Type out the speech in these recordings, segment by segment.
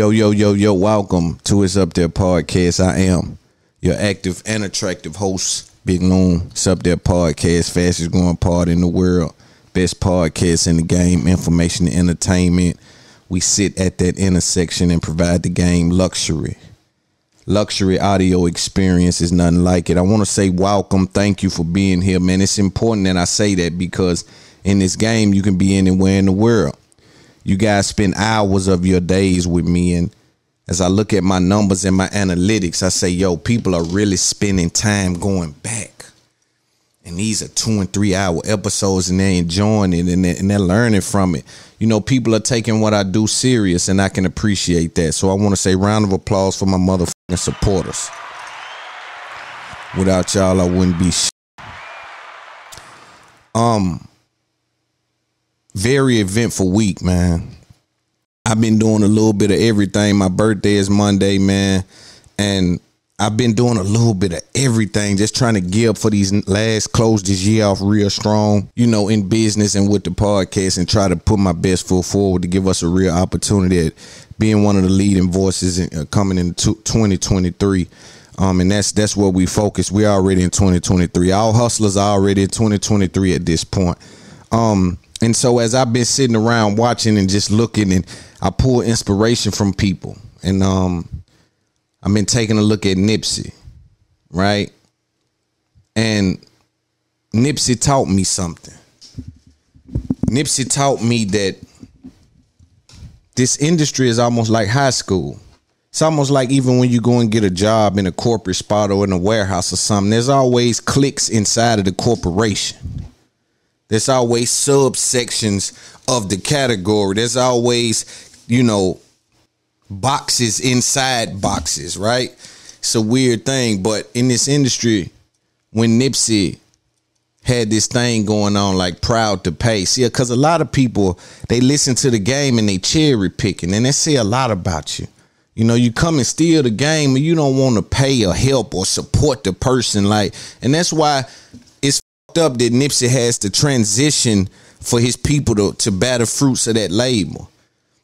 Yo, welcome to It's Up There Podcast. I am your active and attractive host, Big Loon. It's Up There Podcast, fastest growing pod in the world, best podcast in the game, information and entertainment. We sit at that intersection and provide the game luxury. Luxury audio experience is nothing like it. I want to say welcome, thank you for being here, man. It's important that I say that because in this game, you can be anywhere in the world. You guys spend hours of your days with me, and as I look at my numbers and my analytics, I say, yo, people are really spending time going back. And these are 2 and 3 hour episodes, and they're enjoying it, and they're learning from it. You know, people are taking what I do serious, and I can appreciate that. So I want to say round of applause for my motherfucking supporters. Without y'all, I wouldn't be shit. Very eventful week, man. I've been doing a little bit of everything. My birthday is Monday, man. And I've been doing a little bit of everything, just trying to gear up for these close this year off real strong, you know, in business and with the podcast, and try to put my best foot forward to give us a real opportunity at being one of the leading voices coming into 2023. And that's where we focus. We're already in 2023. All hustlers are already in 2023 at this point. And so as I've been sitting around watching and just looking, and I pull inspiration from people, and I've been taking a look at Nipsey, right? And Nipsey taught me something. Nipsey taught me that this industry is almost like high school. It's almost like even when you go and get a job in a corporate spot or in a warehouse or something, there's always cliques inside of the corporation. There's always subsections of the category. There's always, you know, boxes inside boxes, right? It's a weird thing. But in this industry, when Nipsey had this thing going on like Proud to Pay, see, because a lot of people, they listen to the game and they cherry picking, and they say a lot about you. You know, you come and steal the game and you don't want to pay or help or support the person. And that's why it's up that Nipsey has to transition for his people to bear the fruits of that label,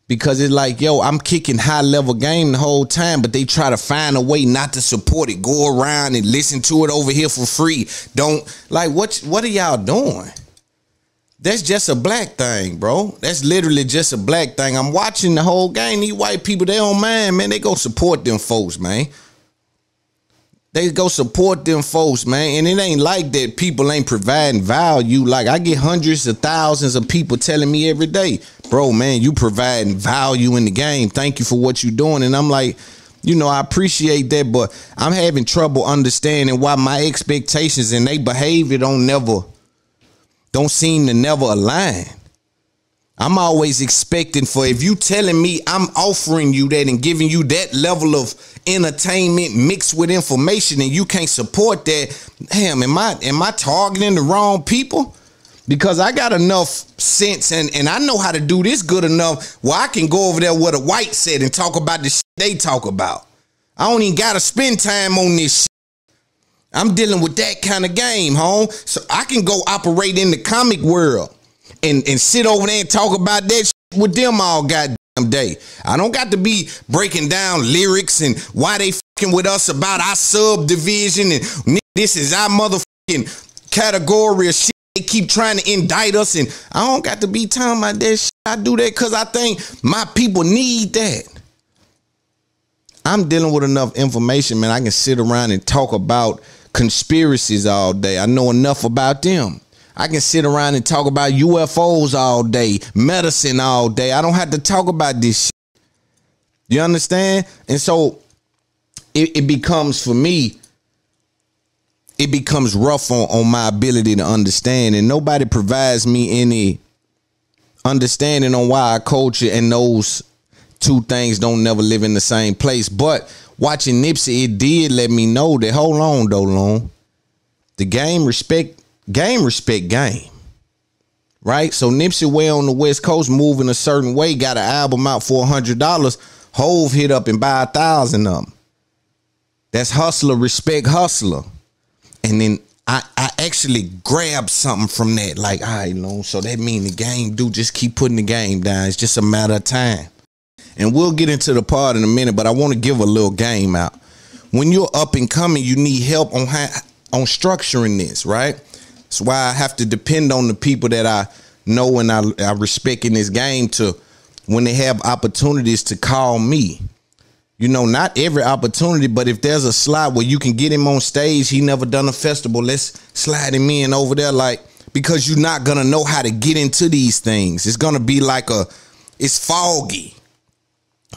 because it's like, yo, I'm kicking high level game the whole time, but they try to find a way not to support it, go around and listen to it over here for free. Don't like what are y'all doing? That's just a black thing, bro. That's literally just a black thing. I'm watching the whole game. These white people, they don't mind, man. They go support them folks, man. They go support them folks, man. And it ain't like that people ain't providing value. Like, I get hundreds of thousands of people telling me every day, bro, man, you providing value in the game. Thank you for what you're doing. And I'm like, you know, I appreciate that, but I'm having trouble understanding why my expectations and their behavior don't seem to never align. I'm always expecting for, if you telling me I'm offering you that and giving you that level of entertainment mixed with information, and you can't support that, damn, am I targeting the wrong people? Because I got enough sense and I know how to do this good enough where I can go over there where the white said and talk about the shit they talk about. I don't even gotta spend time on this shit. I'm dealing with that kind of game, home. So I can go operate in the comic world and sit over there and talk about that shit with them all goddamn day. I don't got to be breaking down lyrics and why they fucking with us about our subdivision and this is our motherfucking category of shit. They keep trying to indict us, and I don't got to be talking about that shit. I do that because I think my people need that. I'm dealing with enough information, man. I can sit around and talk about conspiracies all day. I know enough about them. I can sit around and talk about UFOs all day, medicine all day. I don't have to talk about this shit. You understand? And so it becomes, for me, it becomes rough on my ability to understand. And nobody provides me any understanding on why our culture and those two things don't never live in the same place. But watching Nipsey, it did let me know that, hold on, Dolon, the game respect game. Right? So Nipsey way on the West Coast moving a certain way, got an album out for $100. Hove hit up and buy 1,000 of them. That's hustler, respect hustler. And then I actually grabbed something from that. Like, all right, so that mean the game do just keep putting the game down. It's just a matter of time. And we'll get into the part in a minute, but I want to give a little game out. When you're up and coming, you need help on structuring this, right? That's why I have to depend on the people that I know and I respect in this game to, when they have opportunities, to call me. You know, not every opportunity, but if there's a slot where you can get him on stage, he never done a festival, let's slide him in over there, like, because you're not going to know how to get into these things. It's going to be like it's foggy,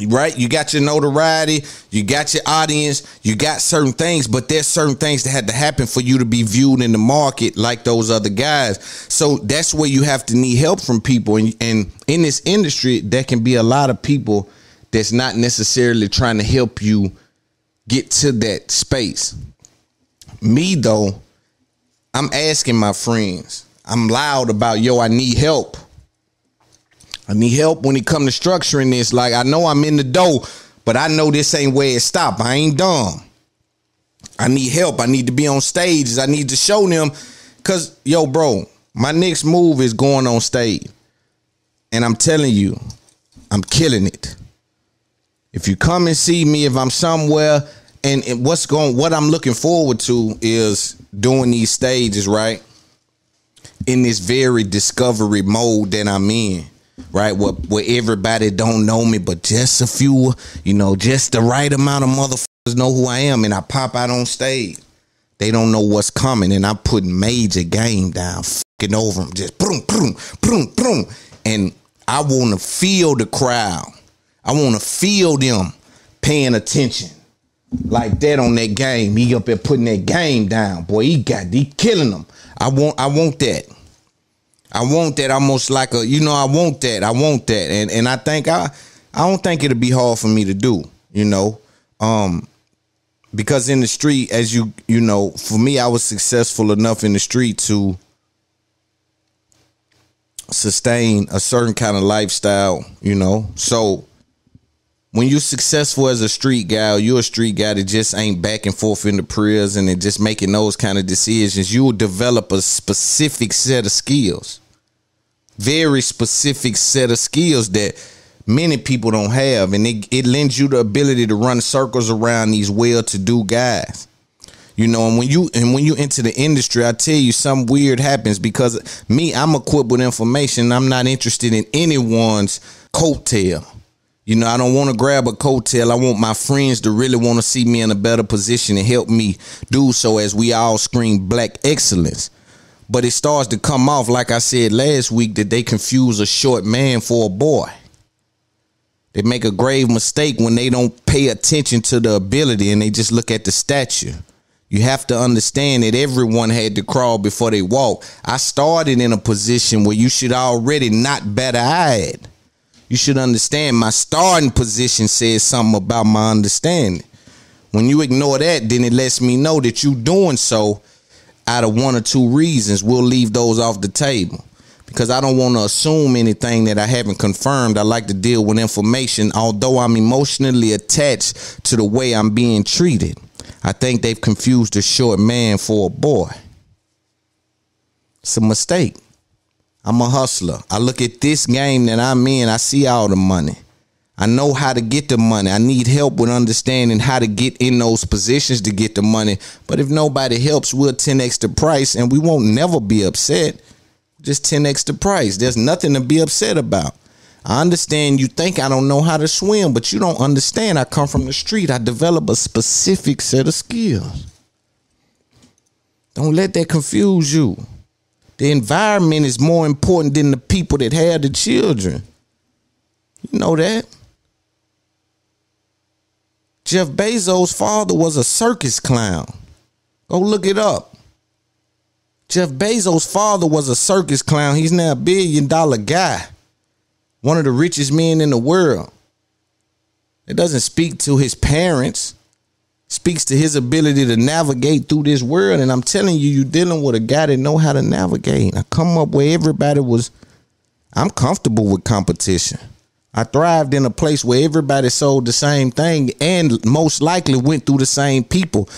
right? You got your notoriety, you got your audience, you got certain things, but there's certain things that had to happen for you to be viewed in the market like those other guys. So that's where you have to need help from people. And in this industry, there can be a lot of people that's not necessarily trying to help you get to that space. Me, though, I'm asking my friends. I'm loud about, I need help. I need help when it come to structuring this. Like, I know I'm in the dough, but I know this ain't where it stop. I ain't dumb. I need help. I need to be on stages. I need to show them, because, bro, my next move is going on stage. And I'm telling you, I'm killing it. If you come and see me, if I'm somewhere, and what I'm looking forward to is doing these stages, right? In this very discovery mode that I'm in, right? Where everybody don't know me, but just a few, just the right amount of motherfuckers know who I am, and I pop out on stage. They don't know what's coming, and I'm putting major game down, fucking over them, just boom, boom, boom, boom. And I want to feel the crowd. I want to feel them paying attention like that on that game. He up there putting that game down. Boy, he killing them. I want that. I want that almost like I want that. I want that. And I think I don't think it'll be hard for me to do, because in the street, as for me, I was successful enough in the street to sustain a certain kind of lifestyle, so when you're successful as a street guy, you're a street guy that just ain't back and forth in the prison and just making those kind of decisions. You will develop a specific set of skills, very specific set of skills that many people don't have. And it lends you the ability to run circles around these well-to-do guys. And when you enter the industry, I tell you, something weird happens, because I'm equipped with information. I'm not interested in anyone's coattail. I don't want to grab a coattail. I want my friends to really want to see me in a better position and help me do so, as we all scream black excellence. But it starts to come off, like I said last week, that they confuse a short man for a boy. They make a grave mistake when they don't pay attention to the ability and they just look at the stature. You have to understand that everyone had to crawl before they walk. I started in a position where you should already not bat an eye at. You should understand my starting position says something about my understanding. When you ignore that, then it lets me know that you doing so out of one or two reasons. We'll leave those off the table, because I don't want to assume anything that I haven't confirmed. I like to deal with information, although I'm emotionally attached to the way I'm being treated. I think they've confused a short man for a boy. It's a mistake. I'm a hustler. I look at this game that I'm in. I see all the money. I know how to get the money. I need help with understanding how to get in those positions to get the money. But if nobody helps, we'll 10x the price, and we won't never be upset. Just 10x the price. There's nothing to be upset about. I understand you think I don't know how to swim, but you don't understand. I come from the street. I develop a specific set of skills. Don't let that confuse you. The environment is more important than the people that have the children. You know that. Jeff Bezos' father was a circus clown. Go look it up. Jeff Bezos' father was a circus clown. He's now $1 billion guy. One of the richest men in the world. It doesn't speak to his parents. Speaks to his ability to navigate through this world. And I'm telling you, you're dealing with a guy that know how to navigate. I come up where I'm comfortable with competition. I thrived in a place where everybody sold the same thing and most likely went through the same people.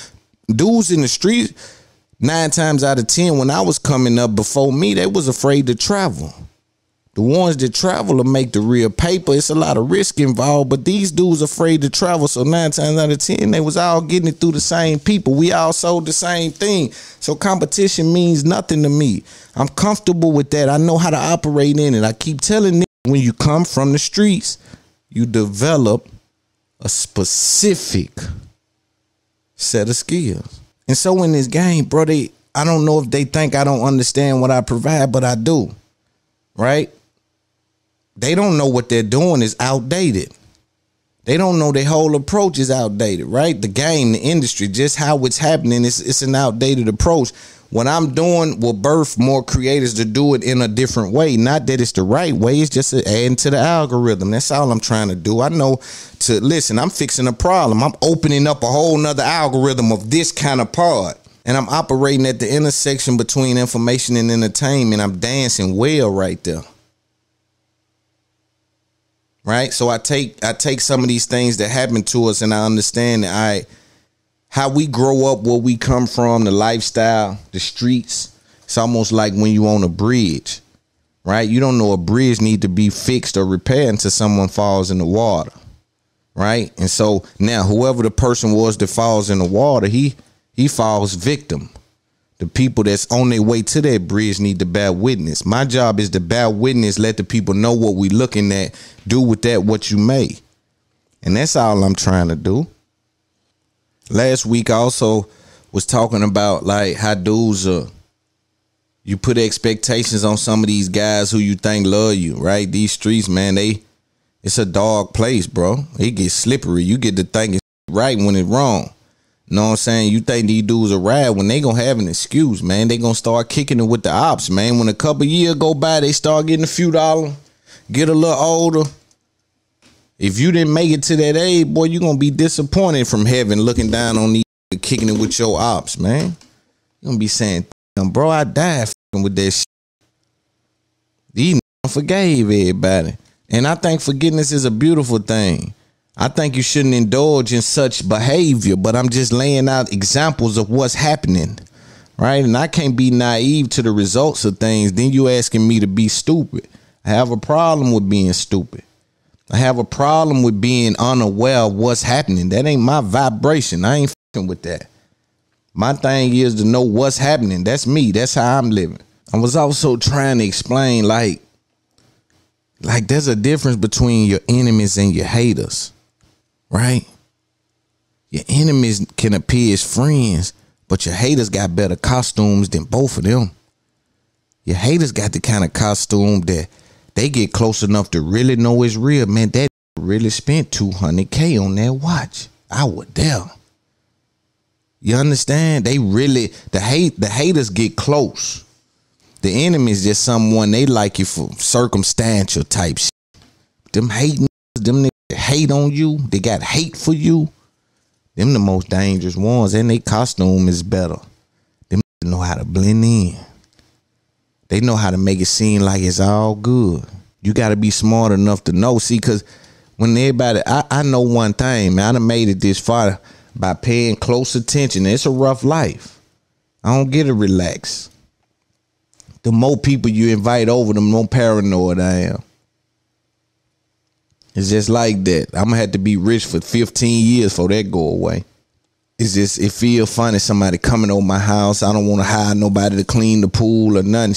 Dudes in the street, 9 times out of 10, when I was coming up before me, they was afraid to travel. The ones that travel will make the real paper. It's a lot of risk involved, but these dudes afraid to travel. So 9 times out of 10, they was all getting it through the same people. We all sold the same thing. So competition means nothing to me. I'm comfortable with that. I know how to operate in it. I keep telling them, when you come from the streets, you develop a specific set of skills. And so in this game, bro, I don't know if they think I don't understand what I provide, but I do. Right? They don't know what they're doing is outdated. They don't know their whole approach is outdated, right? The game, the industry, just how it's happening, it's an outdated approach. What I'm doing will birth more creators to do it in a different way. Not that it's the right way. It's just adding to the algorithm. That's all I'm trying to do. I know listen, I'm fixing a problem. I'm opening up a whole nother algorithm of this kind of part. And I'm operating at the intersection between information and entertainment. I'm dancing well right there. Right? So I take some of these things that happen to us, and I understand that how we grow up, where we come from, the lifestyle, the streets. It's almost like when you on a bridge, right? You don't know a bridge need to be fixed or repaired until someone falls in the water, right? And so now whoever the person was that falls in the water, he falls victim. The people that's on their way to that bridge need to bear witness. My job is to bear witness, let the people know what we looking at, do with that what you may. And that's all I'm trying to do. Last week I also was talking about like how dudes you put expectations on some of these guys who you think love you, right? These streets, man, it's a dog place, bro. It gets slippery. You get to think it's right when it's wrong. Know what I'm saying? You think these dudes are rad when they gonna have an excuse, man. They gonna start kicking it with the ops, man. When a couple years go by, they start getting a few dollars, get a little older. If you didn't make it to that age, boy, you gonna be disappointed from heaven looking down on these kicking it with your ops, man. You gonna be saying, bro, I died with that shit. These forgave everybody. And I think forgiveness is a beautiful thing. I think you shouldn't indulge in such behavior, but I'm just laying out examples of what's happening, right? And I can't be naive to the results of things. Then you asking me to be stupid. I have a problem with being stupid. I have a problem with being unaware of what's happening. That ain't my vibration. I ain't fucking with that. My thing is to know what's happening. That's me. That's how I'm living. I was also trying to explain like there's a difference between your enemies and your haters. Right? Your enemies can appear as friends, but your haters got better costumes than both of them. Your haters got the kind of costume that they get close enough to really know it's real. Man, that really spent $200K on that watch. I was there. You understand? They really, the haters get close. The enemy is just someone they like you for circumstantial type shit. Them hating, them niggas hate on you, they got hate for you. Them the most dangerous ones, and their costume is better. Them know how to blend in. They know how to make it seem like it's all good. You got to be smart enough to know. See, because when everybody, I know one thing, man. I done made it this far by paying close attention. It's a rough life. I don't get to relax. The more people you invite over, the more paranoid I am. It's just like that. I'm gonna have to be rich for 15 years for that go away. It's just, it feel funny somebody coming over my house. I don't want to hire nobody to clean the pool or nothing.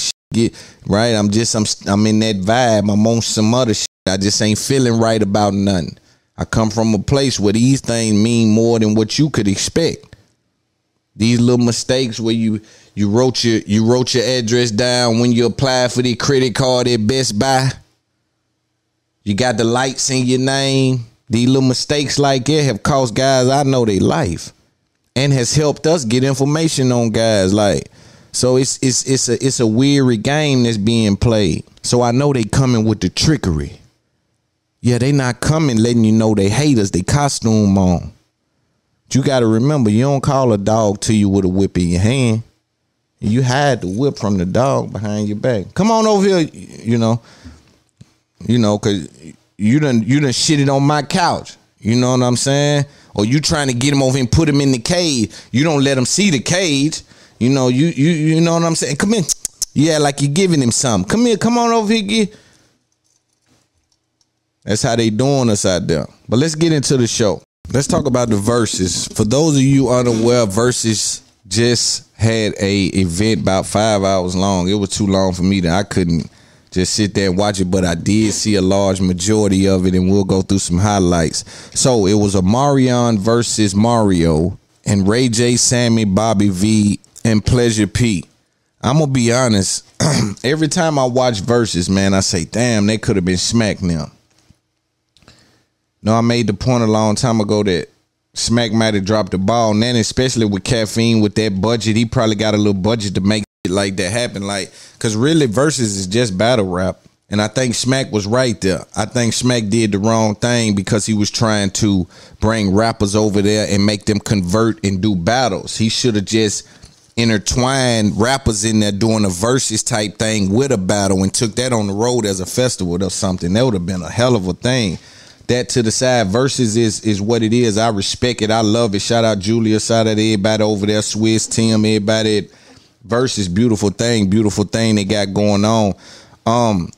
Right? I'm in that vibe. I'm on some other shit. I just ain't feeling right about nothing. I come from a place where these things mean more than what you could expect. These little mistakes where you wrote your address down when you applied for the credit card at Best Buy. You got the lights in your name. These little mistakes like that have cost guys I know their life, and has helped us get information on guys. Like, so it's a weary game that's being played. So I know they coming with the trickery. Yeah, they not coming letting you know they haters. They costume on. But you got to remember, you don't call a dog to you with a whip in your hand. You hide the whip from the dog behind your back. Come on over here, you know, cause you done shitted on my couch. You know what I'm saying? Or you trying to get him over here and put him in the cage. You don't let him see the cage. You know, you know what I'm saying? Come in. Yeah, like you're giving him something. Come here, come on over here. That's how they doing us out there. But let's get into the show. Let's talk about the Verzuz. For those of you unaware, Verzuz just had a event about 5 hours long. It was too long for me that I couldn't just sit there and watch it, but I did see a large majority of it, and we'll go through some highlights. So it was Omarion versus Mario, and Ray J, Sammy, Bobby V, and Pleasure P. I'm gonna be honest, every time I watch Verzuz, man, I say, damn, they could have been Smack now. No, I made the point a long time ago that Smack might have dropped the ball. And then especially with Caffeine, with that budget, he probably got a little budget to make it like that happen. Like, cause really Verzuz is just battle rap. And I think Smack was right there. I think Smack did the wrong thing because he was trying to bring rappers over there and make them convert and do battles. He should have just intertwined rappers in there doing a Verzuz type thing with a battle and took that on the road as a festival or something. That would have been a hell of a thing. That to the side, Verzuz is what it is. I respect it. I love it. Shout out Julia. Shout out everybody over there. Swiss, Tim, everybody at Verzuz. Beautiful thing they got going on.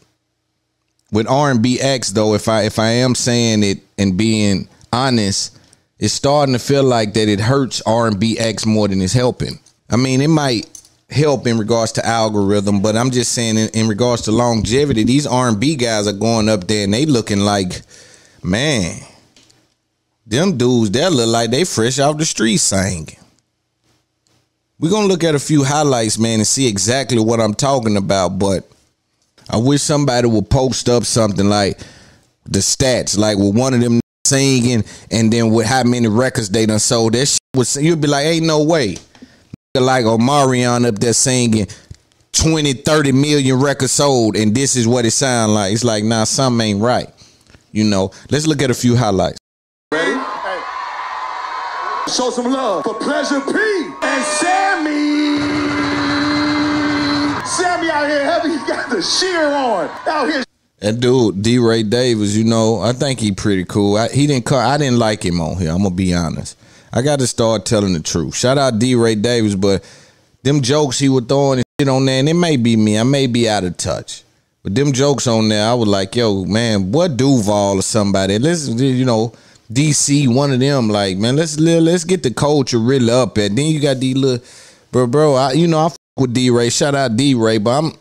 With R&B acts though, if I am saying it and being honest, it's starting to feel like that it hurts R&B acts more than it's helping. I mean, it might help in regards to algorithm, but I'm just saying in regards to longevity, these R&B guys are going up there and they looking like, man, them dudes, they look like they fresh off the street singing. We're going to look at a few highlights, man, and see exactly what I'm talking about, but I wish somebody would post up something like the stats, like with one of them singing and then with how many records they done sold. That shit was, you'd be like, ain't no way. Like Omarion up there singing 20, 30 million records sold, and this is what it sound like. It's like, nah, something ain't right. You know, let's look at a few highlights. Ready? Hey. Show some love for Pleasure P and Sammy. Sammy out here heavy, he got the sheer on. Out here. That dude, D-Ray Davis, you know, I think he pretty cool. I didn't like him on here. I'm gonna be honest. I got to start telling the truth. Shout out D-Ray Davis, but them jokes he was throwing and shit on there, and it may be me. I may be out of touch. But them jokes on there, I was like, yo, man, what Duval or somebody? Let's, you know, DC, one of them, like, man, let's get the culture really up at. Then you got these little, bro, I fuck with D-Ray. Shout out D-Ray, but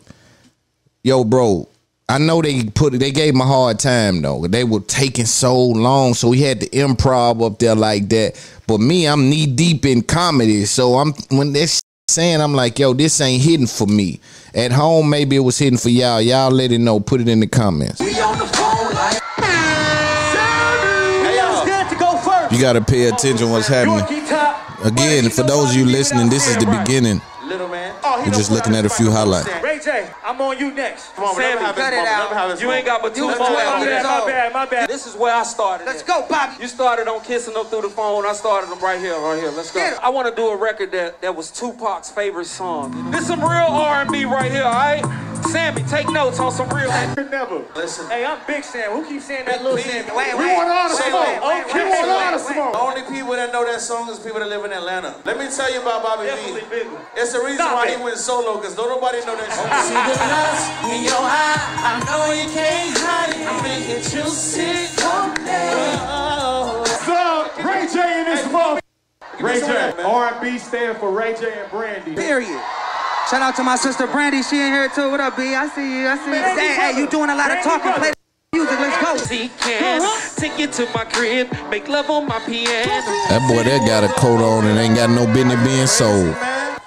bro, I know they gave him a hard time though. They were taking so long, so he had to improv up there like that. But me, I'm knee deep in comedy, so when they're saying, I'm like, yo, this ain't hitting for me. At home, maybe it was hitting for y'all. Y'all let it know. Put it in the comments. We on the phone like hey, y'all scared to go first. You gotta pay attention what's happening. Again, for those of you listening, this is the beginning. Little man. We're just looking at a few highlights. Ray J, I'm on you next. Come on, Sammy, cut it out. You ain't got but 2 more. My bad. This is where I started. Let's go, Bobby. You started on kissing them through the phone. I started them right here. Let's go. I want to do a record that was Tupac's favorite song. This some real R&B right here, all right? Sammy, take notes on some real. Never. Listen. Hey, I'm Big Sam. Who keeps saying that little Sammy? Wait. We want all the smoke. Okay. We want all the smoke. The only people that know that song is people that live in Atlanta. Let me tell you about Bobby Definitely V. big. It's the reason why he went solo, because nobody know that song. See the lust in your eye, I know you can't hide it. I'm making you sick of So, Ray J in this motherfucker. Ray J. R&B stand for Ray J and Brandy. Period. Shout out to my sister Brandy. She in here too. What up, B? I see you. Hey, you doing a lot of talking. Play the music. Let's go. Take it to my crib, make love on my piano. That boy that got a coat on and ain't got no business being sold.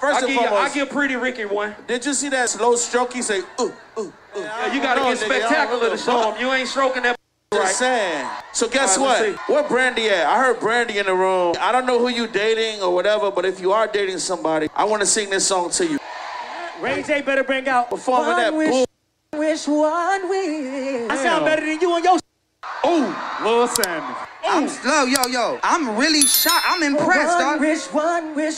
First and foremost, I give Pretty Ricky one. did you see that slow stroke? He say, ooh. Yeah, you gotta get spectacular to show him. You ain't stroking that right. Just saying. So guess what? Where Brandy at? I heard Brandy in the room. I don't know who you dating or whatever, but if you are dating somebody, I want to sing this song to you. Ray J better bring out Performing that bull. Wish one wish. I sound better than you on your. Oh, Lil Sammy. I'm really shocked. I'm impressed, dog. Wish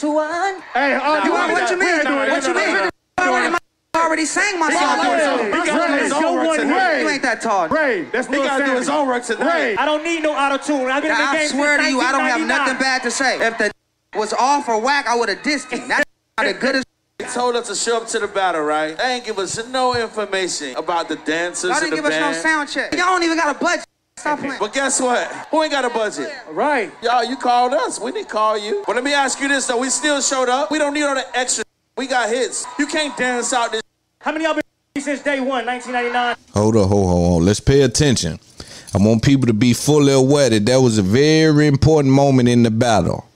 one. Hey, What you mean? What you mean? I already sang my song. He gotta do his own work tonight. You ain't that tall. Ray, that's He Lil gotta do Sammy. his own work tonight. I don't need no auto-tune. I've been in the game I swear to since you, I don't have 1999. nothing bad to say. If the was off or whack, I would have dissed him. That's not the goodest. They told us to show up to the battle, right? They ain't give us no information about the dancers Y'all and didn't the give us no band. sound check. Y'all don't even got a budget. Stop playing. But guess what? Who ain't got a budget? Right. Y'all, you called us. We didn't call you. But let me ask you this, though. We still showed up. We don't need all the extra. We got hits. You can't dance out this. How many of y'all been since day one, 1999? Hold on. Let's pay attention. I want people to be fully aware that was a very important moment in the battle.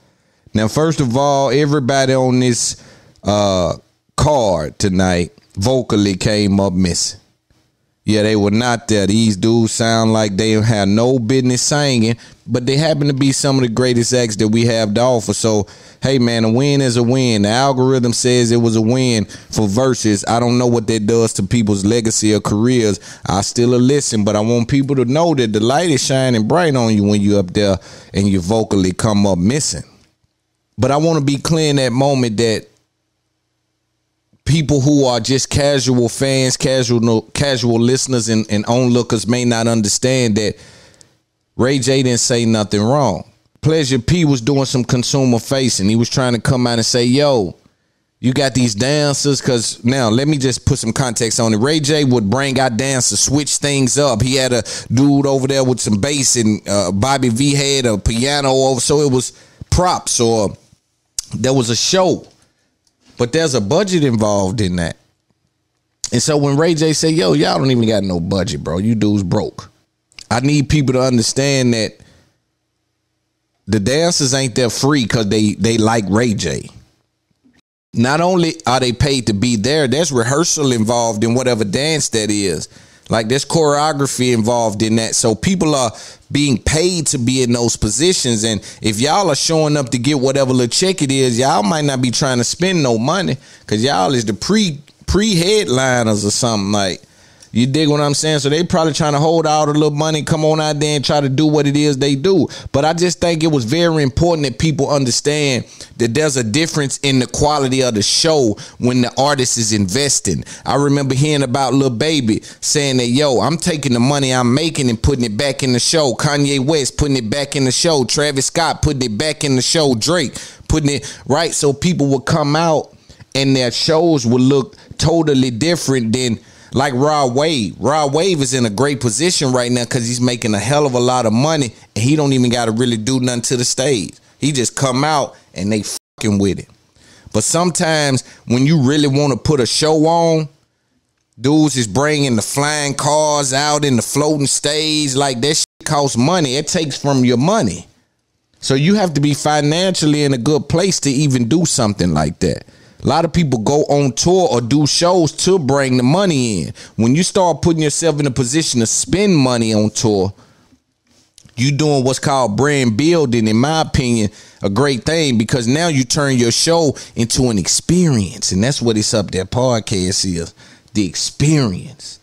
Now, first of all, everybody on this card tonight vocally came up missing. Yeah, they were not there. These dudes sound like they had no business singing, but they happen to be some of the greatest acts that we have to offer. So, hey, man, a win is a win. The algorithm says it was a win for Versus. I don't know what that does to people's legacy or careers. I still listen, but I want people to know that the light is shining bright on you when you're up there and you vocally come up missing. But I want to be clear in that moment that people who are just casual fans, casual listeners and onlookers may not understand that Ray J didn't say nothing wrong. Pleasure P was doing some consumer facing. He was trying to come out and say, yo, you got these dancers, because now let me just put some context on it. Ray J would bring out dancers, switch things up. He had a dude over there with some bass, and Bobby V had a piano over, so it was props, or there was a show. But there's a budget involved in that. And so when Ray J say, yo, y'all don't even got no budget, bro. You dudes broke. I need people to understand that the dancers ain't there free because they like Ray J. Not only are they paid to be there, there's rehearsal involved in whatever dance that is. Like, there's choreography involved in that. So people are being paid to be in those positions. And if y'all are showing up to get whatever little check it is, y'all might not be trying to spend no money, because y'all is the pre-headliners or something. Like, you dig what I'm saying? So they probably trying to hold out a little money, come on out there and try to do what it is they do. But I just think it was very important that people understand that there's a difference in the quality of the show when the artist is investing. I remember hearing about Lil Baby saying that, yo, I'm taking the money I'm making and putting it back in the show. Kanye West putting it back in the show. Travis Scott putting it back in the show. Drake putting it right. So people would come out and their shows would look totally different than like Rod Wave. Rod Wave is in a great position right now because he's making a hell of a lot of money, and he don't even got to really do nothing to the stage. He just come out and they fucking with it. But sometimes when you really want to put a show on, dudes is bringing the flying cars out in the floating stage. Like, that shit costs money. It takes from your money. So you have to be financially in a good place to even do something like that. A lot of people go on tour or do shows to bring the money in. When you start putting yourself in a position to spend money on tour, you doing what's called brand building, in my opinion, a great thing, because now you turn your show into an experience. And that's what it's up there. Podcast is the experience.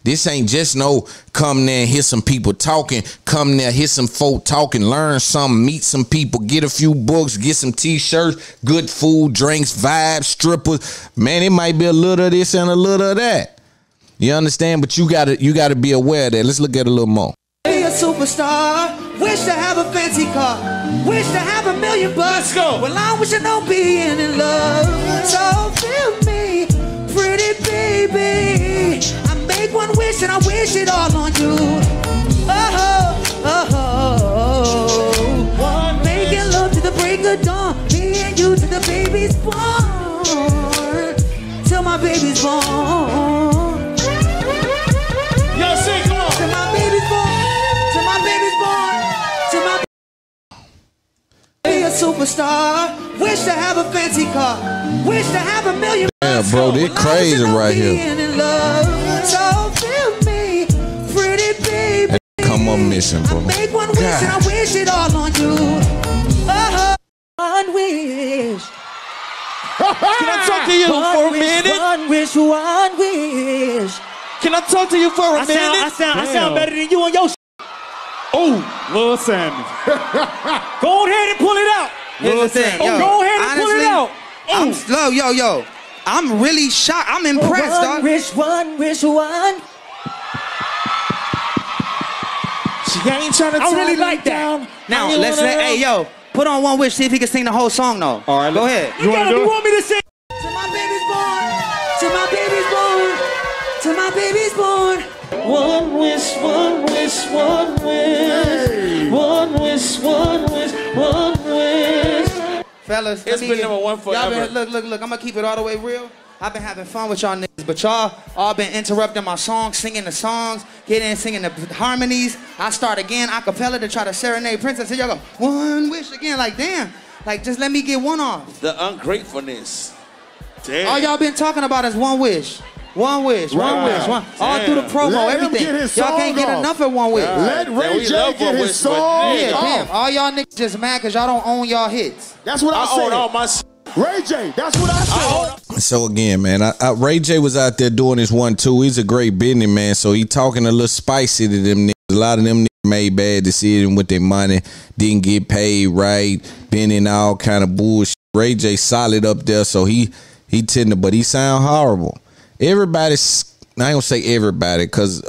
This ain't just no come there and hear some people talking, come there, hear some folk talking, learn something, meet some people, get a few books, get some t-shirts, good food, drinks, vibes, strippers. Man, it might be a little of this and a little of that. You understand? But you gotta be aware of that. Let's look at it a little more. Be a superstar, wish to have a fancy car, wish to have $1 million bucks. Let's go. Well, I wish I know being in love. So feel me, pretty baby. I make one wish and I wish it all on you. Making love to the break of dawn, me and you to the baby's born, till my baby's born. Yo, sing, come on. Till my baby's born, till my baby's born, till my be a superstar, wish to have a fancy car, wish to have $1 million. Yeah, bro, they crazy right here. So feel me, pretty baby. Come up missing, bro. Make one wish and I wish it all on you. One wish. Can I talk to you for a minute? One wish, one wish. Can I talk to you for a minute? I sound better than you on your Oh, Lil Sammy. Go ahead and pull it out. Here's the thing, yo, Go ahead and pull it out. I'm slow, yo. I'm really shocked. I'm impressed, dog. One wish, one. She ain't trying to I really like that. Now, let's hey, yo, put on One Wish, see if he can sing the whole song, though. All right, go ahead. You want me to sing? Till my baby's born, till my baby's born, till my baby's born. One wish, one wish, one wish. One wish, one wish, one wish. Fellas, It's been number one forever. Look, I'm gonna keep it all the way real. I've been having fun with y'all niggas, but y'all all been interrupting my songs, singing the songs, getting in, singing the harmonies. I start again, a cappella to try to serenade Princess. And y'all go, one wish again, like damn. Like just let me get one off. The ungratefulness. Damn. All y'all been talking about is one wish. One wish, one wish, one. All through the promo, Let him everything. get his Y'all song can't get off. enough of one wish. Let Ray we J love get One his Wish, but song Yeah, damn. off. All y'all niggas just mad because y'all don't own y'all hits. That's what I I own all said. my shit. Ray J, that's what I said. So again, man, Ray J was out there doing his 1-2. He's a great business man, so he talking a little spicy to them niggas. A lot of them niggas made bad decisions with their money, didn't get paid right, been in all kind of bullshit. Ray J solid up there, so he tender, but he sound horrible. Everybody's, I ain't gonna say everybody, cause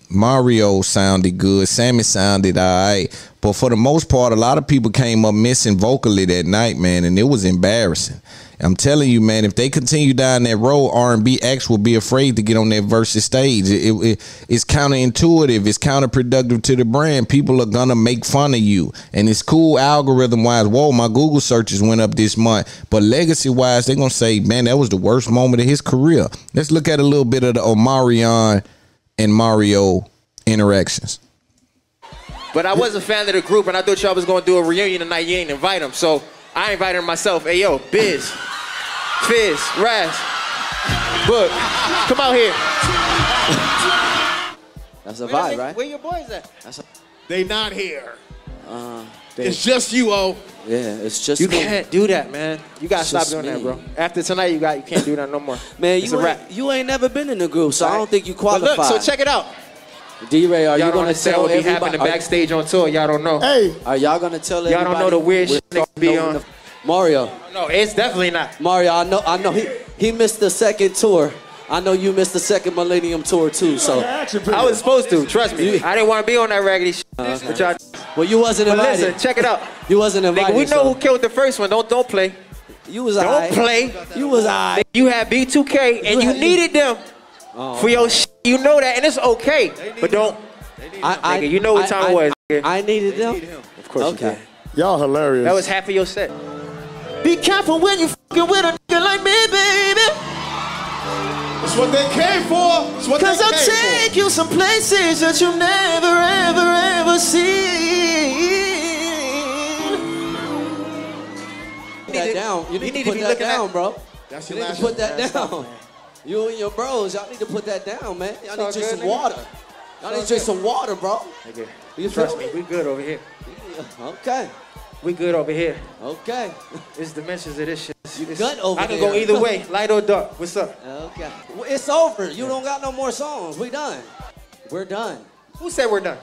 Mario sounded good, Sammy sounded alright, but for the most part, a lot of people came up missing vocally that night, man, and it was embarrassing. I'm telling you, man, if they continue down that road, R&B acts will be afraid to get on that versus stage. It's counterintuitive. It's counterproductive to the brand. People are going to make fun of you. And it's cool algorithm-wise. Whoa, my Google searches went up this month. But legacy-wise, they're going to say, man, that was the worst moment of his career. Let's look at a little bit of the Omarion and Mario interactions. But I was a fan of the group, and I thought y'all was going to do a reunion tonight. You ain't invite them, so I invited myself. Hey, yo, Biz, Fizz, Raz, Book, come out here. That's a vibe, right? Where your boys at? They not here. They- It's just you, O. Yeah, it's just You me. can't do that, man. You gotta It's stop just doing that, me. bro. After tonight, you can't do that no more. Man, It's a wrap. you ain't never been in the group, so I don't think you But qualify. look, so check it out. D-Ray, are Y'all you don't gonna understand tell what be everybody? happening backstage on tour. Y'all don't know. Hey, Are y'all gonna tell Y'all everybody? don't know the weird with- shit that be on. Mario, No, it's definitely not. Mario, I know he missed the second tour. I know you missed the second Millennium tour too. So, I was supposed to. Trust me. I didn't want to be on that raggedy shit. But y'all. well, you wasn't But invited. listen, check it out. You wasn't invited. Nigga, we know so who killed the first one. Don't play. you was. Don't alright. play. You was alright. You had B2K and you had- needed them for your shit. You know that, and it's okay. But don't. Nigga, you know what time it was. nigga. I needed them. Of course you Okay. did. y'all hilarious. That was half of your set. Be careful when you fucking with a nigga like me, baby. That's what they came for. That's what Cause they I'll came take you some places that you never, ever, ever seen. Put that down. You need to to put be that looking down, at- bro. That's You your need last to put that one. down. You and your bros, y'all need to put that down, man. Y'all need all to drink good, some nigga. water. Y'all need to drink some water, bro. Nigga, You trust feel me, we good over here. Okay. We good over here. Okay. It's dimensions of this shit. It's- good over I can go there. either way, light or dark. What's up? Okay. Well, it's over. You don't got no more songs. We done. We're done. Who said we're done?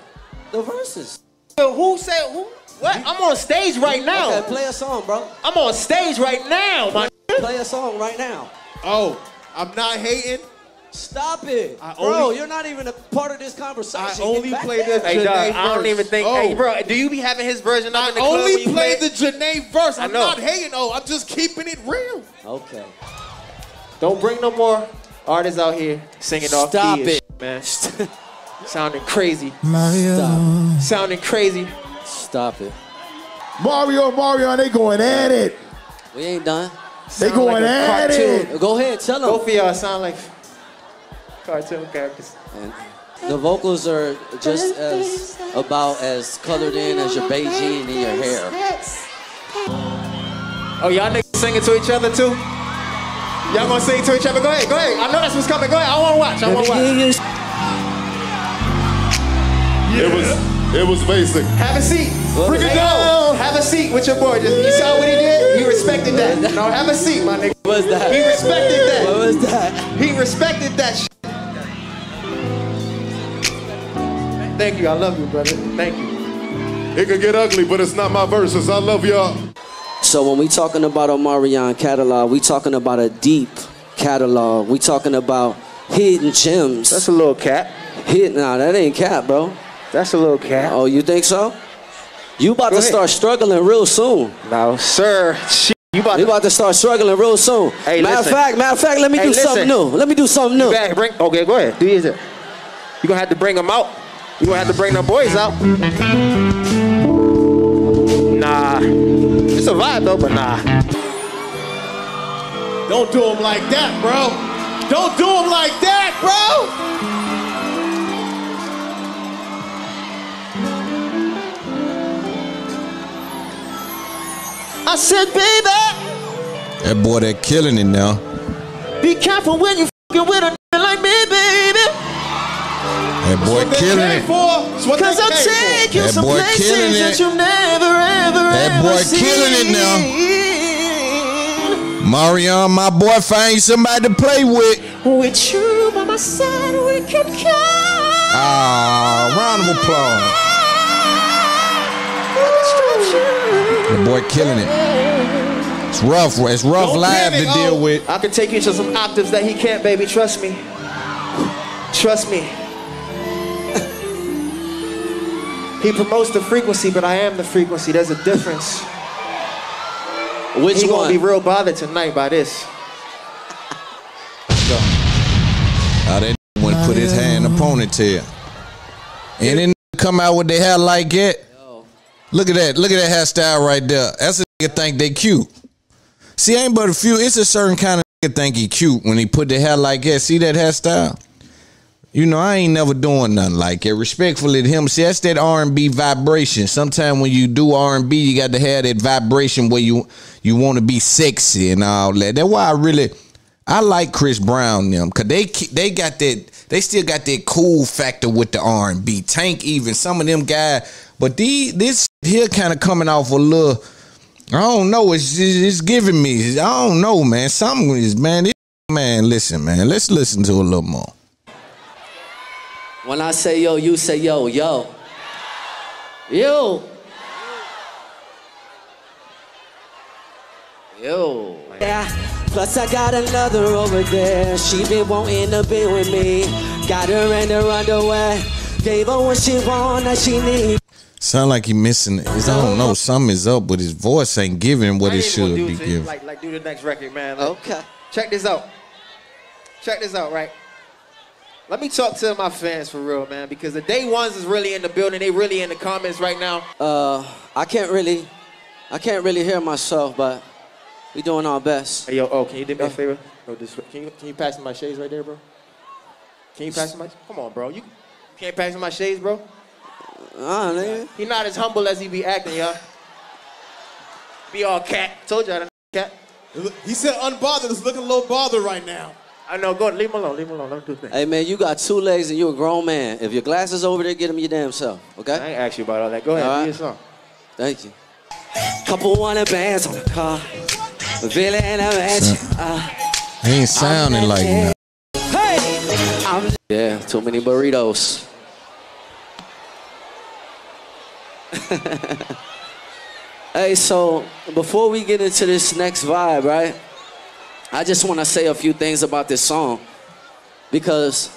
The verses. Who said who? What? I'm on stage right now. Okay, play a song, bro. I'm on stage right now, my nigga. Play a song right now. Oh, I'm not hating. Stop it. I Bro, only- you're not even a part of this conversation. I Get only back played there. the Hey, dog, Janae I don't verse. even think. Oh. Hey, bro, do you be having his version up I in the club when only you played play? the Janae verse. I'm know. not hating. Oh, I'm just keeping it real. Okay. Don't bring no more artists out here singing off Stop key and it. shit, man. Sounding crazy. Stop. Sounding crazy. Stop it. Mario, they going at it. We ain't done. They Sound going like a at cartoon. it. Go ahead, tell them. Both of y'all sound like cartoon characters. And the vocals are just as about as colored in as your Beijing and your hair. Oh, y'all niggas singing to each other too? Y'all gonna sing to each other? Go ahead, go ahead. I know that's what's coming. Go ahead. I wanna watch. I wanna watch. It was basic. Have a seat. Bring it Hey, down. yo, have a seat with your boy. You saw what he did? He respected that. No, have a seat, my nigga. What was that? He respected that. What was that? He respected that shit. Thank you. I love you, brother. Thank you. It could get ugly, but it's not my verses. I love y'all. So when we talking about Omarion catalog, we talking about a deep catalog. We talking about hidden gems. That's a little cat. Nah, that ain't cat, bro. That's a little cat. Oh, you think so? You about Go to ahead. start struggling real soon. No, sir. Shit. You about You to about to start struggling real soon. Hey, matter of listen. fact, let me Hey, do something listen. new. Let me do something new. bring. Okay, go ahead. Do yours. You gonna have to bring them out. You gonna have to bring the boys out. Nah. It's a vibe though, but nah. Don't do him like that, bro. Don't do him like that, bro. I said, baby, That boy that killing it now. be careful when you fucking with a nigga like me, baby. That boy killing it. Cause I'll take you That some boy places killing that it. you never, ever, That ever boy killing it now. Marion, my boy, find somebody to play with. With you by my side, we can come. Ah, round of applause. The boy killing it. It's rough. It's rough live to deal with. I can take you to some octaves that he can't, baby. Trust me. Trust me. He promotes the frequency, but I am the frequency. There's a difference. Which He one? gonna be real bothered tonight by this. Oh, that one put his hand in the ponytail. And then come out with their hair like that. Look at that. Look at that hairstyle right there. That's a nigga think they cute. See, ain't but a few. It's a certain kind of nigga think he cute when he put the hair like that. See that hairstyle? You know, I ain't never doing nothing like it. Respectfully to him. See, that's that R&B vibration. Sometimes when you do R&B, you got to have that vibration where you want to be sexy and all that. That's why I like Chris Brown and them, cause they got that. They still got that cool factor with the R&B. Tank even some of them guys, but this here kind of coming off a little. I don't know. It's giving me. I don't know, man. Something is, man. Listen, man. Let's listen to a little more. When I say yo, you say yo, yo. Yo. Yo. Yeah. Plus I got another over there. She been wanting to be with me. Got her in her underwear. Gave her what she want that she need. Sound like he missing it. I don't know. Something is up, but his voice ain't giving what it should be giving. Like do the next record, man. Okay. Check this out. Check this out, right? Let me talk to my fans for real, man, because the day ones is really in the building. They really in the comments right now. I can't really hear myself, but we doing our best. Hey, yo, can you do me a favor? Bro, can you pass me my shades right there, bro? Can you pass me my? Come on, bro. You can't pass me my shades, bro. Nigga. He not as humble as he be acting, y'all. Be all cat. Told y'all, cat. He said unbothered. It's looking a little bothered right now. I know. Go leave him alone. Leave him alone. Don't do things. Hey man, you got 2 legs and you a grown man. If your glasses over there, get them your damn self. Okay. I ain't ask you about all that. Go ahead. Do your song. Thank you. Couple wanted bands on the car. Billy and a match. He ain't sounding like that. Hey, Yeah, too many burritos. Hey, so before we get into this next vibe, right? I just want to say a few things about this song because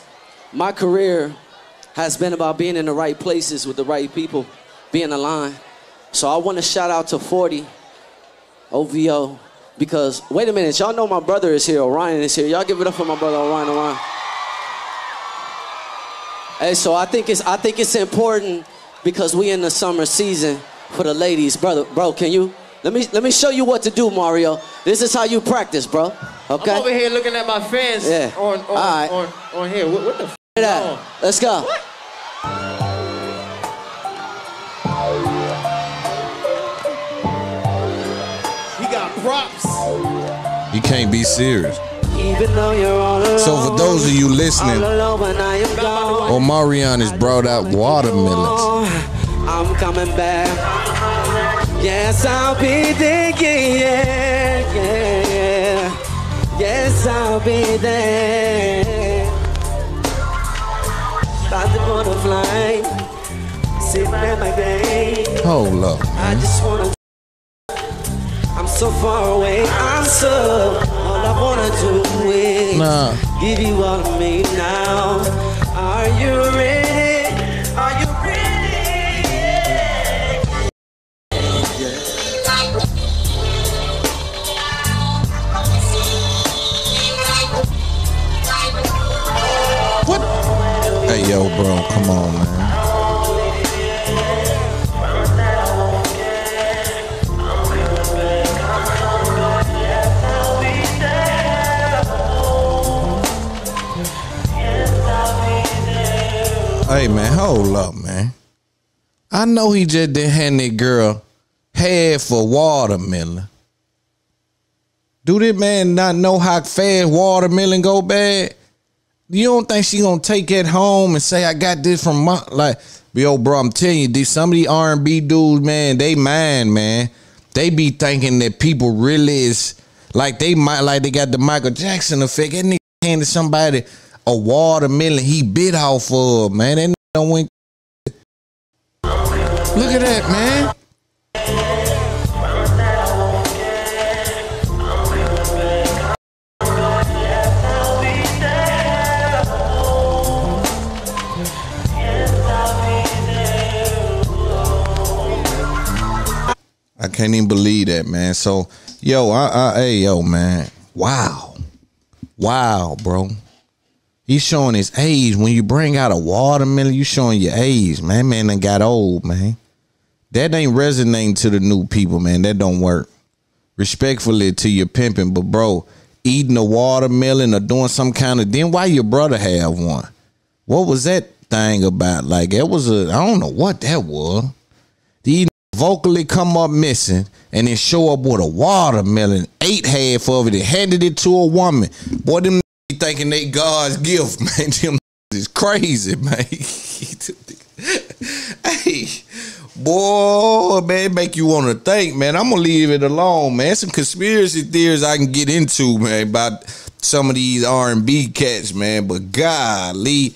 my career has been about being in the right places with the right people, being aligned. So I want to shout out to 40, OVO, because wait a minute, y'all know my brother is here, Orion is here. Y'all give it up for my brother Orion. Hey, so I think it's important because we in the summer season for the ladies, bro. Can you let me show you what to do, Mario? This is how you practice, bro. Okay. I'm over here looking at my fans. Yeah. On here. What the f? That. Let's go. What? He got props. He can't be serious. even though you're all alone. So for those of you listening, all alone when I am gone. Omarion has brought out watermelons. I'm coming back. Yes, I'll be there. Yeah, yeah. Yes, I'll be there. About the butterfly, sitting at my gate. Hold up. I just wanna. I'm so far away. I'm so. All I wanna do is give you all of me now. Are you ready? Are you ready? What? Hey yo, bro. Come on, man. Hey, man, hold up, man. I know he just didn't hand that girl half a watermelon. Do this man not know how fast watermelon go bad? You don't think she gonna take it home and say, I got this from my, like, yo, bro, I'm telling you, some of these R&B dudes, man, they mind, man. They be thinking that people really is, like they got the Michael Jackson effect. That nigga handed somebody a watermelon he bit off of, man. That nigga don't went. Look at that, man. I can't even believe that, man. So, yo, hey, yo, man. Wow, bro. He's showing his age. When you bring out a watermelon, you showing your age, man. Man done got old, man. That ain't resonating to the new people, man. That don't work. Respectfully to your pimping, but bro, eating a watermelon or doing some kind of, then why your brother have one? What was that thing about? Like, it was I don't know what that was. These vocally come up missing and then show up with a watermelon, ate half of it and handed it to a woman. Boy, them thinking they God's gift, man. Them is crazy, man. Hey, boy, man, it make you want to think, man. I'm gonna leave it alone, man. Some conspiracy theories I can get into, man, about some of these R&B cats, man. But golly,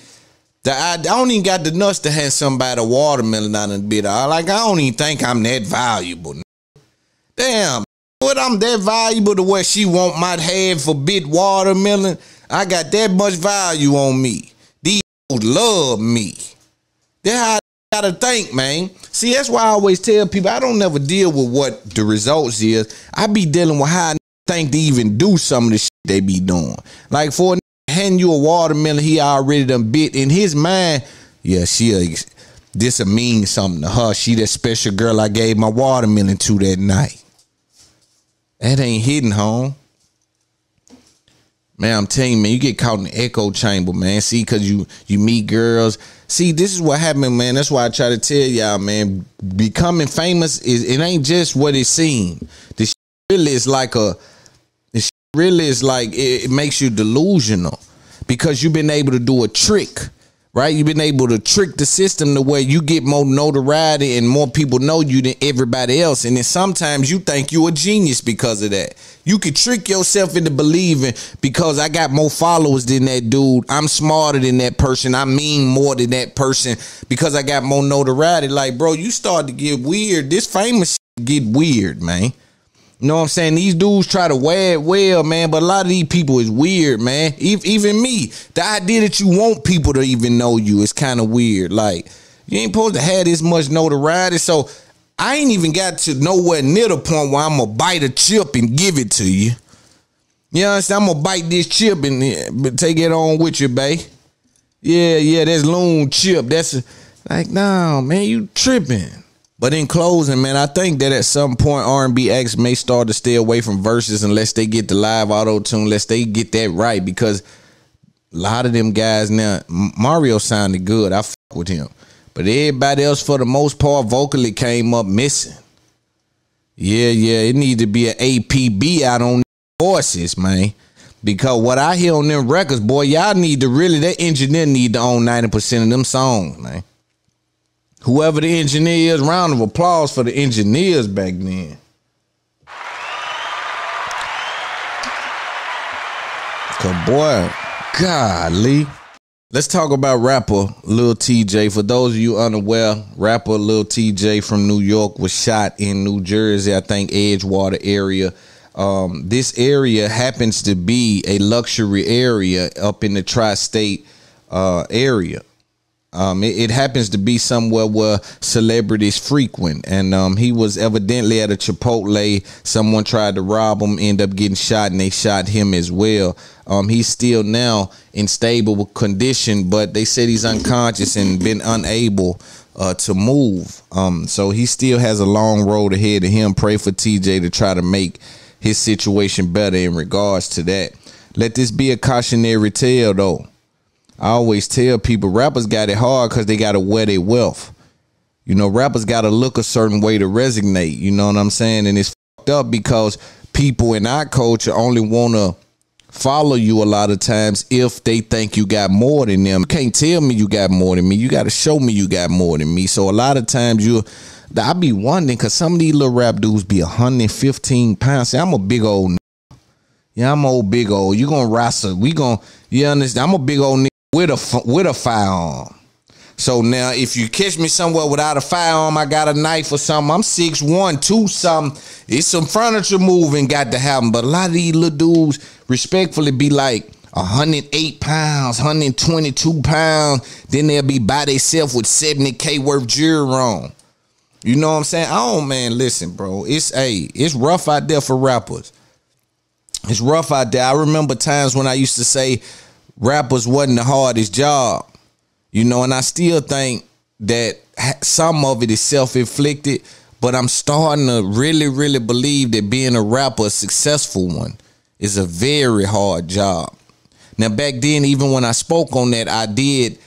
I don't even got the nuts to hand somebody a watermelon out and bit. Like, I don't even think I'm that valuable. Damn, what I'm that valuable to where she want my head for bit watermelon? I got that much value on me. These love me. That's how I gotta think, man. See, that's why I always tell people I don't never deal with what the results is. I be dealing with how I think to even do some of the shit they be doing. Like, for a hand you a watermelon, he already done bit. In his mind, yeah, this'll mean something to her. She that special girl I gave my watermelon to that night. That ain't hitting home. Man, I'm telling you, man, you get caught in the echo chamber, man. See, because you meet girls. See, this is what happened, man. That's why I try to tell y'all, man. Becoming famous, it ain't just what it seems. This really is like it makes you delusional because you've been able to do a trick, right? You've been able to trick the system to where you get more notoriety and more people know you than everybody else. And then sometimes you think you a genius because of that. You could trick yourself into believing because I got more followers than that dude. I'm smarter than that person. I mean more than that person because I got more notoriety. Like, bro, you start to get weird. This famous shit get weird, man. You know what I'm saying? These dudes try to wear it well, man, but a lot of these people is weird, man. Even me. The idea that you want people to even know you is kind of weird. Like, you ain't supposed to have this much notoriety. So I ain't even got to nowhere near the point where I'm going to bite a chip and give it to you. You understand? I'm going to bite this chip and take it on with you, bae. Yeah, that's Loon Chip. That's like, no, man, you tripping. But in closing, man, I think that at some point R&B acts may start to stay away from verses unless they get the live auto-tune, unless they get that right. Because a lot of them guys now, Mario sounded good. I fuck with him. But everybody else, for the most part, vocally came up missing. Yeah, it need to be an APB out on voices, man. Because what I hear on them records, boy, y'all need to really, that engineer need to own 90% of them songs, man. Whoever the engineer is, round of applause for the engineers back then. Cause boy, golly. Let's talk about rapper Lil TJ. For those of you unaware, rapper Lil TJ from New York was shot in New Jersey, I think Edgewater area. This area happens to be a luxury area up in the tri-state area. It happens to be somewhere where celebrities frequent, and he was evidently at a Chipotle. Someone tried to rob him, end up getting shot, and they shot him as well. He's still now in stable condition, but they said he's unconscious and been unable to move. So he still has a long road ahead of him. Pray for TJ to try to make his situation better in regards to that. Let this be a cautionary tale, though. I always tell people rappers got it hard because they got to wear their wealth. You know, rappers got to look a certain way to resonate. You know what I'm saying? And it's fucked up because people in our culture only want to follow you a lot of times if they think you got more than them. You can't tell me you got more than me. You got to show me you got more than me. So a lot of times I be wondering because some of these little rap dudes be 115 pounds. See, I'm a big old. Yeah, I'm old, big old. You gonna wrestle? You understand? I'm a big old nigga with a firearm. So now if you catch me somewhere without a firearm, I got a knife or something, I'm 6'1", 2 something. It's some furniture moving got to happen. But a lot of these little dudes respectfully be like 108 pounds, 122 pounds. Then they'll be by themselves with 70K worth jewelry on. You know what I'm saying? Oh man, listen, bro. It's rough out there for rappers. It's rough out there. I remember times when I used to say rappers wasn't the hardest job, you know, and I still think that some of it is self-inflicted, but I'm starting to really, really believe that being a rapper, a successful one, is a very hard job. Now, back then, even when I spoke on that, I did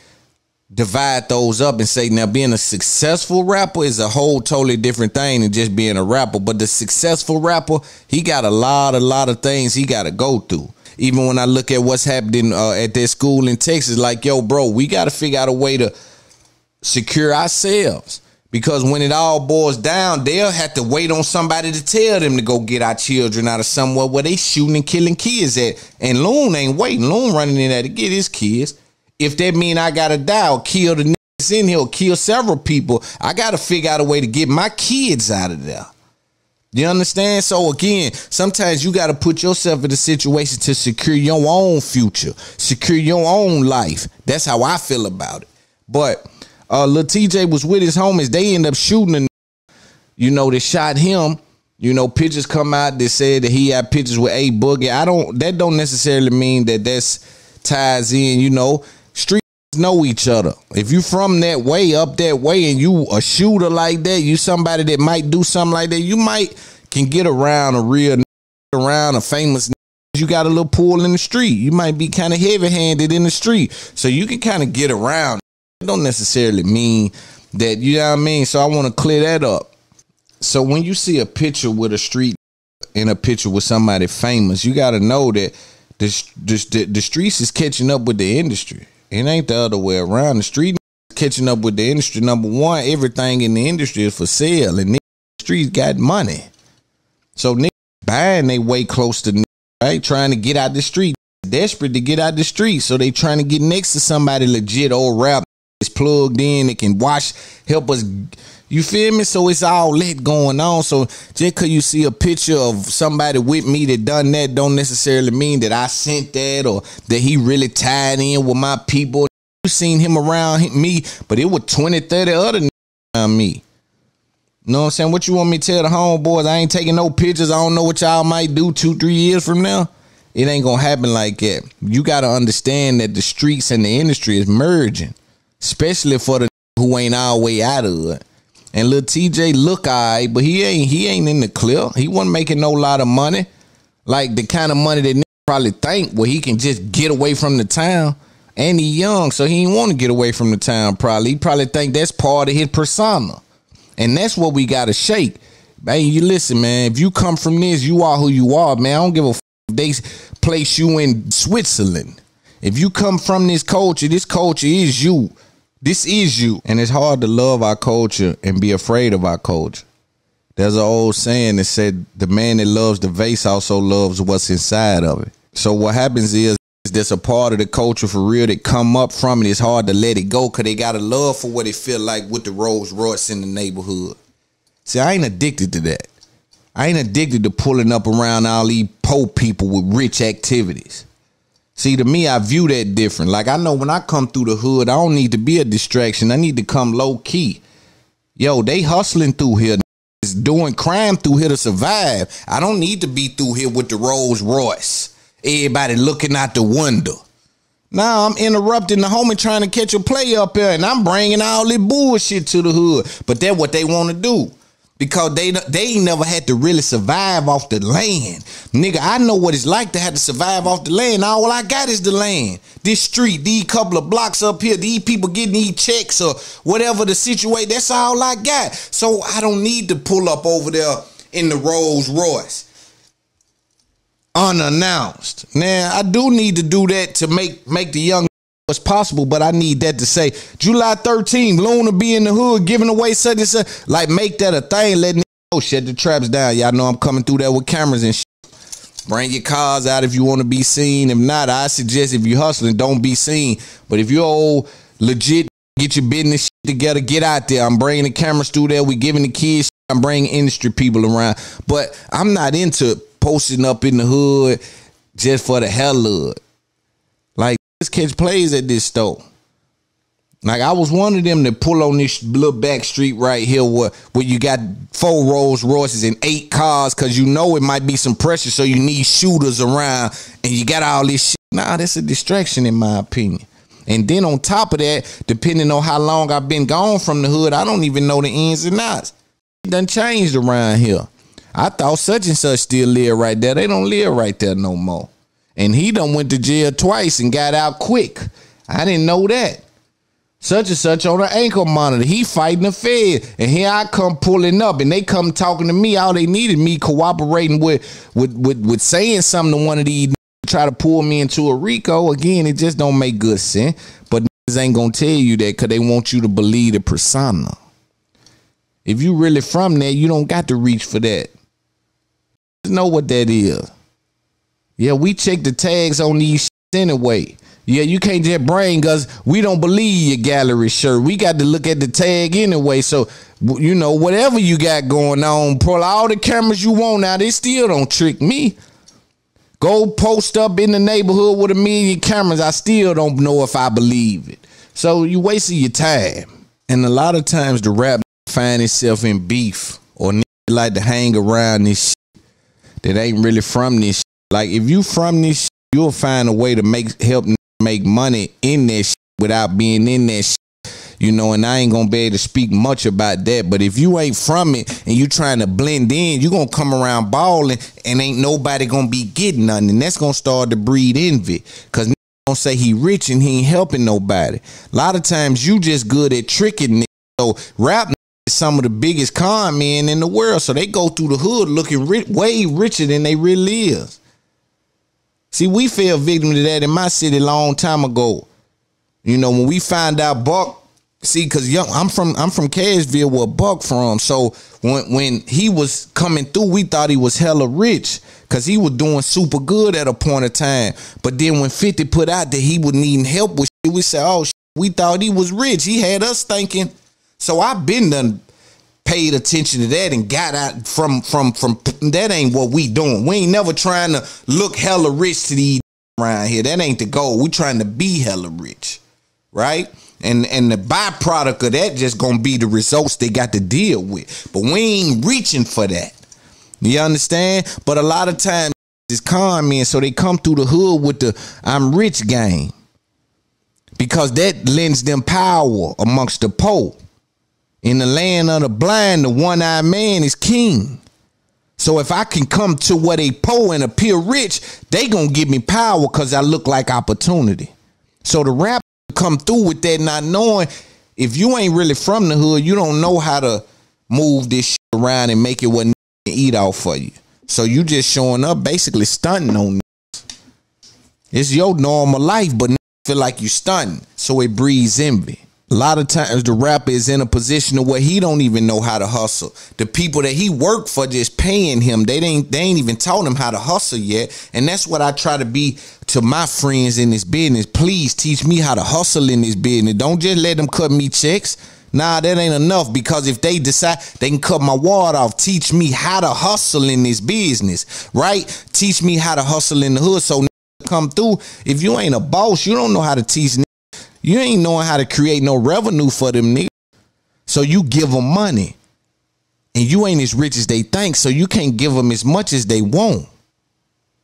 divide those up and say, now, being a successful rapper is a whole totally different thing than just being a rapper. But the successful rapper, he got a lot of things he got to go through. Even when I look at what's happening at that school in Texas, like, yo, bro, we got to figure out a way to secure ourselves. Because when it all boils down, they'll have to wait on somebody to tell them to go get our children out of somewhere where they shooting and killing kids at. And Loon ain't waiting. Loon running in there to get his kids. If that mean I got to die or kill the niggas in here or kill several people, I got to figure out a way to get my kids out of there. You understand? So again, sometimes you got to put yourself in a situation to secure your own future, secure your own life. That's how I feel about it. But Lil TJ was with his homies. They end up shooting him. You know, they shot him. You know, pictures come out that said that he had pictures with A Boogie. That don't necessarily mean that that's ties in, you know. Streets know each other. If you from that way, up that way, and you a shooter like that, you somebody that might do something like that, you can get around a real around a famous. You got a little pull in the street. You might be kind of heavy-handed in the street, so you can kind of get around. It don't necessarily mean that, you know what I mean? So I want to clear that up. So when you see a picture with a street and a picture with somebody famous, you got to know that the streets is catching up with the industry. It ain't the other way around. The street is catching up with the industry. Number one, everything in the industry is for sale, and the streets got money. So niggas buying they way close to niggas, right? Trying to get out the street. Desperate to get out the street. So they trying to get next to somebody legit old rap is plugged in. It can help us. You feel me? So it's all lit going on. So just because you see a picture of somebody with me that done that don't necessarily mean that I sent that or that he really tied in with my people. You seen him around me, but it was 20, 30 other niggas around me. You know what I'm saying? What you want me to tell the homeboys? I ain't taking no pictures. I don't know what y'all might do 2-3 years from now. It ain't gonna happen like that. You gotta understand that the streets and the industry is merging, especially for the who ain't all way out of it. And Lil TJ look alright, but he ain't in the clear. He wasn't making no lot of money, like the kind of money that niggas probably think where he can just get away from the town. And he young, so he ain't want to get away from the town. He probably think that's part of his persona. And that's what we got to shake. Man, you listen, man, if you come from this, you are who you are, man. I don't give a f if they place you in Switzerland. If you come from this culture is you. This is you. And it's hard to love our culture and be afraid of our culture. There's an old saying that said, the man that loves the vase also loves what's inside of it. So what happens is there's a part of the culture for real that come up from it. It's hard to let it go because they got a love for what it feel like with the Rolls Royce in the neighborhood. See, I ain't addicted to that. I ain't addicted to pulling up around all these poor people with rich activities. See, to me, I view that different. Like, I know when I come through the hood, I don't need to be a distraction. I need to come low key. Yo, they hustling through here, doing crime through here to survive. I don't need to be through here with the Rolls Royce. Everybody looking out the window. Now I'm interrupting the homie trying to catch a play up here, and I'm bringing all this bullshit to the hood. But that's what they want to do. Because they ain't never had to really survive off the land. Nigga, I know what it's like to have to survive off the land. All I got is the land. This street, these couple of blocks up here, these people getting these checks or whatever the situation, that's all I got. So I don't need to pull up over there in the Rolls Royce unannounced. Now, I do need to do that to make the young as possible, but I need that to say July 13th, Luna be in the hood giving away such and such. Like, make that a thing. Let know, shut the traps down. Y'all know I'm coming through there with cameras and shit. Bring your cars out if you want to be seen. If not, I suggest if you hustling, don't be seen. But if you're old, legit, get your business shit together, get out there. I'm bringing the cameras through there. We giving the kids shit. I'm bringing industry people around. But I'm not into posting up in the hood just for the hell of it. Like, let's catch plays at this store. Like, I was one of them that pull on this little back street right here where you got 4 Rolls Royces and 8 cars because you know it might be some pressure, so you need shooters around and you got all this shit. Nah, that's a distraction in my opinion. And then on top of that, depending on how long I've been gone from the hood, I don't even know the ins and outs. It done changed around here. I thought such and such still live right there. They don't live right there no more. And he done went to jail twice and got out quick. I didn't know that. Such and such on an ankle monitor. He fighting the Fed. And here I come pulling up and they come talking to me. All they needed me cooperating with saying something to one of these try to pull me into a RICO. Again, it just don't make good sense. But niggas ain't gonna tell you that because they want you to believe the persona. If you really from there, you don't got to reach for that. You know what that is. Yeah, we check the tags on these anyway. Yeah, you can't just bring us. We don't believe your gallery shirt. We got to look at the tag anyway. So, you know, whatever you got going on, pull all the cameras you want now. They still don't trick me. Go post up in the neighborhood with 1 million cameras. I still don't know if I believe it. So you wasting your time. And a lot of times the rap find itself in beef or like to hang around this shit that ain't really from this shit. Like, if you from this shit, you'll find a way to help make money in that shit without being in that shit, you know, and I ain't gonna be able to speak much about that. But if you ain't from it and you trying to blend in, you gonna come around balling and ain't nobody gonna be getting nothing, and that's gonna start to breed envy, because gonna say he rich and he ain't helping nobody. A lot of times you just good at tricking niggas. So rap is some of the biggest con men in the world, so they go through the hood looking way richer than they really is. See, we fell victim to that in my city a long time ago. You know, when we find out Buck, see, cause I'm from Cashville where Buck from. So when he was coming through, we thought he was hella rich, cause he was doing super good at a point of time. But then when 50 put out that he was needing help with shit, we said, oh, we thought he was rich. He had us thinking. So I've been done paid attention to that and got out from that. Ain't what we doing. We ain't never trying to look hella rich to these around here. That ain't the goal. We trying to be hella rich, right? And the byproduct of that just gonna be the results they got to deal with. But we ain't reaching for that. You understand? But a lot of times it's con men, so they come through the hood with the I'm rich game, because that lends them power amongst the poor. In the land of the blind, the one-eyed man is king. So if I can come to where they poor and appear rich, they gonna give me power because I look like opportunity. So the rap come through with that, not knowing if you ain't really from the hood, you don't know how to move this shit around and make it what eat out for you. So you just showing up basically stunting on this. It's your normal life, but feel like you stunting, so it breeds envy. A lot of times the rapper is in a position of where he don't even know how to hustle. The people that he worked for just paying him, they ain't even taught him how to hustle yet. And that's what I try to be to my friends in this business. Please teach me how to hustle in this business. Don't just let them cut me checks. Nah, that ain't enough, because if they decide they can cut my water off, teach me how to hustle in this business, right? Teach me how to hustle in the hood so come through. If you ain't a boss, you don't know how to teach niggas. You ain't knowing how to create no revenue for them niggas. So you give them money. And you ain't as rich as they think, so you can't give them as much as they want.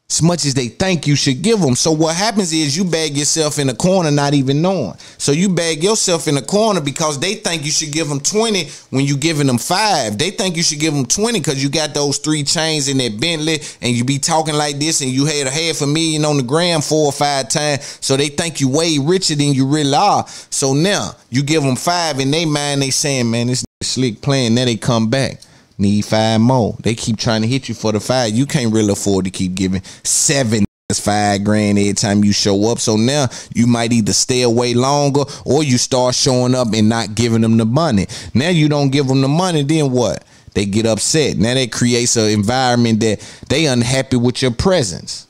As much as they think you should give them. So what happens is you bag yourself in a corner not even knowing. So you bag yourself in a corner because they think you should give them 20 when you giving them 5. They think you should give them 20 because you got those 3 chains in that Bentley and you be talking like this and you had $500,000 on the gram 4 or 5 times. So they think you way richer than you really are. So now you give them 5 in their mind, they saying, man, this slick playing. Then they come back. Need 5 more. They keep trying to hit you for the 5. You can't really afford to keep giving 7 $5 grand every time you show up. So now you might either stay away longer or you start showing up and not giving them the money. Now you don't give them the money, then what? They get upset. Now that creates an environment that they unhappy with your presence.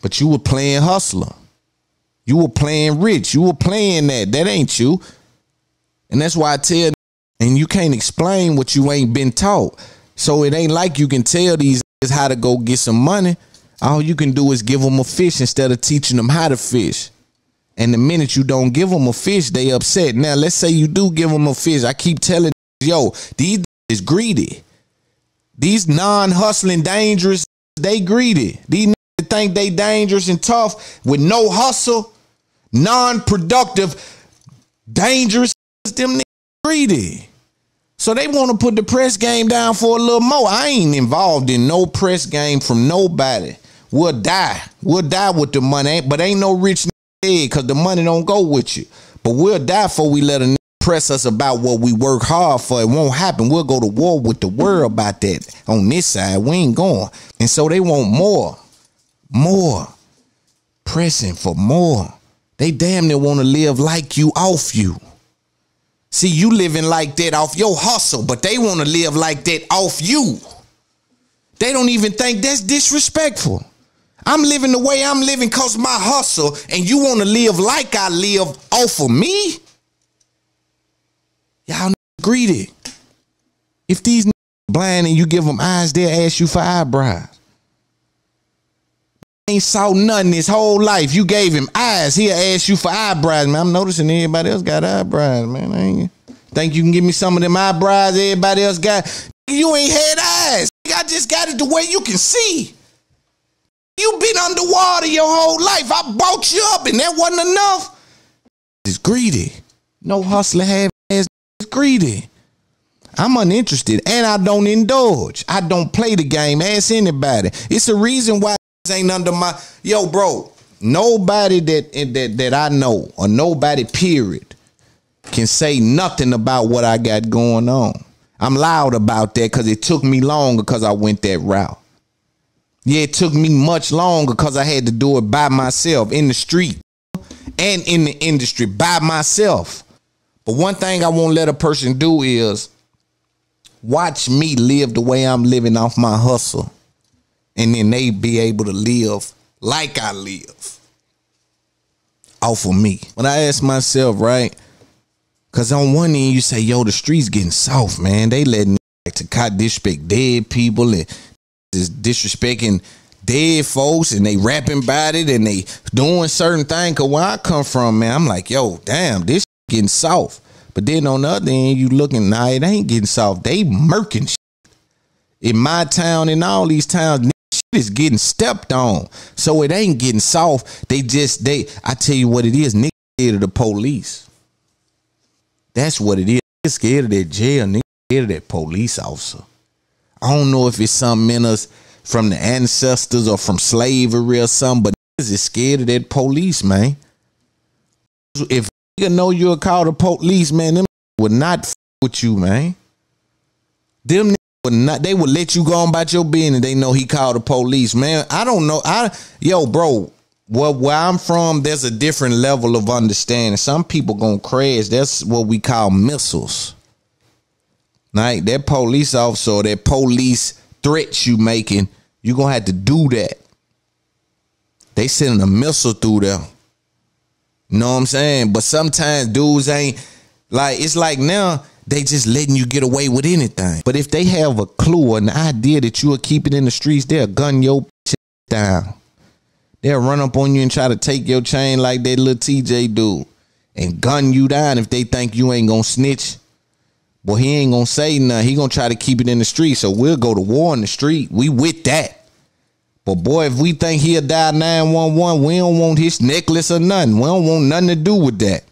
But you were playing hustler. You were playing rich. You were playing that. That ain't you. And that's why I tell, and you can't explain what you ain't been taught. So it ain't like you can tell these guys how to go get some money. All you can do is give them a fish instead of teaching them how to fish. And the minute you don't give them a fish, they upset. Now, let's say you do give them a fish. I keep telling yo, these is greedy. These non-hustling dangerous, they greedy. These niggas think they dangerous and tough with no hustle, non-productive, dangerous. Them niggas greedy. So they want to put the press game down for a little more. I ain't involved in no press game from nobody. We'll die. We'll die with the money. But ain't no rich nigga dead because the money don't go with you. But we'll die before we let a nigga press us about what we work hard for. It won't happen. We'll go to war with the world about that. On this side, we ain't going. And so they want more. More. Pressing for more. They damn near want to live like you, off you. See, you living like that off your hustle, but they want to live like that off you. They don't even think that's disrespectful. I'm living the way I'm living because my hustle, and you want to live like I live off of me? Y'all greedy. If these blind and you give them eyes, they'll ask you for eyebrows. Ain't saw nothing his whole life. You gave him eyes, he'll ask you for eyebrows, man. I'm noticing everybody else got eyebrows, man. I ain't think you can give me some of them eyebrows everybody else got. You ain't had eyes. I just got it the way you can see. You been underwater your whole life. I brought you up and that wasn't enough. It's greedy. No hustler have ass. It's greedy. I'm uninterested and I don't indulge. I don't play the game. Ask anybody. It's a reason why ain't under my bro. Nobody that I know or nobody period can say nothing about what I got going on. I'm loud about that because it took me longer because I went that route. Yeah, it took me much longer because I had to do it by myself in the street and in the industry by myself. But one thing I won't let a person do is watch me live the way I'm living off my hustle. And then they be able to live like I live off of me. When I ask myself, right, because on one end you say, yo, the streets getting soft, man. They letting like to disrespect dead people and disrespecting dead folks and they rapping about it and they doing certain things. Because where I come from, man, I'm like, yo, damn, this getting soft. But then on the other end, you looking, nah, it ain't getting soft. They murking shit. In my town and all these towns, is getting stepped on, so it ain't getting soft. I tell you what it is, niggas scared of the police. That's what it is. Niggas scared of that jail, niggas scared of that police officer. I don't know if it's something in us from the ancestors or from slavery or something, but niggas is scared of that police, man. If nigga know you'll call the police, man, them would not with you, man. Them they would let you go on about your business. They know he called the police, man. I don't know. Bro, where I'm from, there's a different level of understanding. Some people gonna crash. That's what we call missiles. Right? That police officer or that police threats you making, you gonna have to do that. They sending a missile through there. You know what I'm saying? But sometimes dudes ain't like, it's like now, they just letting you get away with anything. But if they have a clue or an idea that you will keep it in the streets, they'll gun your shit down. They'll run up on you and try to take your chain like that little TJ dude and gun you down if they think you ain't gonna snitch. Well, he ain't gonna say nothing. He gonna try to keep it in the street. So we'll go to war in the street. We with that. But boy, if we think he'll die 911, we don't want his necklace or nothing. We don't want nothing to do with that.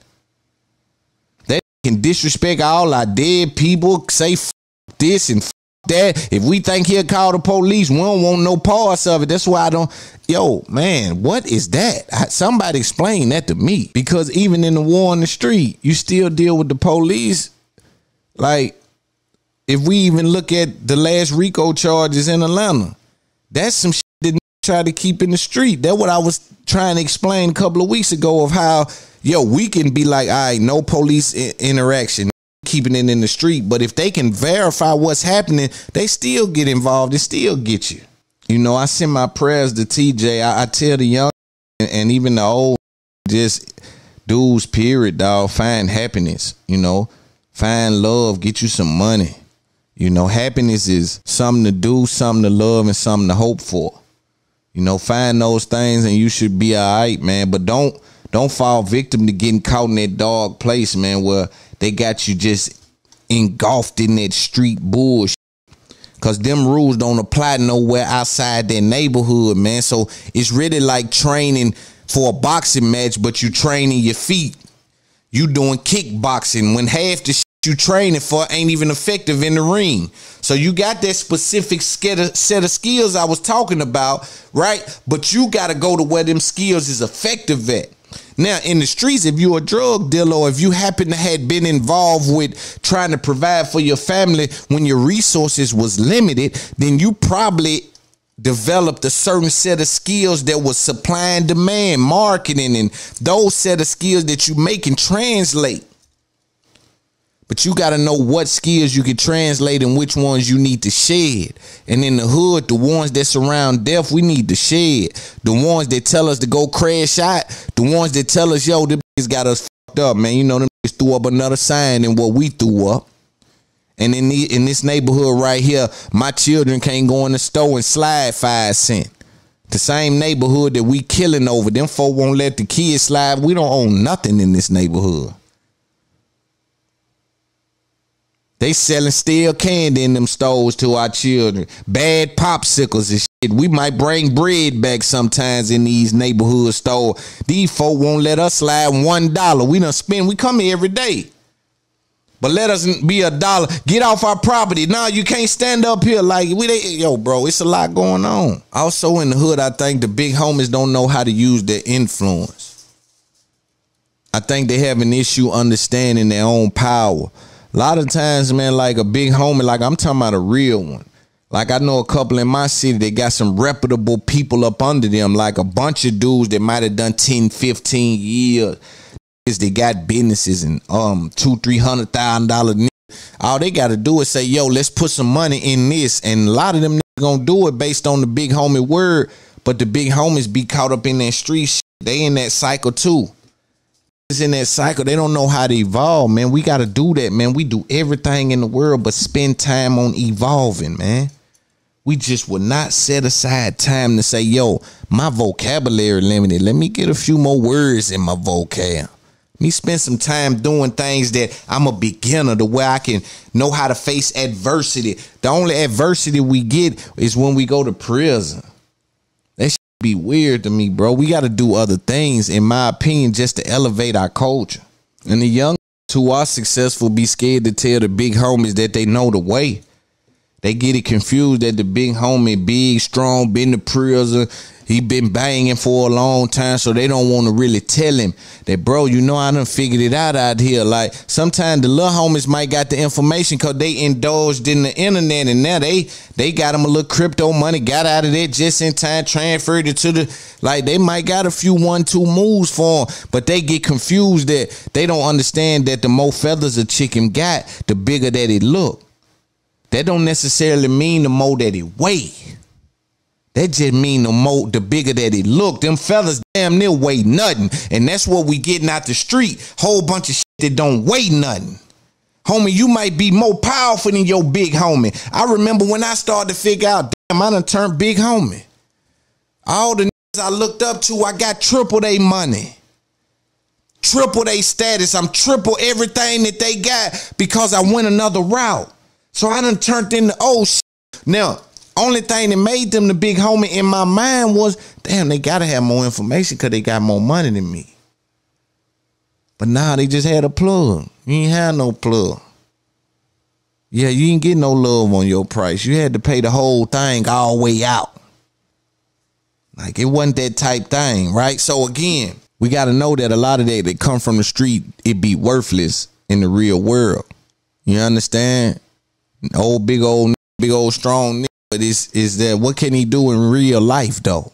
They can disrespect all our dead people, say f this and f that. If we think he'll call the police, we don't want no parts of it. That's why I don't. Yo, man, what is that? Somebody explain that to me. Because even in the war on the street, you still deal with the police. Like, if we even look at the last RICO charges in Atlanta, that's some shit that try to keep in the street. That's what I was trying to explain a couple of weeks ago of how, yo, we can be like, all right, no police interaction, keeping it in the street. But if they can verify what's happening, they still get involved and still get you. You know, I send my prayers to TJ. I tell the young and even the old, just dudes, period, dog, find happiness, you know, find love, get you some money. You know, happiness is something to do, something to love, and something to hope for. You know, find those things and you should be all right, man. But don't fall victim to getting caught in that dog place, man, where they got you just engulfed in that street bullshit. Because them rules don't apply nowhere outside their neighborhood, man. So it's really like training for a boxing match, but you training your feet. You doing kickboxing when half the shit you training for ain't even effective in the ring. So you got that specific set of skills I was talking about, right? But you got to go to where them skills is effective at. Now, in the streets, if you're a drug dealer or if you happen to have been involved with trying to provide for your family when your resources was limited, then you probably developed a certain set of skills that was supply and demand, marketing, and those set of skills that you make and translate. But you got to know what skills you can translate and which ones you need to shed. And in the hood, the ones that surround death, we need to shed. The ones that tell us to go crash out, the ones that tell us, yo, them niggas got us fucked up, man. You know, them niggas threw up another sign than what we threw up. And in this neighborhood right here, my children can't go in the store and slide 5 cents. The same neighborhood that we killing over, them folk won't let the kids slide. We don't own nothing in this neighborhood. They selling stale candy in them stores to our children. Bad popsicles and shit. We might bring bread back sometimes in these neighborhood stores. These folk won't let us slide $1. We done spend. We come here every day. But let us be $1. Get off our property. Now you can't stand up here like yo, bro, it's a lot going on. Also in the hood, I think the big homies don't know how to use their influence. I think they have an issue understanding their own power. A lot of times, man, like a big homie, like I'm talking about a real one. Like I know a couple in my city that got some reputable people up under them, like a bunch of dudes that might have done 10, 15 years. They got businesses and $200,000-$300,000. All they got to do is say, yo, let's put some money in this. And a lot of them gonna do it based on the big homie word. But the big homies be caught up in that street shit. They in that cycle too. In that cycle, they don't know how to evolve, man. We got to do that, man. We do everything in the world but spend time on evolving, man. We just would not set aside time to say, yo, my vocabulary limited. Let me get a few more words in my vocab. Me spend some time doing things that I'm a beginner to where I can know how to face adversity. The only adversity we get is when we go to prison. That shit be weird to me, bro. We got to do other things, in my opinion, just to elevate our culture. And the young who are successful be scared to tell the big homies that they know the way. They get it confused that the big homie, big, strong, been to prison. He been banging for a long time, so they don't want to really tell him that, bro, you know, I done figured it out here. Like, sometimes the little homies might got the information because they indulged in the internet, and now they got them a little crypto money, got out of there just in time, transferred it to the, like, they might got a few 1-2 moves for them, but they get confused that they don't understand that the more feathers a chicken got, the bigger that it look. That don't necessarily mean the more that it weigh. That just mean the bigger that it look. Them feathers damn near weigh nothing. And that's what we getting out the street. Whole bunch of shit that don't weigh nothing. Homie, you might be more powerful than your big homie. I remember when I started to figure out, damn, I done turned big homie. All the I looked up to, I got triple their money. Triple their status. I'm triple everything that they got because I went another route. So I done turned into old shit. Now, only thing that made them the big homie in my mind was, damn, they gotta have more information because they got more money than me. But now they just had a plug. You ain't had no plug. Yeah, you didn't get no love on your price. You had to pay the whole thing all the way out. Like, it wasn't that type thing, right? So again, we got to know that a lot of that come from the street, it be worthless in the real world. You understand? Big old strong nigga. But is that what can he do in real life, though?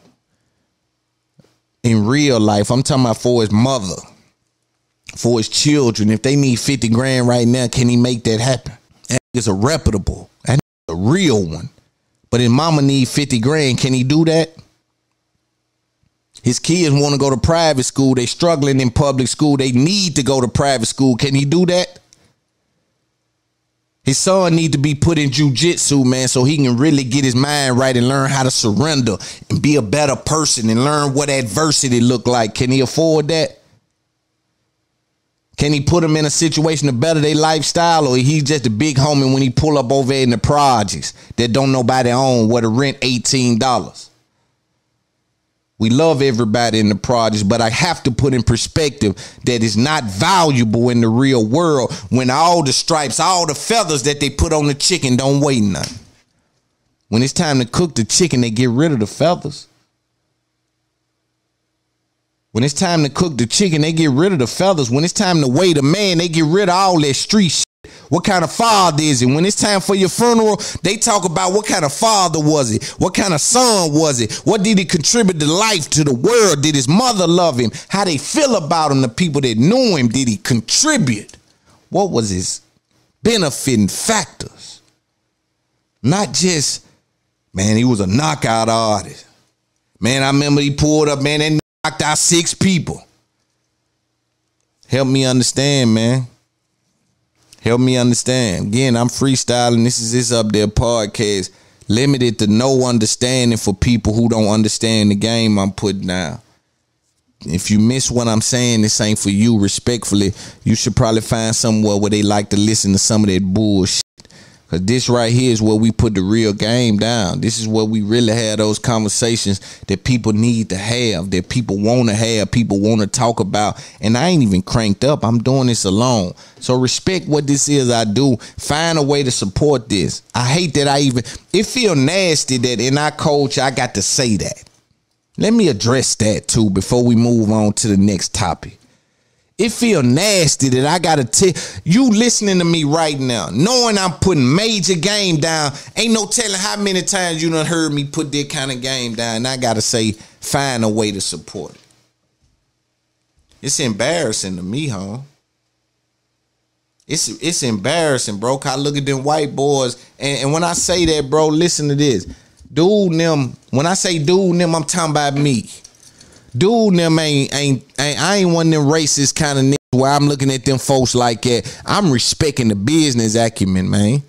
In real life, I'm talking about for his mother, for his children. If they need 50 grand right now, can he make that happen? That nigga's a reputable. That nigga's a real one. But if mama need 50 grand, can he do that? His kids want to go to private school. They struggling in public school. They need to go to private school. Can he do that? His son need to be put in jujitsu, man, so he can really get his mind right and learn how to surrender and be a better person and learn what adversity look like. Can he afford that? Can he put them in a situation to better their lifestyle, or he's just a big homie when he pull up over in the projects that don't nobody own where the rent $18? We love everybody in the projects, but I have to put in perspective that it's not valuable in the real world when all the stripes, all the feathers that they put on the chicken don't weigh nothing. When it's time to cook the chicken, they get rid of the feathers. When it's time to cook the chicken, they get rid of the feathers. When it's time to weigh the man, they get rid of all that street shit. What kind of father is it? When it's time for your funeral, they talk about what kind of father was it? What kind of son was it? What did he contribute to life, to the world? Did his mother love him? How they feel about him, the people that knew him? Did he contribute? What was his benefiting factors? Not just, man, he was a knockout artist. Man, I remember he pulled up, man, and knocked out 6 people. Help me understand, man. Help me understand. Again, I'm freestyling. This is This Up There podcast. Limited to no understanding for people who don't understand the game I'm putting down. If you miss what I'm saying, this ain't for you. Respectfully, you should probably find somewhere where they like to listen to some of that bullshit. Because this right here is where we put the real game down. This is where we really have those conversations that people need to have, that people want to have, people want to talk about. And I ain't even cranked up. I'm doing this alone. So respect what this is I do. Find a way to support this. I hate that it feel nasty that in our culture I got to say that. Let me address that too before we move on to the next topic. It feel nasty that I gotta tell you listening to me right now, knowing I'm putting major game down. Ain't no telling how many times you done heard me put that kind of game down. And I gotta say, find a way to support it. It's embarrassing to me, huh? It's embarrassing, bro. I look at them white boys, and when I say that, bro, listen to this. Dude, them. When I say dude, them, I'm talking about me. Dude, them I ain't one of them racist kind of niggas where I'm looking at them folks like that. I'm respecting the business acumen, man.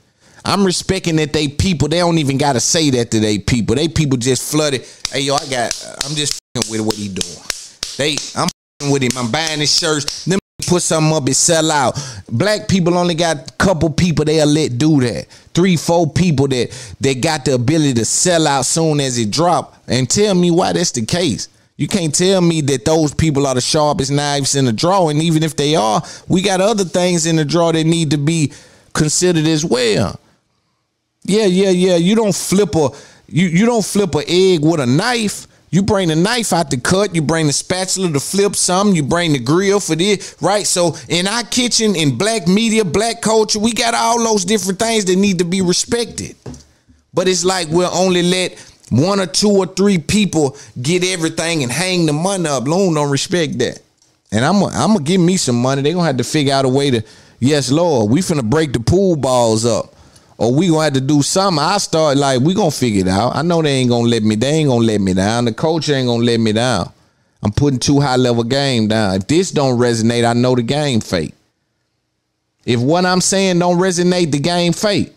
I'm respecting that they people. They don't even gotta say that to they people. They people just flooded. Hey, yo, I'm just fucking with what he doing. I'm fucking with him. I'm buying his shirts. Them put something up and sell out. Black people only got a couple people they'll let do that. 3-4 people that got the ability to sell out soon as it drop. And tell me why that's the case. You can't tell me that those people are the sharpest knives in the drawer. And even if they are, we got other things in the drawer that need to be considered as well. Yeah. You don't flip you don't flip an egg with a knife. You bring the knife out to cut. You bring the spatula to flip something. You bring the grill for this, right? So in our kitchen, in black media, black culture, we got all those different things that need to be respected. But it's like we'll only let 1 or 2 or 3 people get everything and hang the money up. Loon don't respect that. And I'm gonna give me some money. They're gonna have to figure out a way to, yes, Lord, we finna break the pool balls up. Or we gonna have to do something. I start like, we gonna figure it out. I know they ain't gonna let me down. The coach ain't gonna let me down. I'm putting too high level game down. If this don't resonate, I know the game fake. If what I'm saying don't resonate, the game fake.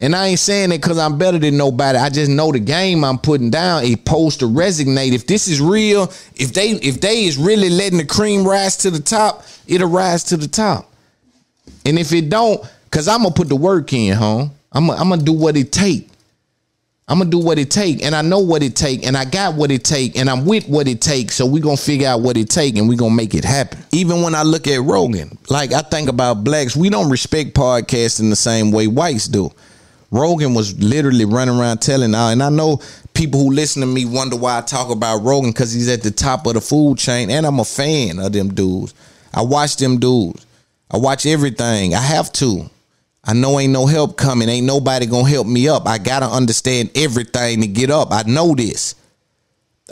And I ain't saying it because I'm better than nobody. I just know the game I'm putting down. It's supposed to resonate. If this is real, if they is really letting the cream rise to the top, it'll rise to the top. And if it don't, because I'm going to put the work in, I'm going to do what it take. I'm going to do what it take. And I know what it take. And I got what it take. And I'm with what it takes. So we're going to figure out what it take. And we're going to make it happen. Even when I look at Rogan, like I think about blacks, we don't respect podcasting the same way whites do. Rogan was literally running around telling out. And I know people who listen to me wonder why I talk about Rogan, because he's at the top of the food chain. And I'm a fan of them dudes. I watch them dudes. I watch everything. I have to. I know ain't no help coming. Ain't nobody gonna help me up. I gotta understand everything to get up. I know this.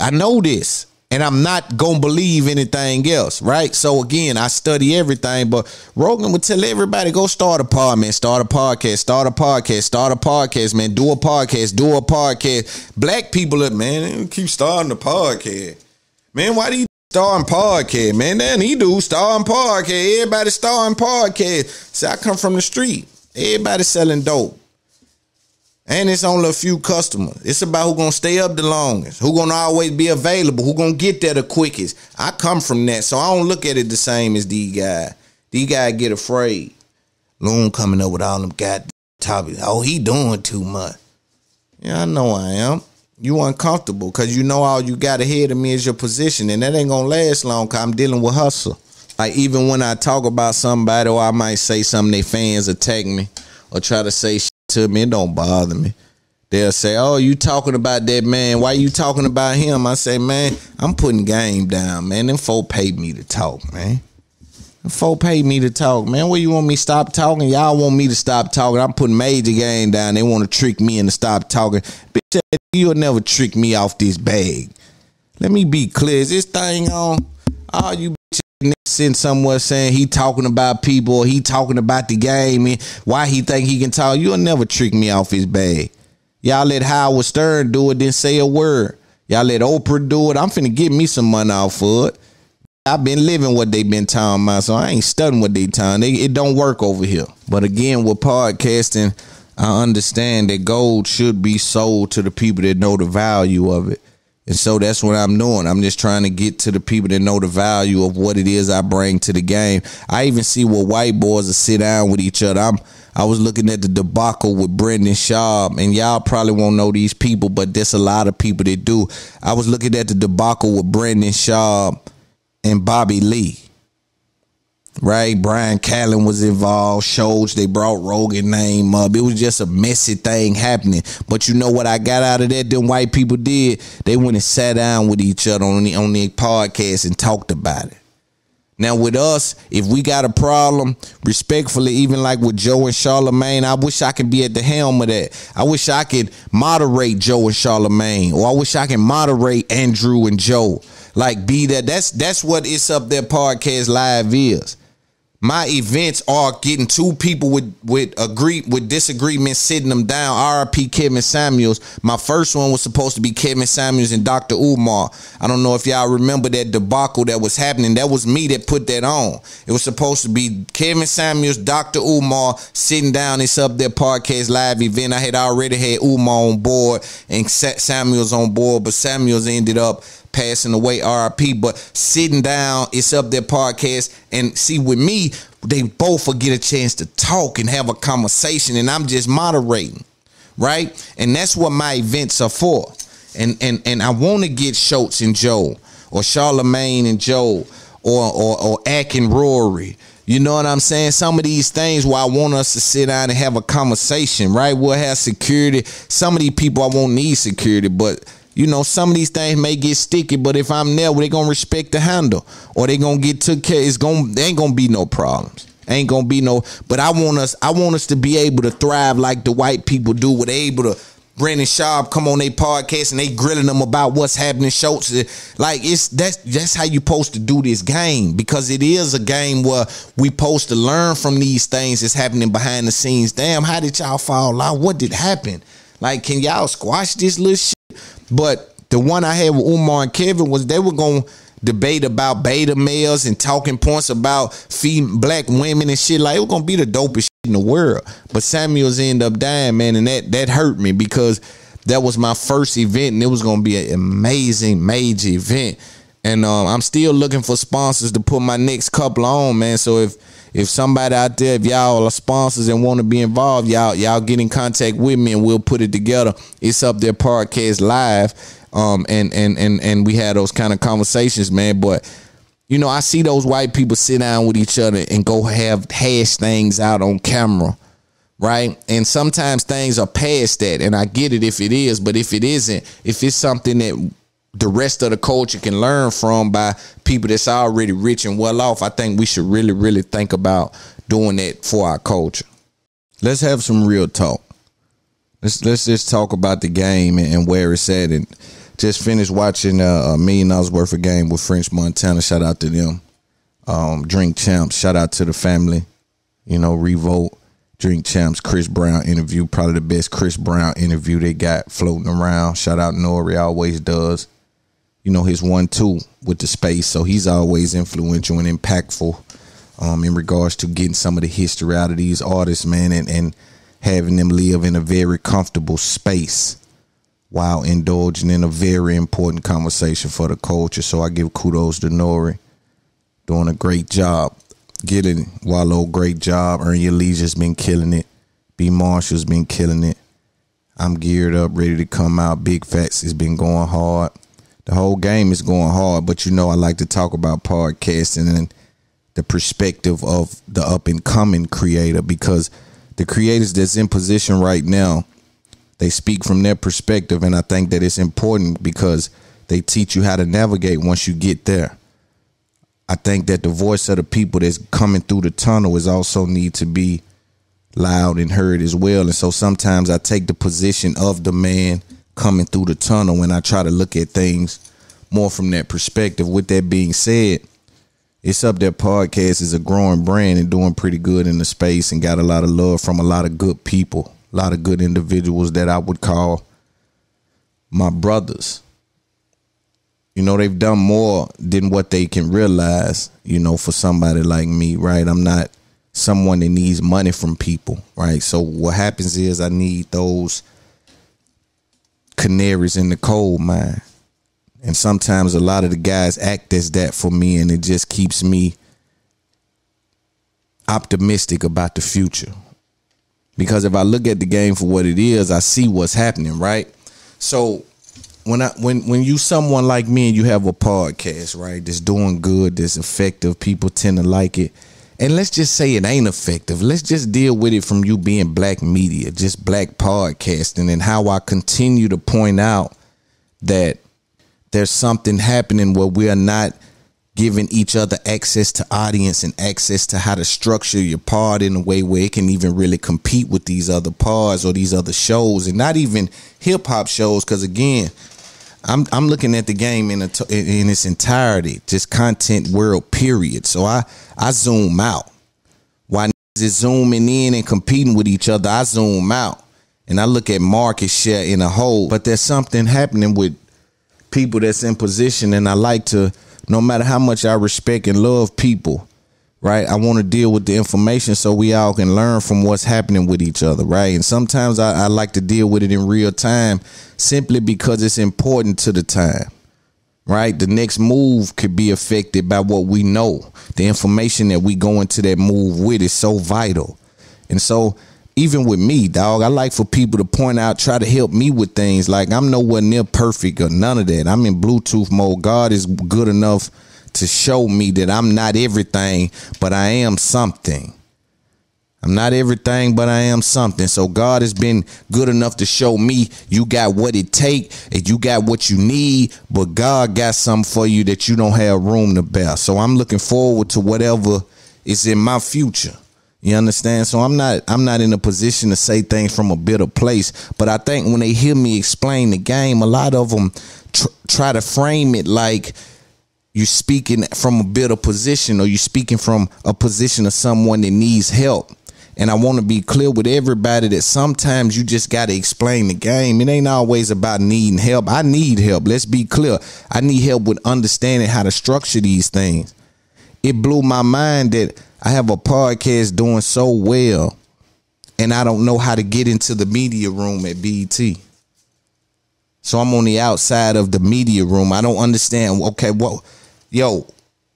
I know this. And I'm not gonna believe anything else, right? So again, I study everything, but Rogan would tell everybody, go start a pod, man. Start a podcast, start a podcast, start a podcast, man. Do a podcast, do a podcast. Black people, man, keep starting a podcast. Man, why do you starting podcast, man? Then he do starting podcast. Everybody starting podcast. See, I come from the street. Everybody selling dope. And it's only a few customers. It's about who gonna stay up the longest, who gonna always be available, who gonna get there the quickest. I come from that, so I don't look at it the same as these guys. These guys get afraid. Loon coming up with all them goddamn topics. Oh, he doing too much. Yeah, I know I am. You uncomfortable because you know all you got ahead of me is your position, and that ain't gonna last long because I'm dealing with hustle. Like even when I talk about somebody, or I might say something, their fans attack me or try to say shit to me, it don't bother me. They'll say, oh, you talking about that man, why you talking about him? I say, man, I'm putting game down, man. Them folk paid me to talk, man. Them folk paid me to talk, man. Where you want me to stop talking? Y'all want me to stop talking. I'm putting major game down. They want to trick me into stop talking. Bitch, you'll never trick me off this bag. Let me be clear. Is this thing on? All you bitches sitting somewhere saying he talking about people, or he talking about the game and why he think he can talk. You'll never trick me off his bag. Y'all let Howard Stern do it, then say a word. Y'all let Oprah do it. I'm finna get me some money off for it. I've been living what they been talking about, so I ain't studying what they talking. It don't work over here. But again, with podcasting, I understand that gold should be sold to the people that know the value of it. And so that's what I'm doing. I'm just trying to get to the people that know the value of what it is I bring to the game. I even see where white boys will sit down with each other. I was looking at the debacle with Brendan Schaub, and y'all probably won't know these people, but there's a lot of people that do. I was looking at the debacle with Brendan Schaub and Bobby Lee. Right? Brian Callen was involved. Shows, they brought Rogan name up. It was just a messy thing happening. But you know what I got out of that? Them white people did. They went and sat down with each other on their podcast and talked about it. Now with us, if we got a problem, respectfully, even like with Joe and Charlamagne, I wish I could be at the helm of that. I wish I could moderate Joe and Charlamagne, or I wish I can moderate Andrew and Joe. Like be that. That's what It's Up There Podcast Live is. My events are getting two people with disagreements, sitting them down. R.I.P. Kevin Samuels. My first one was supposed to be Kevin Samuels and Dr. Umar. I don't know if y'all remember that debacle that was happening. That was me that put that on. It was supposed to be Kevin Samuels, Dr. Umar sitting down. It's Up There Podcast Live event. I had already had Umar on board and Samuels on board, but Samuels ended up passing away, R.I.P. But sitting down, It's Up There Podcast, and see with me, they both will get a chance to talk and have a conversation, and I'm just moderating, right? And that's what my events are for. And I want to get Schultz and Joe, or Charlamagne and Joe, or Ack and Rory. You know what I'm saying? Some of these things where I want us to sit down and have a conversation, right? We'll have security. Some of these people I won't need security, but you know, some of these things may get sticky, but if I'm there, they're going to respect the handle, or they're going to get took care. There ain't going to be no problems. Ain't going to be no, but I want us to be able to thrive like the white people do, where they able to, Brendan Schaub come on their podcast and they grilling them about what's happening. Schultz, like that's how you supposed to do this game, because it is a game where we supposed to learn from these things that's happening behind the scenes. Damn, how did y'all fall out? What did happen? Like, can y'all squash this little shit? But the one I had with Umar and Kevin was they were going to debate about beta males and talking points about black women and shit. Like, it was going to be the dopest shit in the world. But Samuels ended up dying, man, and that hurt me because that was my first event, and it was gonna be an amazing, major event. And I'm still looking for sponsors to put my next couple on, man. So if somebody out there, if y'all are sponsors and want to be involved, y'all get in contact with me and we'll put it together. It's up there, Podcast Live, and we had those kind of conversations, man. But you know, I see those white people sit down with each other and go hash things out on camera, right? And sometimes things are past that, and I get it if it is, but if it isn't, if it's something that the rest of the culture can learn from by people that's already rich and well off, I think we should really, really think about doing that for our culture. Let's have some real talk. Let's just talk about the game and where it's at. And just finished watching $1 million worth of game with French Montana. Shout out to them. Drink Champs. Shout out to the family. You know, Revolt. Drink Champs. Chris Brown interview. Probably the best Chris Brown interview they got floating around. Shout out Nori. Always does. You know, his 1-2 with the space. So he's always influential and impactful in regards to getting some of the history out of these artists, man, and having them live in a very comfortable space while indulging in a very important conversation for the culture. So I give kudos to Nori. Doing a great job. Getting Wallow, great job. Earn Your Leisure's been killing it. B. Marshall's been killing it. I'm geared up, ready to come out. Big Facts has been going hard. The whole game is going hard, but you know I like to talk about podcasting and the perspective of the up-and-coming creator, because the creators that's in position right now, they speak from their perspective, and I think that it's important because they teach you how to navigate once you get there. I think that the voice of the people that's coming through the tunnel is also need to be loud and heard as well. And so sometimes I take the position of the man coming through the tunnel when I try to look at things more from that perspective. With that being said, It's Up There podcast is a growing brand and doing pretty good in the space and got a lot of love from a lot of good people, a lot of good individuals that I would call my brothers. You know, they've done more than what they can realize, you know, for somebody like me, right? I'm not someone that needs money from people, right? So what happens is I need those canaries in the coal mine. And sometimes a lot of the guys act as that for me, and it just keeps me optimistic about the future. Because if I look at the game for what it is, I see what's happening, right? So when you someone like me and you have a podcast, right, that's doing good, that's effective, people tend to like it. And let's just say it ain't effective. Let's just deal with it from you being black media, just black podcasting, and how I continue to point out that there's something happening where we are not giving each other access to audience and access to how to structure your pod in a way where it can even really compete with these other pods or these other shows, and not even hip hop shows. Because again, I'm looking at the game in its entirety, just content world, period. So I zoom out. While niggas is zooming in and competing with each other, I zoom out and I look at market share in a whole. But there's something happening with people that's in position, and I like to, no matter how much I respect and love people, right, I want to deal with the information so we all can learn from what's happening with each other, right? And sometimes I like to deal with it in real time simply because it's important to the time, right? The next move could be affected by what we know. The information that we go into that move with is so vital. And so even with me, dog, I like for people to point out, try to help me with things. Like, I'm nowhere near perfect or none of that. I'm in Bluetooth mode. God is good enough to show me that I'm not everything, but I am something. I'm not everything, but I am something. So God has been good enough to show me you got what it take and you got what you need, but God got something for you that you don't have room to bear. So I'm looking forward to whatever is in my future. You understand? So I'm not in a position to say things from a bitter place, but I think when they hear me explain the game, a lot of them try to frame it like you speaking from a bitter position, or you speaking from a position of someone that needs help. And I want to be clear with everybody that sometimes you just got to explain the game. It ain't always about needing help. I need help. Let's be clear. I need help with understanding how to structure these things. It blew my mind that I have a podcast doing so well and I don't know how to get into the media room at BET. So I'm on the outside of the media room. I don't understand. Okay,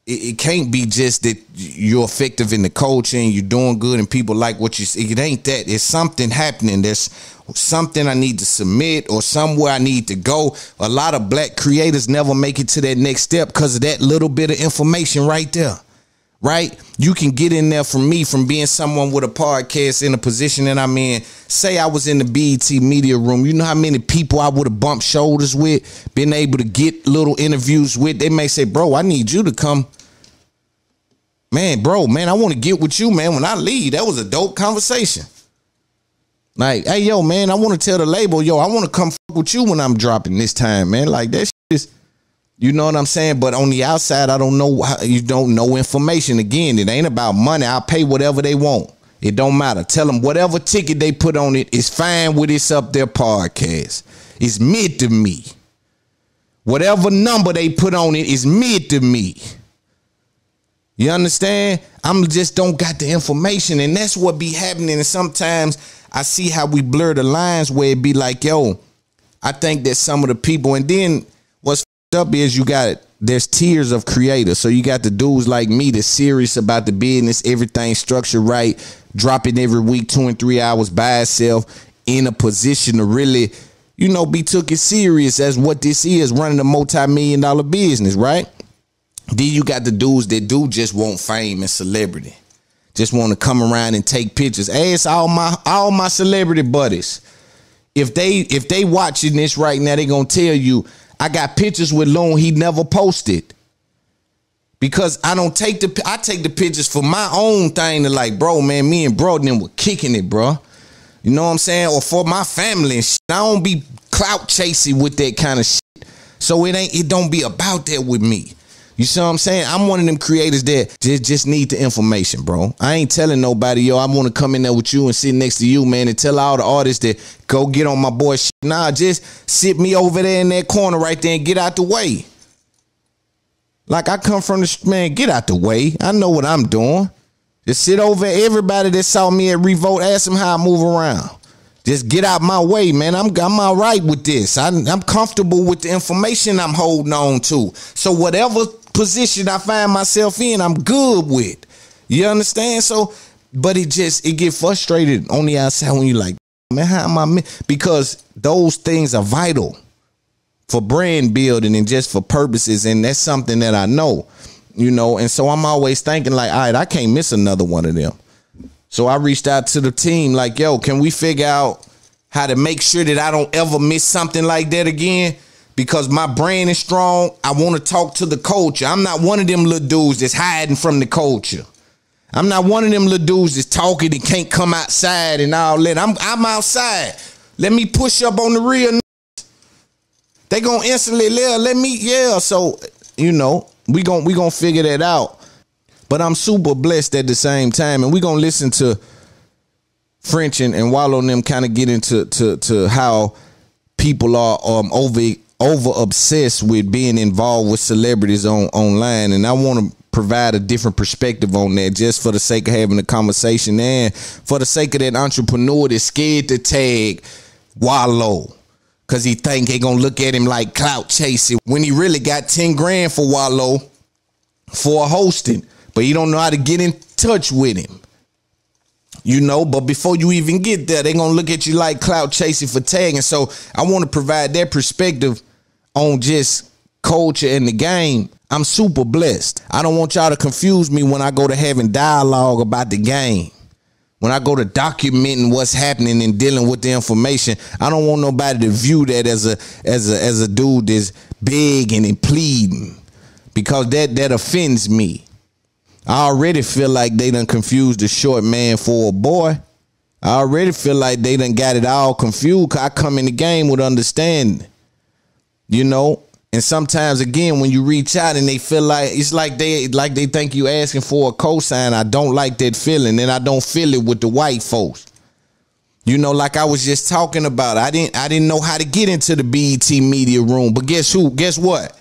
it can't be just that you're effective in the coaching, you're doing good, and people like what you say. It ain't that. It's something happening. There's something I need to submit or somewhere I need to go. A lot of black creators never make it to that next step because of that little bit of information right there. Right? You can get in there from me, from being someone with a podcast in a position that I'm in. Say I was in the BET media room. You know how many people I would have bumped shoulders with, been able to get little interviews with. They may say, bro, I need you to come. Man, I want to get with you, man. When I leave, that was a dope conversation. Like, hey, yo, man, I want to tell the label, yo, I want to come fuck with you when I'm dropping this time, man. Like, that shit is... You know what I'm saying? But on the outside, I don't know. You don't know information. Again, it ain't about money. I'll pay whatever they want. It don't matter. Tell them whatever ticket they put on it is fine with It's Up There podcast. It's mid to me. Whatever number they put on it is mid to me. You understand? I'm just don't got the information, and that's what be happening. And sometimes I see how we blur the lines where it be like, yo, I think that some of the people, and then what's up is there's tiers of creators. So you got the dudes like me that's serious about the business, everything structured right, dropping every week 2 and 3 hours by itself, in a position to really, be took it serious as what this is, running a multi-million-dollar business, right? Then you got the dudes that do just want fame and celebrity, just want to come around and take pictures. Ask all my celebrity buddies, if they watching this right now, they gonna tell you, I got pictures with Loon he never posted, because I take the pictures for my own thing to like, bro, man, me and bro them were kicking it, bro. You know what I'm saying? Or for my family and shit. I don't be clout chasing with that kind of shit. So it don't be about that with me. You see what I'm saying? I'm one of them creators that just need the information, bro. I ain't telling nobody, yo, I want to come in there with you and sit next to you, man, and tell all the artists that go get on my boy shit. Nah, just sit me over there in that corner right there and get out the way. Like, I come from the, man, get out the way. I know what I'm doing. Just sit over everybody that saw me at Revolt, ask them how I move around. Just get out my way, man. I'm all right with this. I'm comfortable with the information I'm holding on to. So whatever position I find myself in, I'm good with. You understand? So, but it get frustrated on the outside when you like, man, how am I? Because those things are vital for brand building and just for purposes, and that's something that I know, and so I'm always thinking like, all right, I can't miss another one of them. So I reached out to the team like, yo, can we figure out how to make sure that I don't ever miss something like that again? Because my brain is strong. I want to talk to the culture. I'm not one of them little dudes that's hiding from the culture. I'm not one of them little dudes that's talking and can't come outside and all that. I'm outside. Let me push up on the real. They gonna instantly let me, yeah. So, we gonna figure that out. But I'm super blessed at the same time, and we're gonna listen to French and Wallow and them kind of get into to how people are over obsessed with being involved with celebrities online, and I want to provide a different perspective on that, just for the sake of having a conversation and for the sake of that entrepreneur that's scared to tag Wallow because he think they gonna look at him like clout chasing when he really got 10 grand for Wallow for hosting. But you don't know how to get in touch with him. But before you even get there, they're going to look at you like clout chasing for tagging. So I want to provide that perspective on just culture and the game. I'm super blessed. I don't want y'all to confuse me when I go to having dialogue about the game. When I go to documenting what's happening and dealing with the information, I don't want nobody to view that as a dude that's begging and pleading, because that offends me. I already feel like they done confused the short man for a boy. I already feel like they done got it all confused. I come in the game with understanding, And sometimes, again, when you reach out and they feel like it's like they think you asking for a cosign, I don't like that feeling, and I don't feel it with the white folks. Like I was just talking about, I didn't know how to get into the BET media room, but guess who? Guess what?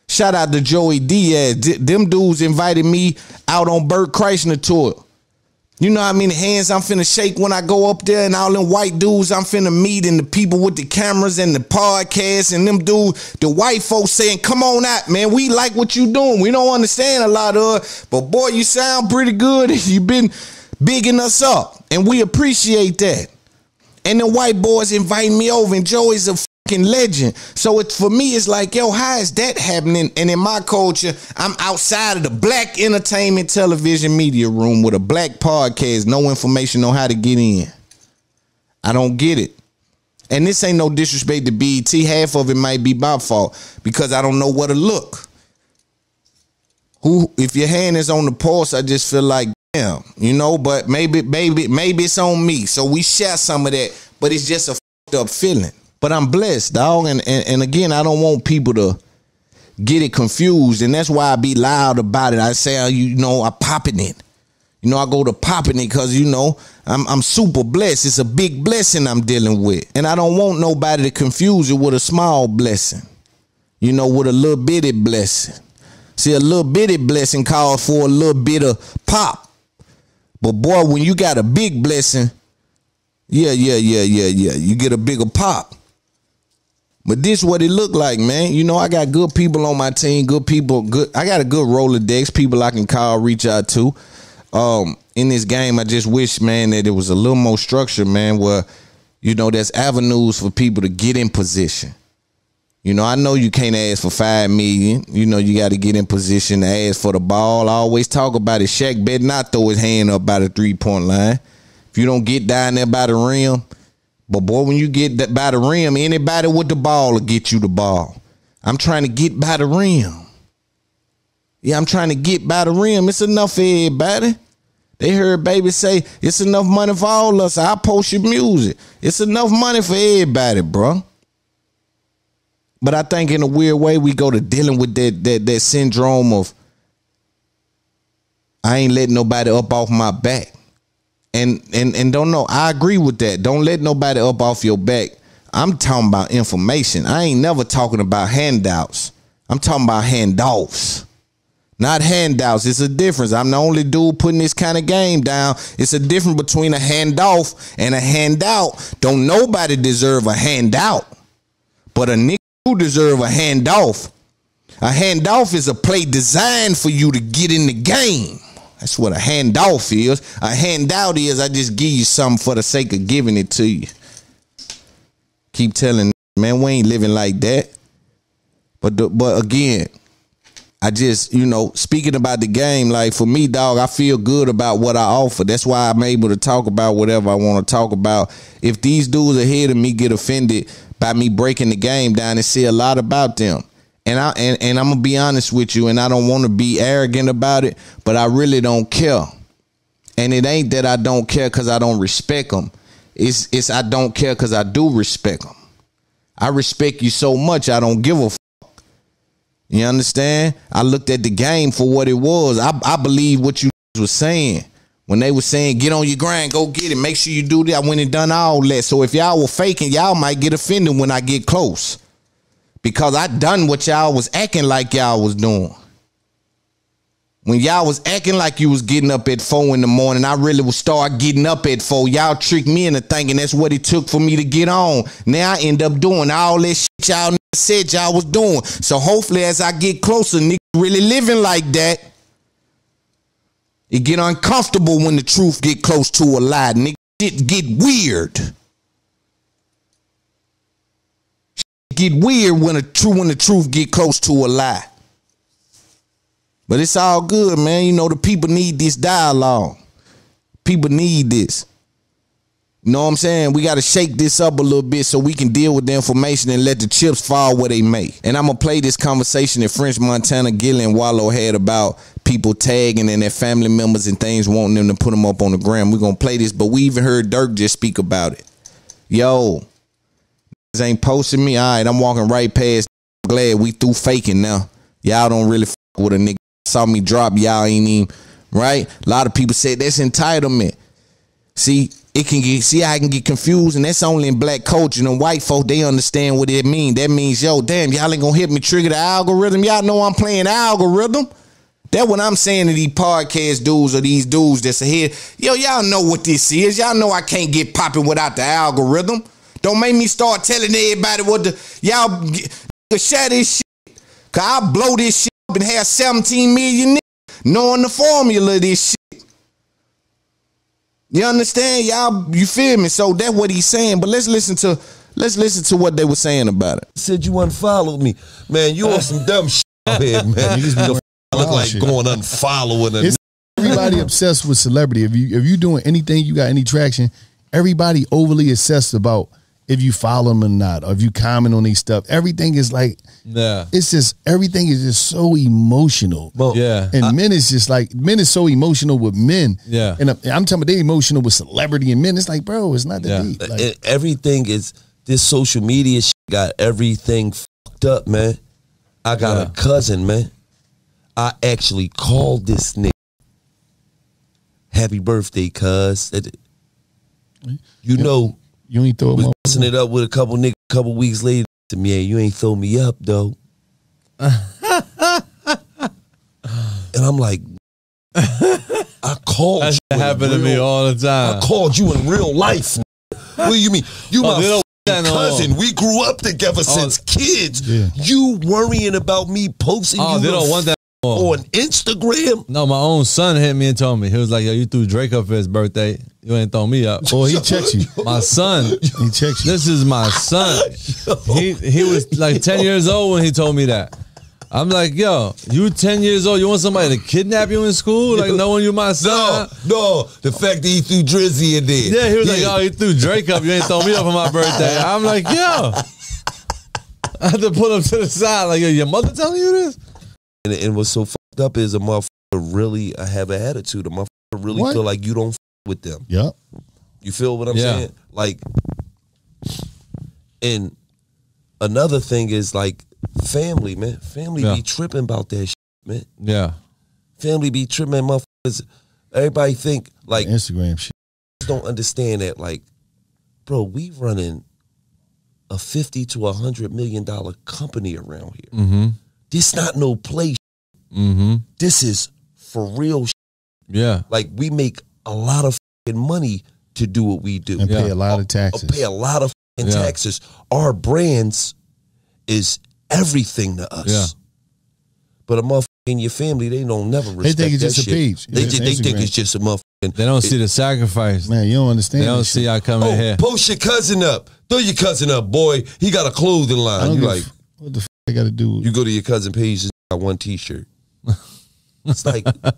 Shout out to Joey Diaz. Them dudes invited me out on Bert Kreischer tour. You know how many hands I'm finna shake when I go up there, and all them white dudes I'm finna meet, and the people with the cameras and the podcasts and them dudes, the white folks saying, come on out, man. We like what you doing. We don't understand a lot of it, but boy, you sound pretty good. You've been bigging us up, and we appreciate that. And the white boys inviting me over, and Joey's a fucking legend. So it's, for me, it's like, yo, how is that happening? And in my culture, I'm outside of the black entertainment television media room with a black podcast, no information on how to get in. I don't get it. And this ain't no disrespect to BET. Half of it might be my fault because I don't know where to look. If your hand is on the pulse, I just feel like, damn, you know, but maybe it's on me. So we share some of that, but it's just a fucked up feeling. But I'm blessed, dog. And again, I don't want people to get it confused. And that's why I be loud about it. I say, you know, I popping it. You know, I go to popping it because, you know, I'm super blessed. It's a big blessing I'm dealing with. And I don't want nobody to confuse it with a small blessing. You know, with a little bitty blessing. See, a little bitty blessing calls for a little bit of pop. But boy, when you got a big blessing, yeah, you get a bigger pop. But this what it look like, man. You know, I got good people on my team, good people, I got a good Rolodex, people I can call, reach out to. In this game, I just wish, man, that it was a little more structure, man, where, you know, there's avenues for people to get in position. You know, I know you can't ask for $5 million. You know, you got to get in position to ask for the ball. I always talk about it. Shaq better not throw his hand up by the 3-point line. If you don't get down there by the rim, but boy, when you get that by the rim, anybody with the ball will get you the ball. I'm trying to get by the rim. Yeah, I'm trying to get by the rim. It's enough for everybody. They heard baby say, it's enough money for all of us. I'll post your music. It's enough money for everybody, bro. But I think in a weird way, we go to dealing with that syndrome of, I ain't letting nobody up off my back. And don't know, I agree with that. Don't let nobody up off your back. I'm talking about information. I ain't never talking about handouts. I'm talking about handoffs. Not handouts. It's a difference. I'm the only dude putting this kind of game down. It's a difference between a handoff and a handout. Don't nobody deserve a handout. But a nigga who deserve a handoff. A handoff is a play designed for you to get in the game. That's what a handoff is. A handout is I just give you something for the sake of giving it to you. Keep telling, man, we ain't living like that. But again, I just, you know, speaking about the game, like for me, dog, I feel good about what I offer. That's why I'm able to talk about whatever I want to talk about. If these dudes ahead of me get offended by me breaking the game down, and say a lot about them. And I'm gonna be honest with you, and I don't want to be arrogant about it, but I really don't care. And it ain't that I don't care because I don't respect them. It's I don't care because I do respect them. I respect you so much I don't give a fuck. You understand? I looked at the game for what it was. I believe what you was saying. When they were saying, get on your grind, go get it, make sure you do that, I went and done all that. So if y'all were faking, y'all might get offended when I get close. Because I done what y'all was acting like y'all was doing. When y'all was acting like you was getting up at 4 in the morning, I really would start getting up at 4. Y'all tricked me into thinking that's what it took for me to get on. Now I end up doing all that shit y'all said y'all was doing. So hopefully as I get closer, niggas really living like that. It get uncomfortable when the truth get close to a lie. Nigga, shit get weird. Get weird when the truth get close to a lie. But it's all good, man. You know, the people need this dialogue. People need this. You know what I'm saying? We got to shake this up a little bit so we can deal with the information and let the chips fall where they may. And I'm going to play this conversation that French Montana, Gillie, and Wallow had about people tagging and their family members and things, wanting them to put them up on the gram. We're going to play this, but we even heard Dirk just speak about it. Yo. Ain't posting me. All right, I'm walking right past. Glad we through faking now. Y'all don't really fuck with a nigga. Saw me drop, y'all ain't even right. A lot of people say that's entitlement. See, it can get, see how I can get confused, and that's only in black culture. And white folk, they understand what it means. That means, yo, damn, y'all ain't gonna help me trigger the algorithm. Y'all know I'm playing algorithm. That's what I'm saying to these podcast dudes or these dudes that's ahead. Yo, y'all know what this is. Y'all know I can't get popping without the algorithm. Don't make me start telling everybody what y'all share this shit. Cause I'll blow this shit up and have 17 million niggas knowing the formula of this shit. You understand? Y'all, you feel me? So that's what he's saying. But let's listen to what they were saying about it. Said you unfollowed me. Man, you on some dumb shit out here, man. You look like going unfollowing. It's everybody obsessed with celebrity. If you doing anything, you got any traction, everybody overly obsessed about if you follow them or not, or if you comment on these stuff. Everything is like, it's just, everything is just so emotional. And men is just like, men is so emotional with men. And I'm talking about they emotional with celebrity and men. It's like, bro, it's not that deep. Like, everything is, this social media shit got everything fucked up, man. I got a cousin, man. I actually called this nigga. Happy birthday, cuz. You know, you ain't throw him up. Messing it up with a couple niggas a couple weeks later to me, hey, you ain't throw me up, though. And I'm like, I called you. That happened to me all the time. I called you in real life. What do you mean? You my cousin. We grew up together since kids. You worrying about me posting you they don't want that on Instagram? No, my own son hit me and told me. He was like, yo, you threw Drake up for his birthday. You ain't throw me up. Oh, he checked you. My son. He checked you. This is my son. He was like 10 years old when he told me that. I'm like, yo, you 10 years old, you want somebody to kidnap you in school? Like, knowing you my son? No, the fact that he threw Drizzy in there. Yeah, he was like, oh, he threw Drake up, you ain't throw me up for my birthday. I'm like, yo. I had to pull him to the side, like, yo, your mother telling you this? And what's so fucked up is a motherfucker really have an attitude. A motherfucker really feel like you don't f with them. Yep. You feel what I'm saying? Like, and another thing is like family, man. Family be tripping about that shit, man. Yeah. Family be tripping, motherfuckers. Everybody think like Instagram shit. Don't understand that, like, bro, we running a $50 to $100 million company around here. Mm-hmm. This not no play. Mm-hmm. This is for real. Yeah. Like, we make a lot of money to do what we do. And pay a lot of taxes. Pay a lot of taxes. Our brands is everything to us. Yeah. But a motherfucker in your family, they don't never respect They think it's that just shit. a page. They think it's just a motherfucking. They don't see the sacrifice. Man, you don't understand. They don't see I come in here. Post your cousin up. Throw your cousin up, boy. He got a clothing line. You like, what the f I got to do? You go to your cousin page, just got one T-shirt. It's like, what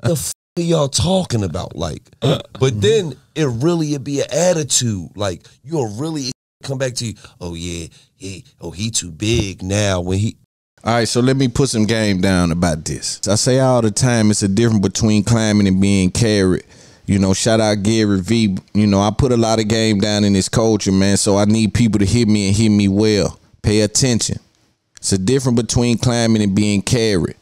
the f are y'all talking about? Like, but then it'd be an attitude. Like, you'll really come back to you. Oh yeah, he too big now. When he. All right, so let me put some game down about this. I say all the time, it's a difference between climbing and being carried. You know, shout out Gary V. You know, I put a lot of game down in this culture, man. So I need people to hear me and hear me well. Pay attention. It's a difference between climbing and being carried.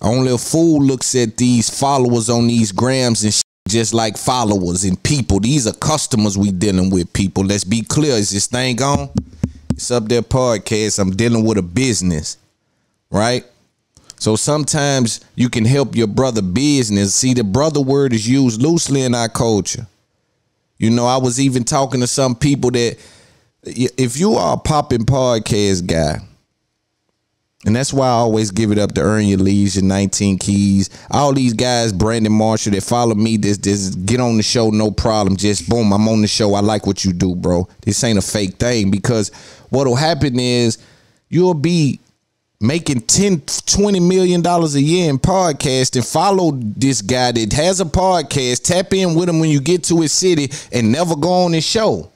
Only a fool looks at these followers on these grams and shit just like followers and people. These are customers we dealing with, people. Let's be clear. Is this thing on? It's Up There Podcast. I'm dealing with a business, right? So sometimes you can help your brother business. See, the brother word is used loosely in our culture. You know, I was even talking to some people that if you are a popping podcast guy, and that's why I always give it up to Earn Your Leisure, 19 Keys, all these guys, Brandon Marshall, that follow me, this get on the show, no problem. Just boom, I'm on the show. I like what you do, bro. This ain't a fake thing, because what'll happen is you'll be making $10, $20 million a year in podcasting. Follow this guy that has a podcast. Tap in with him when you get to his city and never go on his show.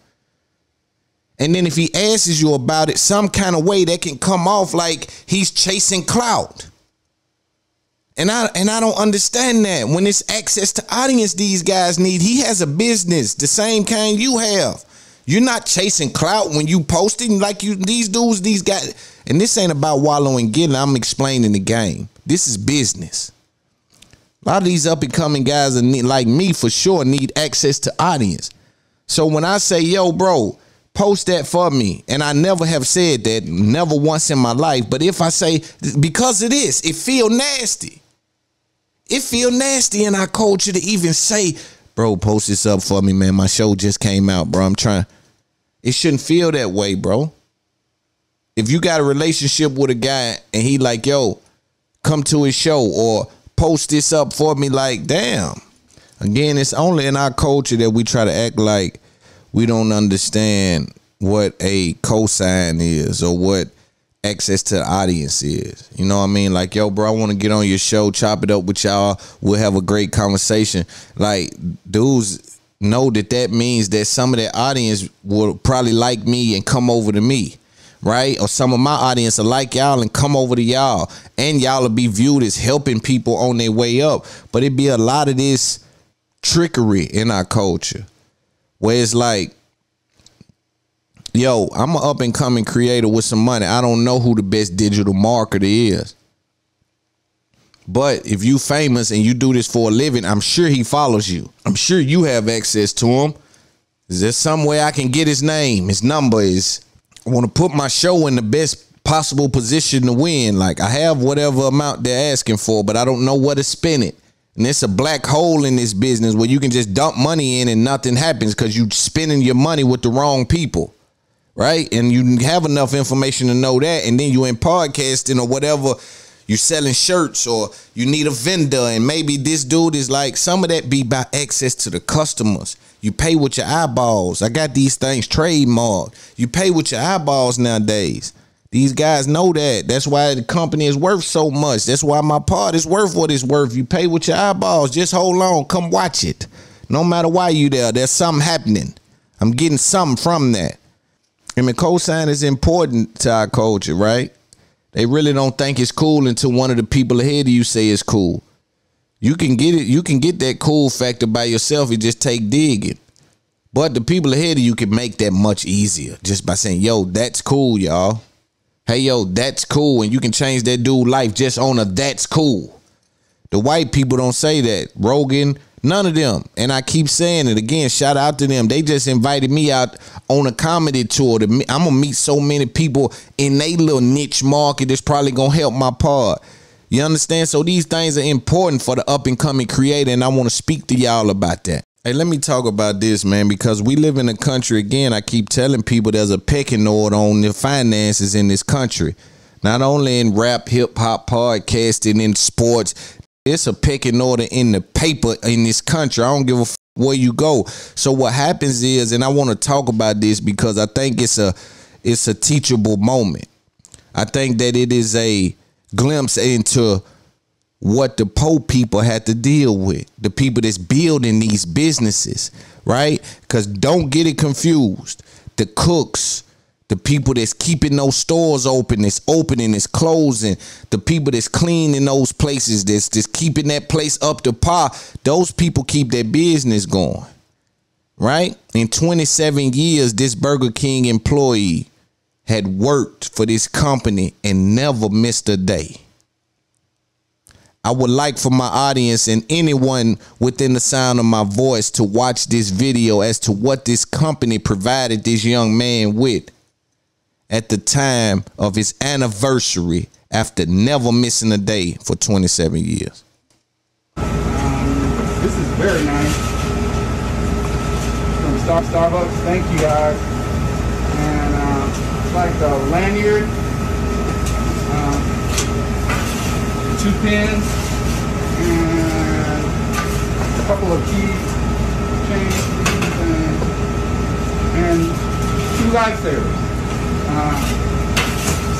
And then if he asks you about it some kind of way, that can come off like he's chasing clout. And I don't understand that. When it's access to audience these guys need, he has a business, the same kind you have. You're not chasing clout when you posting like these dudes, these guys. And this ain't about wallowing getting. I'm explaining the game. This is business. A lot of these up and coming guys like me for sure need access to audience. So when I say, yo, bro, post that for me, and I never have said that, never once in my life. But if I say, because of this, it feel nasty. It feel nasty in our culture to even say, bro, post this up for me, man. My show just came out, bro. I'm trying. It shouldn't feel that way, bro. If you got a relationship with a guy and he like, yo, come to his show or post this up for me, like, damn. Again, it's only in our culture that we try to act like we don't understand what a cosign is or what access to the audience is. You know what I mean? Like, yo, bro, I want to get on your show, chop it up with y'all. We'll have a great conversation. Like, dudes know that means that some of that audience will probably like me and come over to me, right? Or some of my audience will like y'all and come over to y'all. And y'all will be viewed as helping people on their way up. But it be a lot of this trickery in our culture where it's like, yo, I'm an up and coming creator with some money. I don't know who the best digital marketer is. But if you famous and you do this for a living, I'm sure he follows you. I'm sure you have access to him. Is there some way I can get his name, his number? I want to put my show in the best possible position to win. Like, I have whatever amount they're asking for, but I don't know where to spend it. And it's a black hole in this business where you can just dump money in and nothing happens because you're spending your money with the wrong people. Right? And you have enough information to know that. And then you in podcasting or whatever, you're selling shirts or you need a vendor. And maybe this dude is like, some of that be by access to the customers. You pay with your eyeballs. I got these things trademarked. You pay with your eyeballs nowadays. These guys know that. That's why the company is worth so much. That's why my part is worth what it's worth. You pay with your eyeballs. Just hold on. Come watch it. No matter why you there, there's something happening. I'm getting something from that. I mean, cosign is important to our culture, right? They really don't think it's cool until one of the people ahead of you say it's cool. You can get it. You can get that cool factor by yourself. You just take digging. But the people ahead of you can make that much easier just by saying, yo, that's cool, y'all. Hey, yo, that's cool. And you can change that dude's life just on a that's cool. The white people don't say that. Rogan, none of them. And I keep saying it again, shout out to them. They just invited me out on a comedy tour. I'm going to meet so many people in their little niche market that's probably going to help my part. You understand? So these things are important for the up and coming creator. And I want to speak to y'all about that. Hey, let me talk about this, man, because we live in a country, again, I keep telling people there's a pecking order on the finances in this country. Not only in rap, hip hop, podcasting, in sports, it's a pecking order in the paper in this country. I don't give a f where you go. So what happens is, and I want to talk about this because I think it's a teachable moment. I think that it is a glimpse into what the poor people had to deal with, the people that's building these businesses, right? Because don't get it confused. The cooks, the people that's keeping those stores open, that's opening, that's closing, the people that's cleaning those places, that's just keeping that place up to par, those people keep their business going, right? In 27 years, this Burger King employee had worked for this company and never missed a day. I would like for my audience and anyone within the sound of my voice to watch this video as to what this company provided this young man with at the time of his anniversary after never missing a day for 27 years. This is very nice. From Starbucks, thank you guys. And it's like a lanyard. 2 pins and a couple of key chains and 2 lifesavers.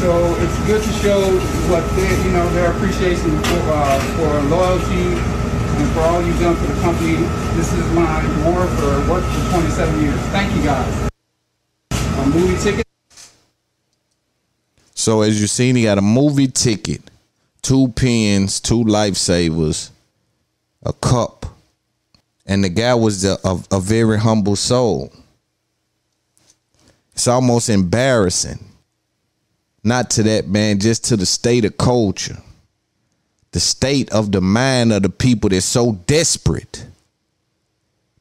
So it's good to show what their appreciation for loyalty and for all you've done for the company. This is my reward for work for 27 years. Thank you guys. A movie ticket. So as you seen, he got a movie ticket, 2 pens, 2 lifesavers, a cup, and the guy was a very humble soul. It's almost embarrassing. Not to that, man, just to the state of culture, the state of the mind of the people that's so desperate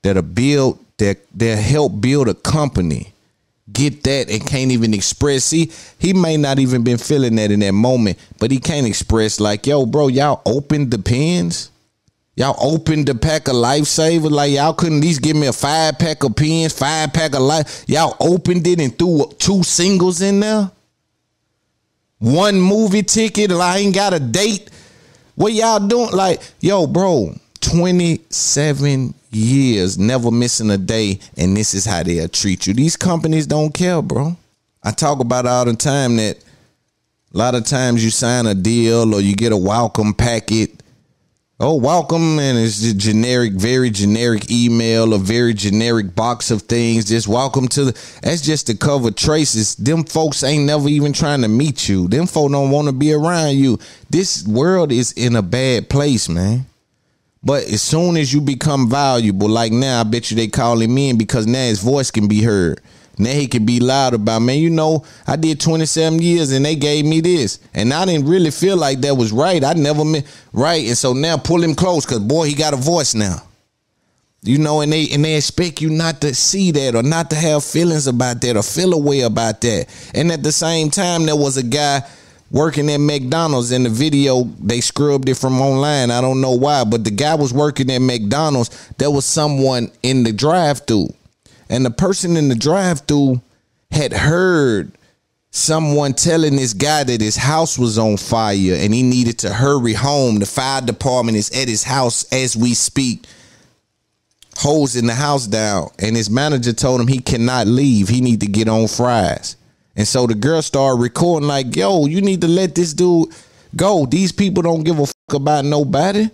that they'll help build a company, get that, and can't even express. See, he may not even been feeling that in that moment, but he can't express like, yo, bro, y'all opened the pens. Y'all opened the pack of Lifesavers. Like, y'all couldn't at least give me a 5-pack of pens, 5-pack of life. Y'all opened it and threw 2 singles in there. 1 movie ticket. I ain't got a date. What y'all doing? Like, yo, bro, 27 years, never missing a day, and this is how they'll treat you. These companies don't care, bro. I talk about it all the time that a lot of times you sign a deal or you get a welcome packet. Oh, welcome, and it's just generic, very generic email, a very generic box of things. Just welcome to that's just to cover traces. Them folks ain't never even trying to meet you. Them folk don't want to be around you. This world is in a bad place, man. But as soon as you become valuable, like now, I bet you they calling me in because now his voice can be heard. Now he can be loud about, man, you know, I did 27 years and they gave me this. And I didn't really feel like that was right. I never meant right. And so now pull him close because, boy, he got a voice now. You know, and they expect you not to see that or not to have feelings about that or feel a way about that. And at the same time, there was a guy working at McDonald's. In the video, they scrubbed it from online. I don't know why, but the guy was working at McDonald's. There was someone in the drive-thru. And the person in the drive-thru had heard someone telling this guy that his house was on fire and he needed to hurry home. The fire department is at his house as we speak, hosing the house down. And his manager told him he cannot leave. He need to get on fries. And so the girl started recording like, yo, you need to let this dude go. These people don't give a fuck about nobody.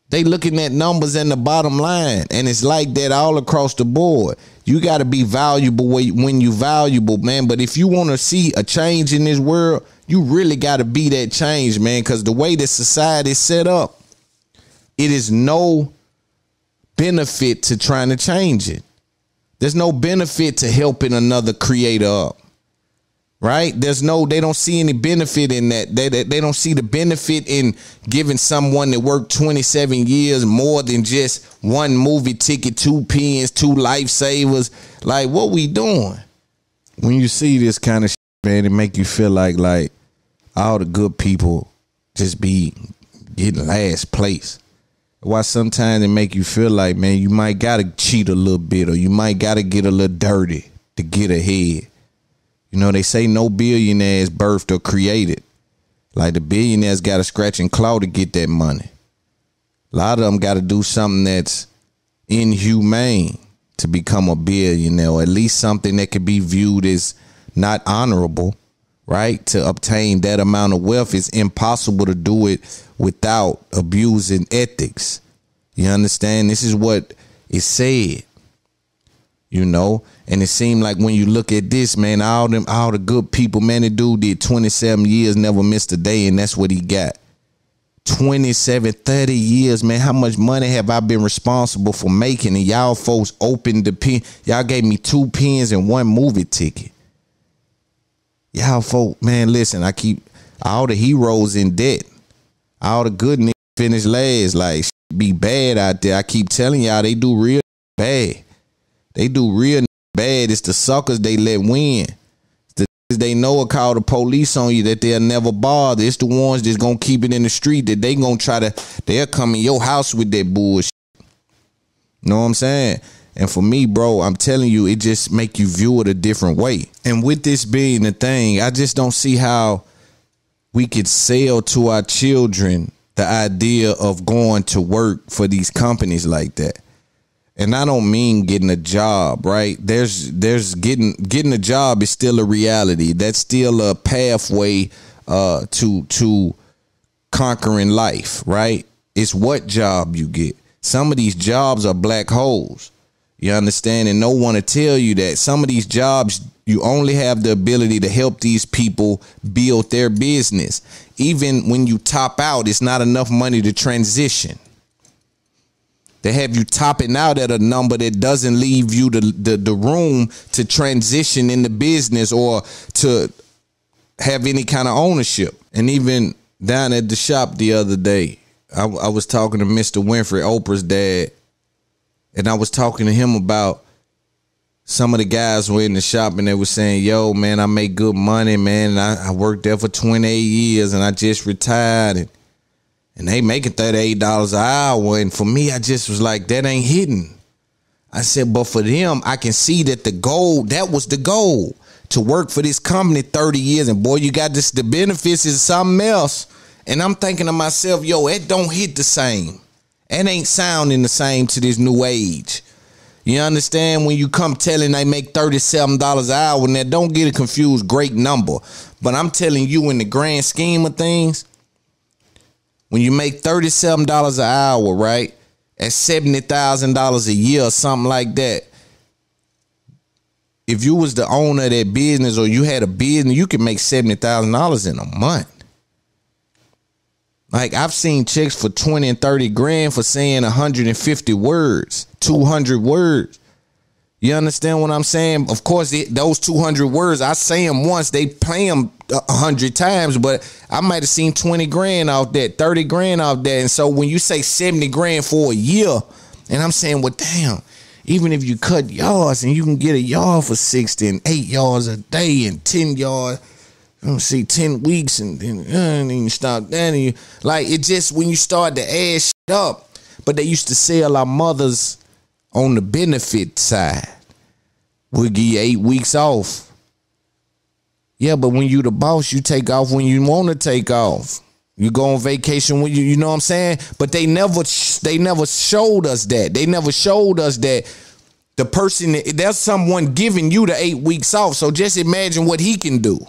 They looking at numbers and the bottom line. And it's like that all across the board. You got to be valuable when you valuable, man. But if you want to see a change in this world, you really got to be that change, man. Because the way that society is set up, it is no benefit to trying to change it. There's no benefit to helping another creator up. Right? They don't see any benefit in that. They don't see the benefit in giving someone that worked 27 years more than just 1 movie ticket, 2 pens, 2 Lifesavers. Like, what we doing? When you see this kind of shit, man, it make you feel like all the good people just be getting last place. Why sometimes it make you feel like, man, you might gotta cheat a little bit or you might gotta get a little dirty to get ahead. You know, they say no billionaire is birthed or created. Like the billionaires got to scratch and claw to get that money. A lot of them got to do something that's inhumane to become a billionaire, or at least something that could be viewed as not honorable, right? To obtain that amount of wealth, it's impossible to do it without abusing ethics. You understand? This is what is said. You know, and it seemed like when you look at this, man, all the good people, man, the dude did 27 years, never missed a day, and that's what he got. 27, 30 years, man. How much money have I been responsible for making? And y'all folks opened the pen. Y'all gave me 2 pens and 1 movie ticket. Y'all folk, man, listen, I keep all the heroes in debt. All the good niggas finish last. Like, be bad out there. I keep telling y'all, they do real bad. They do real bad. It's the suckers they let win. It's the they know will call the police on you that they'll never bother. It's the ones that's gonna keep it in the street that they gonna they'll come in your house with that bullshit. Know what I'm saying? And for me, bro, I'm telling you, it just make you view it a different way. And with this being the thing, I just don't see how we could sell to our children the idea of going to work for these companies like that. And I don't mean getting a job, right? There's getting a job is still a reality. That's still a pathway to conquering life, right? It's what job you get. Some of these jobs are black holes. You understand? And no one to tell you that. Some of these jobs, you only have the ability to help these people build their business. Even when you top out, it's not enough money to transition. They have you topping out at a number that doesn't leave you the room to transition in the business or to have any kind of ownership. And even down at the shop the other day, I was talking to Mr. Winfrey, Oprah's dad, and I was talking to him about some of the guys were in the shop and they were saying, yo, man, I make good money, man. And I worked there for 28 years and I just retired. and they making $38 an hour. And for me, I just was like, that ain't hitting. I said, but for them, I can see that that was the goal, to work for this company 30 years. And boy, you got the benefits is something else. And I'm thinking to myself, yo, it don't hit the same. It ain't sounding the same to this new age. You understand? When you come telling they make $37 an hour, and that, don't get it confused, great number. But I'm telling you, in the grand scheme of things, when you make $37 an hour, right, at $70,000 a year or something like that, if you was the owner of that business or you had a business, you could make $70,000 in a month. Like, I've seen chicks for 20 and 30 grand for saying 150 words, 200 words. You understand what I'm saying? Of course, those 200 words, I say them once, they play them 100 times, but I might have seen 20 grand off that, 30 grand off that. And so when you say 70 grand for a year, and I'm saying, well, damn, even if you cut yards and you can get a yard for 60 and 8 yards a day and 10 yards, see 10 weeks and then you stop that, and you like it. Just when you start to add shit up. But they used to sell our mothers on the benefit side, we'll give you 8 weeks off. Yeah, but when you the boss, you take off when you want to take off. You go on vacation when you know what I'm saying. But they never showed us that. They never showed us that the person, there's someone giving you the 8 weeks off. So just imagine what he can do.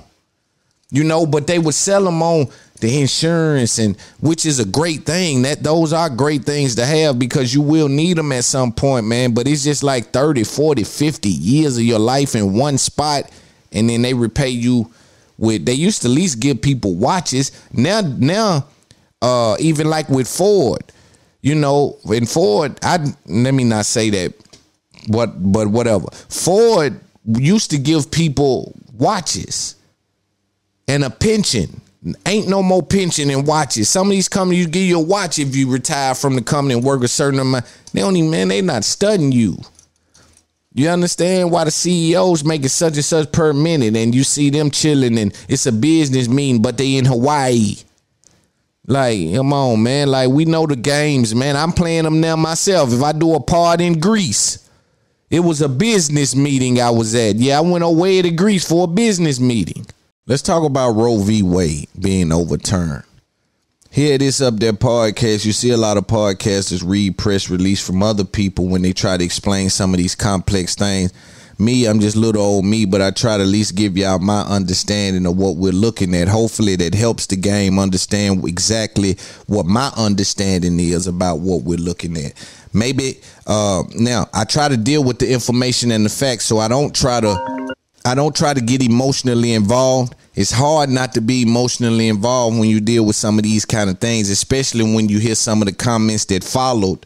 You know, but they would sell them on the insurance, and which is a great thing. Those are great things to have, because you will need them at some point, man. But it's just like 30, 40, 50 years of your life in one spot, and then they repay you with, they used to at least give people watches. Now, even like with Ford, you know, in Ford, let me not say that, but whatever. Ford used to give people watches and a pension. Ain't no more pension and watches. Some of these companies, you give you a watch if you retire from the company and work a certain amount. They don't even, man, they not studying you. You understand why the CEOs making such and such per minute, and you see them chilling and it's a business meeting, but they in Hawaii. Like, come on, man. Like, we know the games, man. I'm playing them now myself. If I do a part in Greece, it was a business meeting I was at. Yeah, I went away to Greece for a business meeting. Let's talk about Roe v. Wade being overturned. Here, this Up There podcast, you see a lot of podcasters read press release from other people when they try to explain some of these complex things. Me, I'm just little old me, but I try to at least give y'all my understanding of what we're looking at. Hopefully that helps the game understand exactly what my understanding is about what we're looking at. Maybe, now, I try to deal with the information and the facts, so I don't try to get emotionally involved. It's hard not to be emotionally involved when you deal with some of these kind of things, especially when you hear some of the comments that followed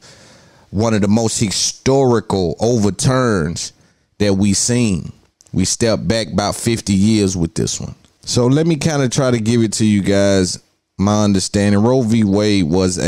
one of the most historical overturns that we've seen. We stepped back about 50 years with this one. So let me kind of try to give it to you guys, my understanding. Roe v. Wade was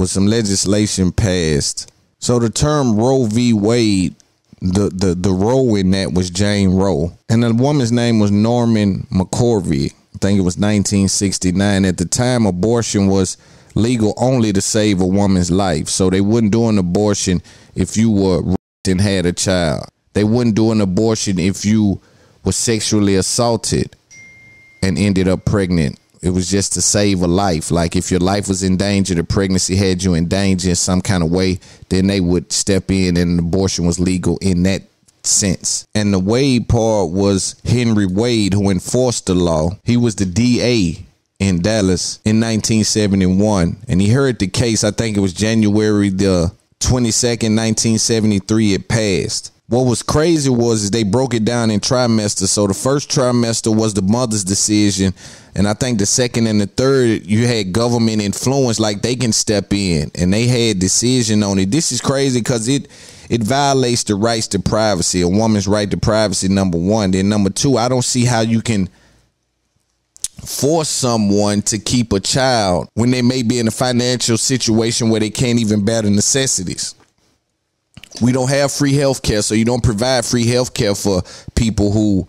some legislation passed. So the term Roe v. Wade, the Roe in that was Jane Roe, and the woman's name was Norman McCorvey. I think it was 1969. At the time, abortion was legal only to save a woman's life. So they wouldn't do an abortion if you were raped and had a child. They wouldn't do an abortion if you were sexually assaulted and ended up pregnant. It was just to save a life. Like if your life was in danger, the pregnancy had you in danger in some kind of way, then they would step in and an abortion was legal in that sense. And the Wade part was Henry Wade, who enforced the law. He was the DA in Dallas in 1971. And he heard the case, I think it was January the 22nd, 1973, it passed. What was crazy was they broke it down in trimesters. So the first trimester was the mother's decision. And I think the second and the third, you had government influence, like they can step in and they had decision on it. This is crazy because it violates the rights to privacy, a woman's right to privacy, number one. Then number two, I don't see how you can force someone to keep a child when they may be in a financial situation where they can't even bear the necessities. We don't have free health care, so you don't provide free health care for people who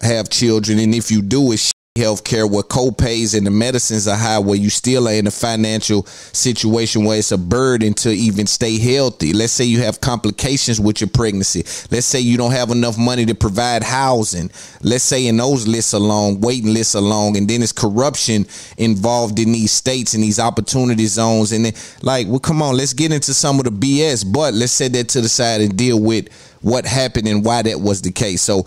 have children. And if you do, it's healthcare where co-pays and the medicines are high, where you still are in a financial situation where it's a burden to even stay healthy. Let's say you have complications with your pregnancy. Let's say you don't have enough money to provide housing. Let's say in those lists alone, waiting lists alone, and then it's corruption involved in these states and these opportunity zones. And then, like, well, come on, let's get into some of the BS, but let's set that to the side and deal with what happened and why that was the case. So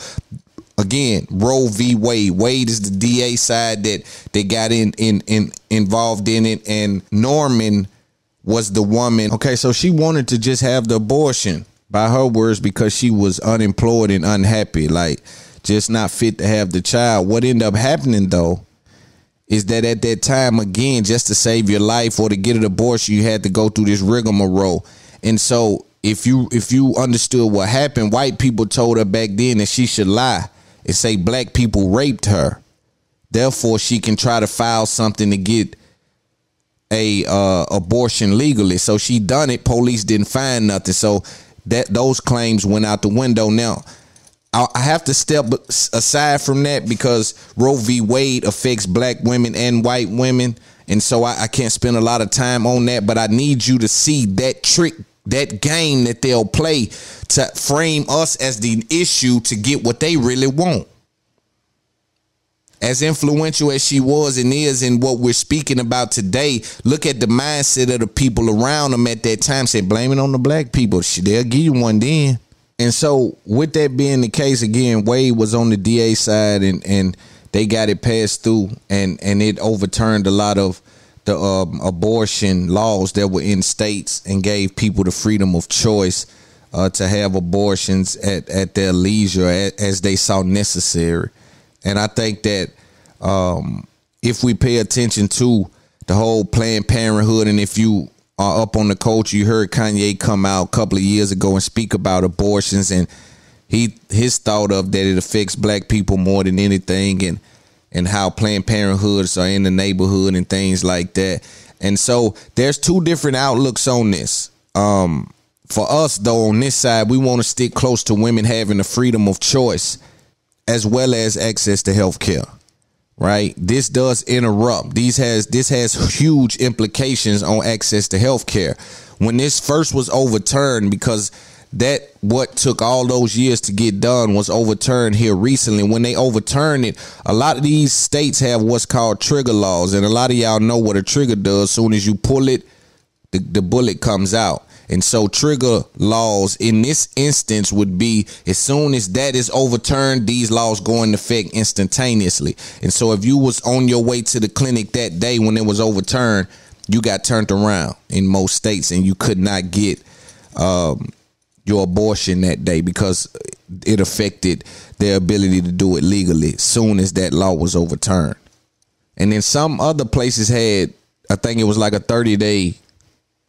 again, Roe v. Wade. Wade is the DA side that they got involved in it, and Norman was the woman. Okay, so she wanted to just have the abortion, by her words, because she was unemployed and unhappy, like just not fit to have the child. What ended up happening though is that at that time, again, just to save your life or to get an abortion, you had to go through this rigmarole. And so if you understood what happened, white people told her back then that she should lie and say black people raped her. Therefore, she can try to file something to get a abortion legally. So she done it. Police didn't find nothing. So those claims went out the window. Now, I have to step aside from that because Roe v. Wade affects black women and white women. And so I can't spend a lot of time on that. But I need you to see that trick, that game that they'll play to frame us as the issue to get what they really want. As influential as she was and is in what we're speaking about today, look at the mindset of the people around them at that time. Say, blame it on the black people. They'll give you one then. And so with that being the case, again, Wade was on the DA side and they got it passed through and it overturned a lot of the abortion laws that were in states and gave people the freedom of choice to have abortions at their leisure as they saw necessary. And I think that if we pay attention to the whole Planned Parenthood, and if you are up on the culture, you heard Kanye come out a couple of years ago and speak about abortions, and his thought of that it affects black people more than anything, and how Planned Parenthoods are in the neighborhood and things like that. And so there's two different outlooks on this. For us, though, on this side, we want to stick close to women having the freedom of choice as well as access to health care, right? This does interrupt. This has huge implications on access to health care. When this first was overturned, because that what took all those years to get done was overturned here recently. When they overturned it, a lot of these states have what's called trigger laws, and a lot of y'all know what a trigger does. As soon as you pull it, the bullet comes out. And so trigger laws in this instance would be, as soon as that is overturned, these laws go into effect instantaneously. And so if you was on your way to the clinic that day when it was overturned, you got turned around in most states and you could not get your abortion that day because it affected their ability to do it legally as soon as that law was overturned. And then some other places had, I think it was like a 30-day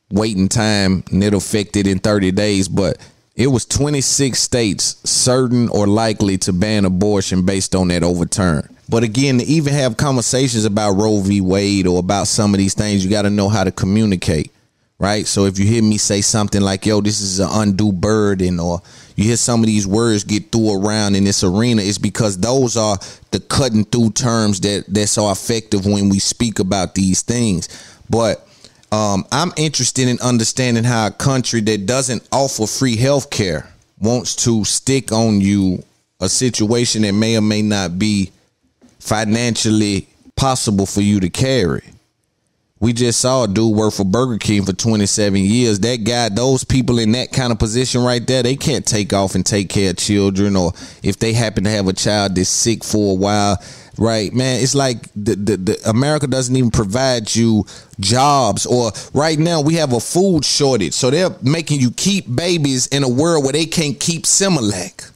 waiting time, and it affected in 30 days, but it was 26 states certain or likely to ban abortion based on that overturn. But again, to even have conversations about Roe v. Wade or about some of these things, you got to know how to communicate, right? So if you hear me say something like, yo, this is an undue burden, or you hear some of these words get through around in this arena, it's because those are the cutting through terms that's so effective when we speak about these things. But I'm interested in understanding how a country that doesn't offer free health care wants to stick on you a situation that may or may not be financially possible for you to carry. We just saw a dude work for Burger King for 27 years. That guy, those people in that kind of position right there, they can't take off and take care of children, or if they happen to have a child that's sick for a while. Right, man, it's like the America doesn't even provide you jobs, or right now we have a food shortage. So they're making you keep babies in a world where they can't keep Similac.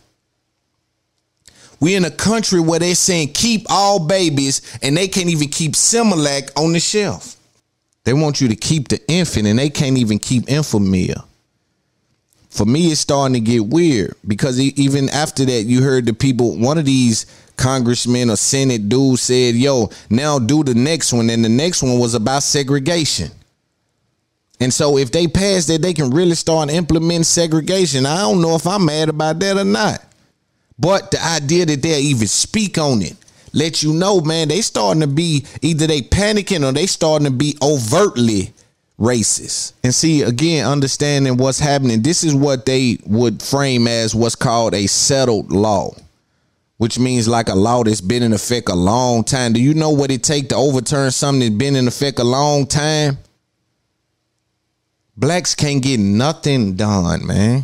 We're in a country where they're saying keep all babies and they can't even keep Similac on the shelf. They want you to keep the infant and they can't even keep Enfamil. For me, it's starting to get weird because even after that, you heard the people, one of these congressmen or Senate dudes said, yo, now do the next one. And the next one was about segregation. And so if they pass that, they can really start implementing segregation. I don't know if I'm mad about that or not. But the idea that they'll even speak on it, let you know, man, they starting to be either they panicking or they starting to be overtly racist. And see, again, understanding what's happening, this is what they would frame as what's called a settled law, which means like a law that's been in effect a long time. Do you know what it takes to overturn something that's been in effect a long time? Blacks can't get nothing done, man.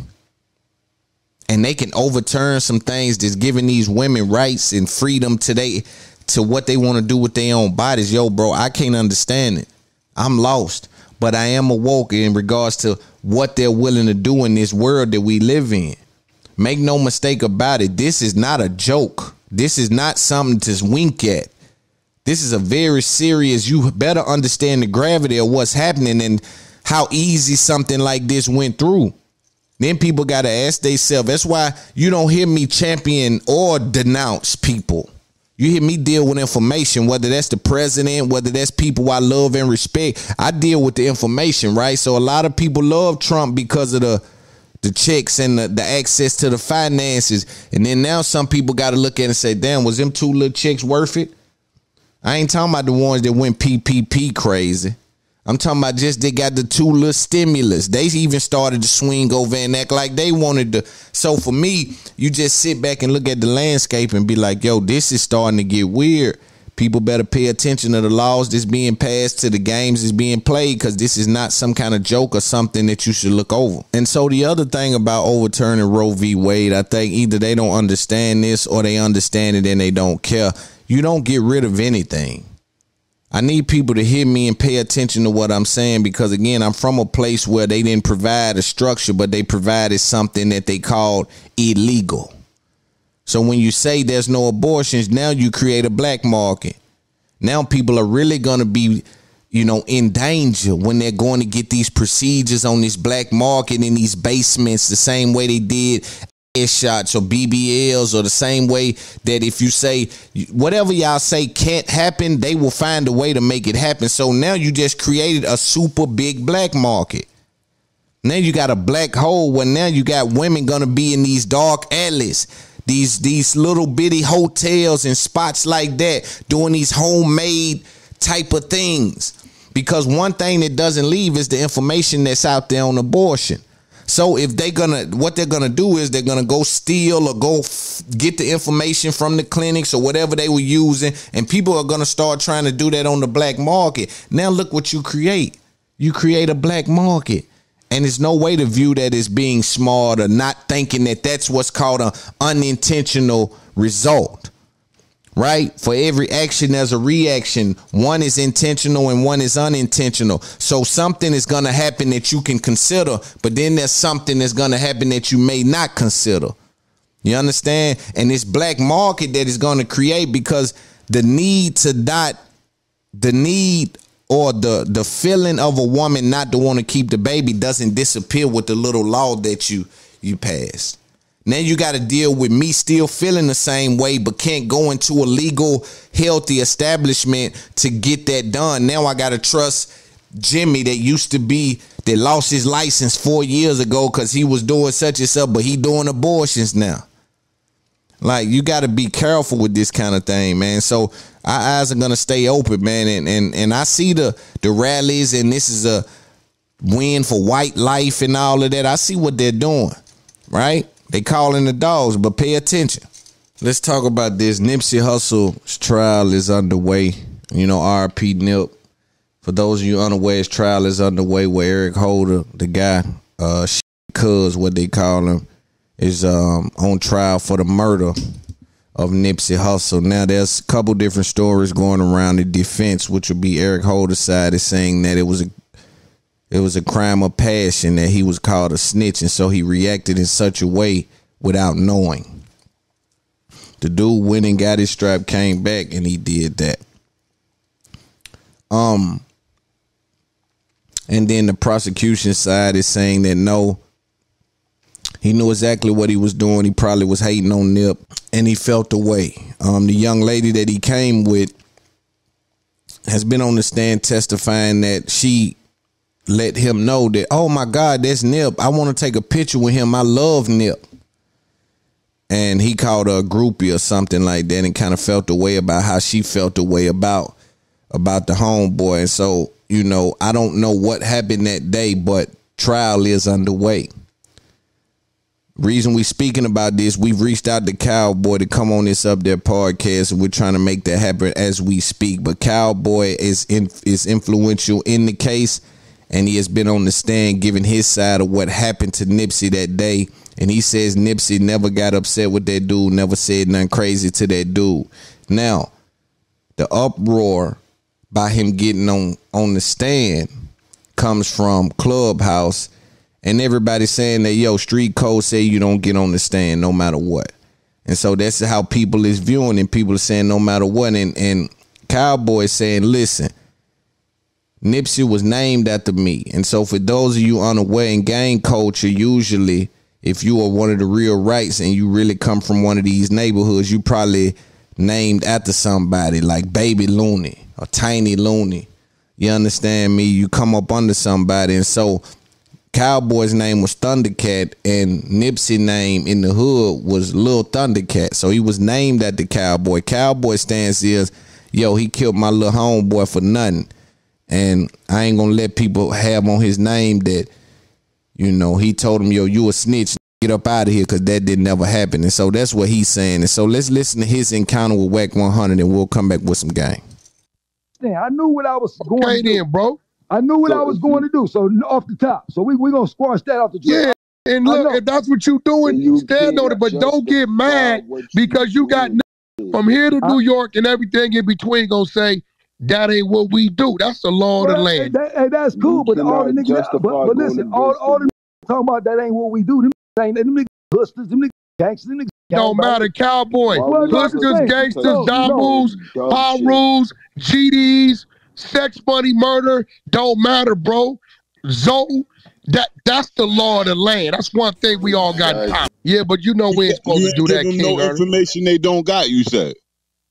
And they can overturn some things that's giving these women rights and freedom to what they want to do with their own bodies. Yo, bro, I can't understand it. I'm lost. But I am awoke in regards to what they're willing to do in this world that we live in. Make no mistake about it. This is not a joke. This is not something to wink at. This is a very serious, you better understand the gravity of what's happening and how easy something like this went through. Then people got to ask themselves. That's why you don't hear me champion or denounce people. You hear me deal with information, whether that's the president, whether that's people I love and respect. I deal with the information, right? So a lot of people love Trump because of the checks and the access to the finances. And then now some people got to look at it and say, damn, was them 2 little checks worth it? I ain't talking about the ones that went PPP crazy. I'm talking about just they got the 2 little stimulus. They even started to swing over and act like they wanted to. So for me, you just sit back and look at the landscape and be like, yo, this is starting to get weird. People better pay attention to the laws that's being passed, to the games that's being played, because this is not some kind of joke or something that you should look over. And so the other thing about overturning Roe v. Wade, I think either they don't understand this or they understand it and they don't care. You don't get rid of anything. I need people to hear me and pay attention to what I'm saying, because, again, I'm from a place where they didn't provide a structure, but they provided something that they called illegal. So when you say there's no abortions, now you create a black market. Now people are really going to be, in danger when they're going to get these procedures on this black market in these basements the same way they did shots or BBLs, or the same way that if you say whatever y'all say can't happen, they will find a way to make it happen. So now you just created a super big black market. Now you got a black hole where now you got women gonna be in these dark alleys, these little bitty hotels and spots like that, doing these homemade type of things. Because one thing that doesn't leave is the information that's out there on abortion. So if what they're gonna do is they're gonna go steal or go get the information from the clinics or whatever they were using, and people are gonna start trying to do that on the black market. Now look what you create. You create a black market, and there's no way to view that as being smart or not thinking that that's what's called an unintentional result. Right? For every action, there's a reaction. One is intentional and one is unintentional. So something is going to happen that you can consider, but then there's something that's going to happen that you may not consider. You understand? And this black market that is going to create, because the need or the feeling of a woman not to want to keep the baby doesn't disappear with the little law that you passed. Now you got to deal with me still feeling the same way, but can't go into a legal, healthy establishment to get that done. Now I got to trust Jimmy that lost his license 4 years ago because he was doing such and such, but he doing abortions now. Like, you got to be careful with this kind of thing, man. So our eyes are going to stay open, man. And I see the rallies, and this is a win for white life and all of that. I see what they're doing, right? They calling the dogs, but pay attention. Let's talk about this. Nipsey Hussle's trial is underway. R.I.P. Nip. For those of you unaware, his trial is underway where Eric Holder, the guy, Cuz, what they call him, is on trial for the murder of Nipsey Hussle. Now, there's a couple different stories going around. The defense, which would be Eric Holder's side, is saying that it was a crime of passion, that he was called a snitch, and so he reacted in such a way without knowing. The dude went and got his strap, came back, and he did that. And then the prosecution side is saying that no, he knew exactly what he was doing. He probably was hating on Nip, and he felt the way. The young lady that he came with has been on the stand testifying that she let him know that, oh my God, that's Nip. I want to take a picture with him. I love Nip. and he called her a groupie or something like that, and kind of felt the way about how she felt the way about the homeboy. And so, you know, I don't know what happened that day, but trial is underway. Reason we speaking about this, we've reached out to Cowboy to come on this Up There podcast, and we're trying to make that happen as we speak. But Cowboy is influential in the case, and he has been on the stand giving his side of what happened to Nipsey that day. And he says Nipsey never got upset with that dude, never said nothing crazy to that dude. Now, the uproar by him getting on the stand comes from Clubhouse, and everybody saying that, yo, street code say you don't get on the stand no matter what. And so that's how people is viewing, and people are saying no matter what. And Cowboy saying, listen, Nipsey was named after me. And so for those of you unaware, in gang culture, usually if you are one of the real rights and you really come from one of these neighborhoods, you probably named after somebody like Baby Looney or Tiny Looney. You understand me? You come up under somebody. And so Cowboy's name was Thundercat, and Nipsey's name in the hood was Lil Thundercat. So he was named after Cowboy. Cowboy's stance is, yo, he killed my little homeboy for nothing. And I ain't gonna let people have on his name that, you know, he told him, yo, you a snitch, get up out of here, because that didn't never happen. And so that's what he's saying. And so let's listen to his encounter with Wack 100, and we'll come back with some game. I knew what I was going to do. Then, bro. I knew what I was going to do. So off the top. So we're going to squash that off the top. Yeah, and look, if that's what you doing, stand on it. But don't get mad because you got from here to New York and everything in between gonna say, that ain't what we do. That's the law of the land. Hey, that's cool, but all the niggas, but listen, all the niggas talking about that ain't what we do. Them niggas hustlers, them niggas gangsters, them niggas. Don't matter, Cowboy. Hustlers, gangsters, Dabus, Pirus, GDs, sex, money, murder. Don't matter, bro. Zoe, that's the law of the land. That's one thing we all got in common. Yeah, but you know we ain't supposed to do that, King. No information they don't got, you said.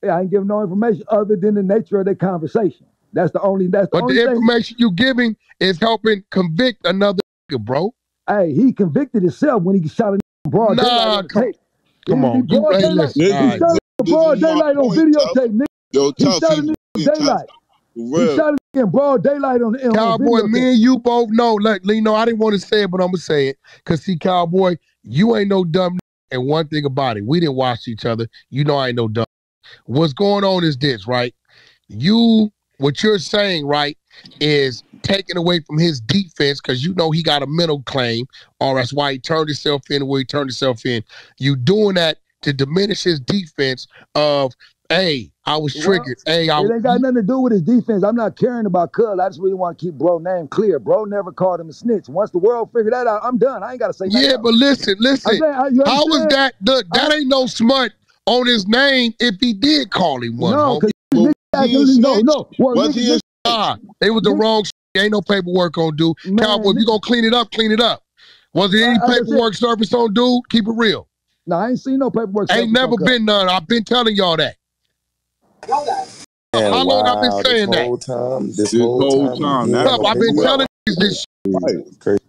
Yeah, I ain't giving no information other than the nature of the conversation. That's the only thing. Information you giving is helping convict another nigga, bro. Hey, he convicted himself when he shot a broad daylight. Come on. He shot a broad daylight on videotape, nigga. Yo, he shot a nigga in daylight. He shot a nigga in broad daylight on Cowboy, me and you both know. Look, Lino, I didn't want to say it, but I'm going to say it. Because, see, Cowboy, you ain't no dumb nigga. And one thing about it, we didn't watch each other. You know I ain't no dumb. What's going on is this, right? What you're saying, right, is taken away from his defense because you know he got a mental claim, or that's why he turned himself in the way he turned himself in. You doing that to diminish his defense of, hey, I was triggered. It ain't got nothing to do with his defense. I'm not caring about Cuz. I just really want to keep bro name clear. Bro never called him a snitch. Once the world figured that out, I'm done. I ain't got to say nothing. Yeah, but listen. How was that? Look, that ain't no smut on his name if he did call him one. No, because it was the wrong shit. Ain't no paperwork on dude. Cowboy, if you gonna clean it up, clean it up. Was there any paperwork surface on dude? Keep it real. No, I ain't seen no paperwork. Ain't never been none. I've been telling y'all that. How long I've been saying that? This whole time. I've been telling this shit.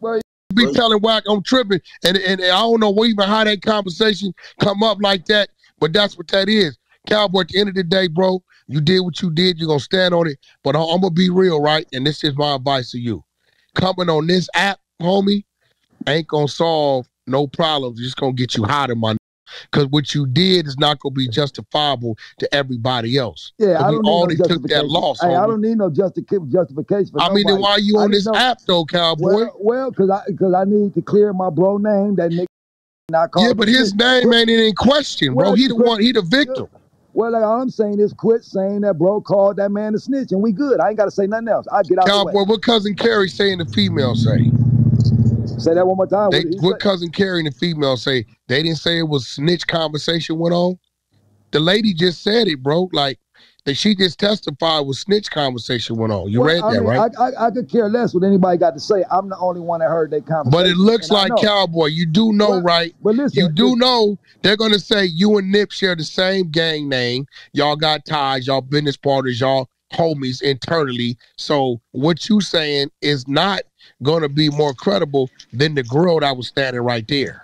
Well, be telling Wack I'm tripping, and I don't know even how that conversation come up like that, but that's what that is. Cowboy, at the end of the day, bro, you did what you did. You're going to stand on it, but I'm going to be real, right? And this is my advice to you. Coming on this app, homie, ain't going to solve no problems. It's just going to get you hotter, my. Because what you did is not going to be justifiable to everybody else. Yeah, I don't need no took that loss. Hey, I don't need no justification for nobody. Then why are you on this app, though, Cowboy? Well, because I need to clear my bro name. That nigga not called. Yeah, but his name ain't in question, bro. He the victim. Well, like all I'm saying is quit saying that bro called that man a snitch, and we good. I ain't got to say nothing else. I get out Cowboy, the way. what Cousin Carrie saying the female say? Say that one more time. What Cousin Carrie and the female say? They didn't say it was snitch conversation went on. The lady just said it, bro. Like that she just testified was snitch conversation went on. You read that, right? I could care less what anybody got to say. I'm the only one that heard that conversation. But it looks like Cowboy. You do know, right? But listen, you do know they're gonna say you and Nip share the same gang name. Y'all got ties. Y'all business partners. Y'all homies internally. So what you saying is not going to be more credible than the girl that was standing right there.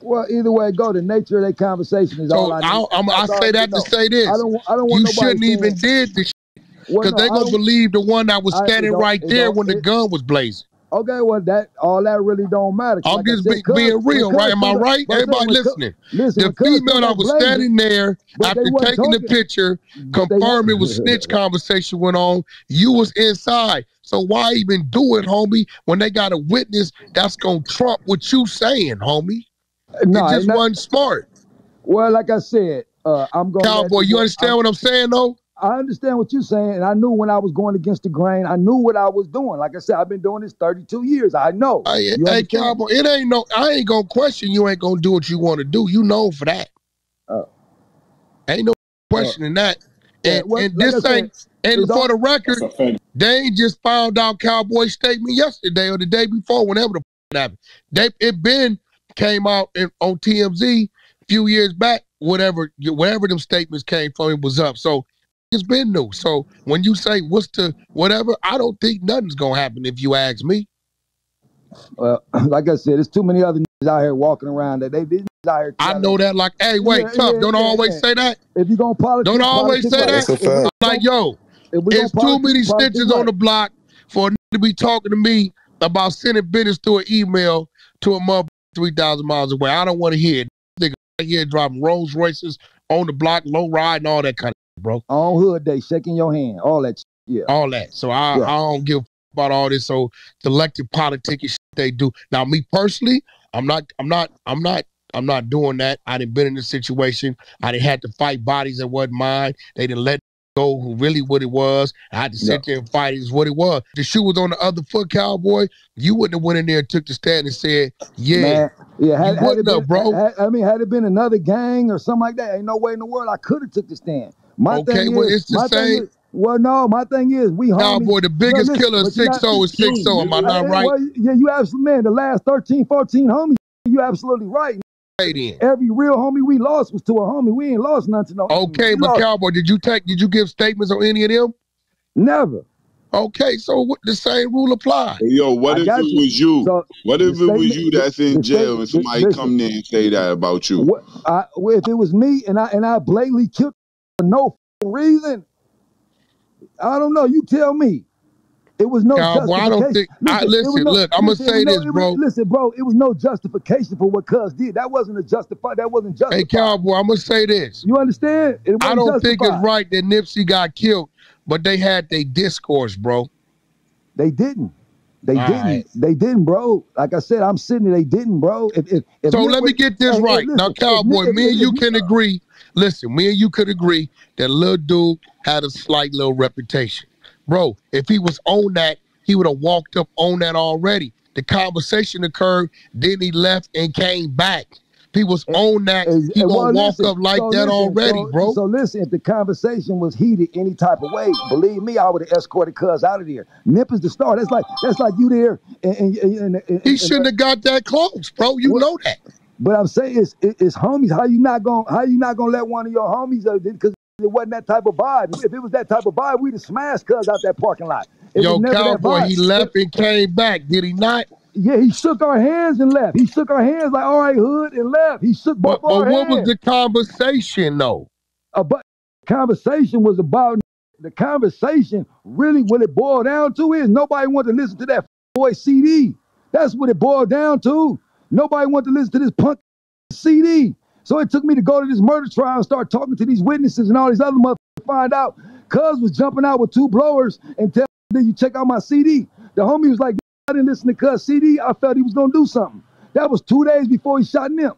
Well, either way it go, the nature of that conversation is all I need. I say that to say this. I don't want you nobody shouldn't saying, even did this because no, they gonna believe the one that was standing right there when the it- gun was blazing. Okay, well, all that really don't matter. I'm Like I just said, being real, right? Am I right? Everybody listening. The female that was standing there after taking the picture, confirmed it was snitch conversation went on. You was inside. So why even do it, homie, when they got a witness that's going to trump what you saying, homie? No, it just wasn't smart. Well, like I said, I'm going to Cowboy, you understand what I'm saying, though? I understand what you're saying, and I knew when I was going against the grain, I knew what I was doing. Like I said, I've been doing this 32 years. I know. Hey, Cowboy, it ain't I ain't gonna question you ain't gonna do what you want to do. You know for that. Ain't no questioning that. And this ain't, and for the record, they ain't just found out Cowboy's statement yesterday or the day before, whenever the happened. It been came out on TMZ a few years back, wherever them statements came from, it was up. So it's been new. So when you say what's the whatever, I don't think nothing's gonna happen if you ask me. Like I said, there's too many other niggas out here walking around that these niggas out here. I know that. Like, hey, wait, tough. Don't always say that. If you gonna politics, don't always say that. Like, yo, it's too many snitches on the block for a nigga to be talking to me about sending business through an email to a mother 3,000 miles away. I don't want to hear it. Nigga right here driving Rolls Royces on the block, low ride, and all that kind of shit, bro. On hood day, shaking your hand, all that shit. Yeah. All that. So I don't give a fuck about all this so selective politicking shit they do. Now, me personally, I'm not doing that. I done been in this situation. I done had to fight bodies that wasn't mine. They didn't let go who really what it was. I had to sit there and fight it is what it was. The shoe was on the other foot, Cowboy. You wouldn't have went in there and took the stand and said, yeah. Man, had it been, bro. Had it been another gang or something like that, ain't no way in the world I could have took the stand. My thing well, is, it's the same. My thing is, we homies. Cowboy, the biggest killer is 6-0 is 6-0. Am I not right? Well, yeah, you absolutely, man. The last 13, 14 homies, you absolutely right. Every real homie we lost was to a homie. We ain't lost none to no homie. Okay, but Cowboy, did you give statements on any of them? Never. Okay, so the same rule apply. Yo, what if it was you? What if it was you that's in jail and somebody come there and say that about you? If it was me and I blatantly killed for no reason, I don't know. You tell me. It was no justification. I don't think. Look, I'm gonna say this, bro. Listen, bro. It was no justification for what Cuz did. That wasn't justified. Hey, Cowboy, I'm gonna say this. You understand? I don't think it's right that Nipsey got killed, but they had their discourse, bro. They didn't. They didn't, bro. Like I said, I'm sitting there. They didn't, bro. So let me get this right. Now, Cowboy, me and you can agree. Listen, me and you could agree that Lil Duke had a slight little reputation. Bro, if he was on that, he would have walked up on that already. The conversation occurred, then he left and came back. If he was on that, he gonna walk up like that already, bro. So listen, if the conversation was heated any type of way, believe me, I would have escorted Cuz out of there. Nip is the star. That's like you there. And he shouldn't have got that close, bro. You know that. But I'm saying it's homies. How you not gonna let one of your homies because it wasn't that type of vibe. If it was that type of vibe, we'd have smashed Cuz out that parking lot. Yo, Cowboy, he left and came back. Did he not? Yeah, he shook our hands and left. He shook our hands like, all right, hood, and left. He shook both our hands. But what was the conversation, though? The conversation really what it boiled down to is nobody wanted to listen to that boy CD. That's what it boiled down to. Nobody wanted to listen to this punk CD. So it took me to go to this murder trial and start talking to these witnesses and all these other motherfuckers to find out Cuz was jumping out with 2 blowers and tell me, you check out my CD. The homie was like, I didn't listen to Cuz CD. I felt he was going to do something. That was 2 days before he shot Nip.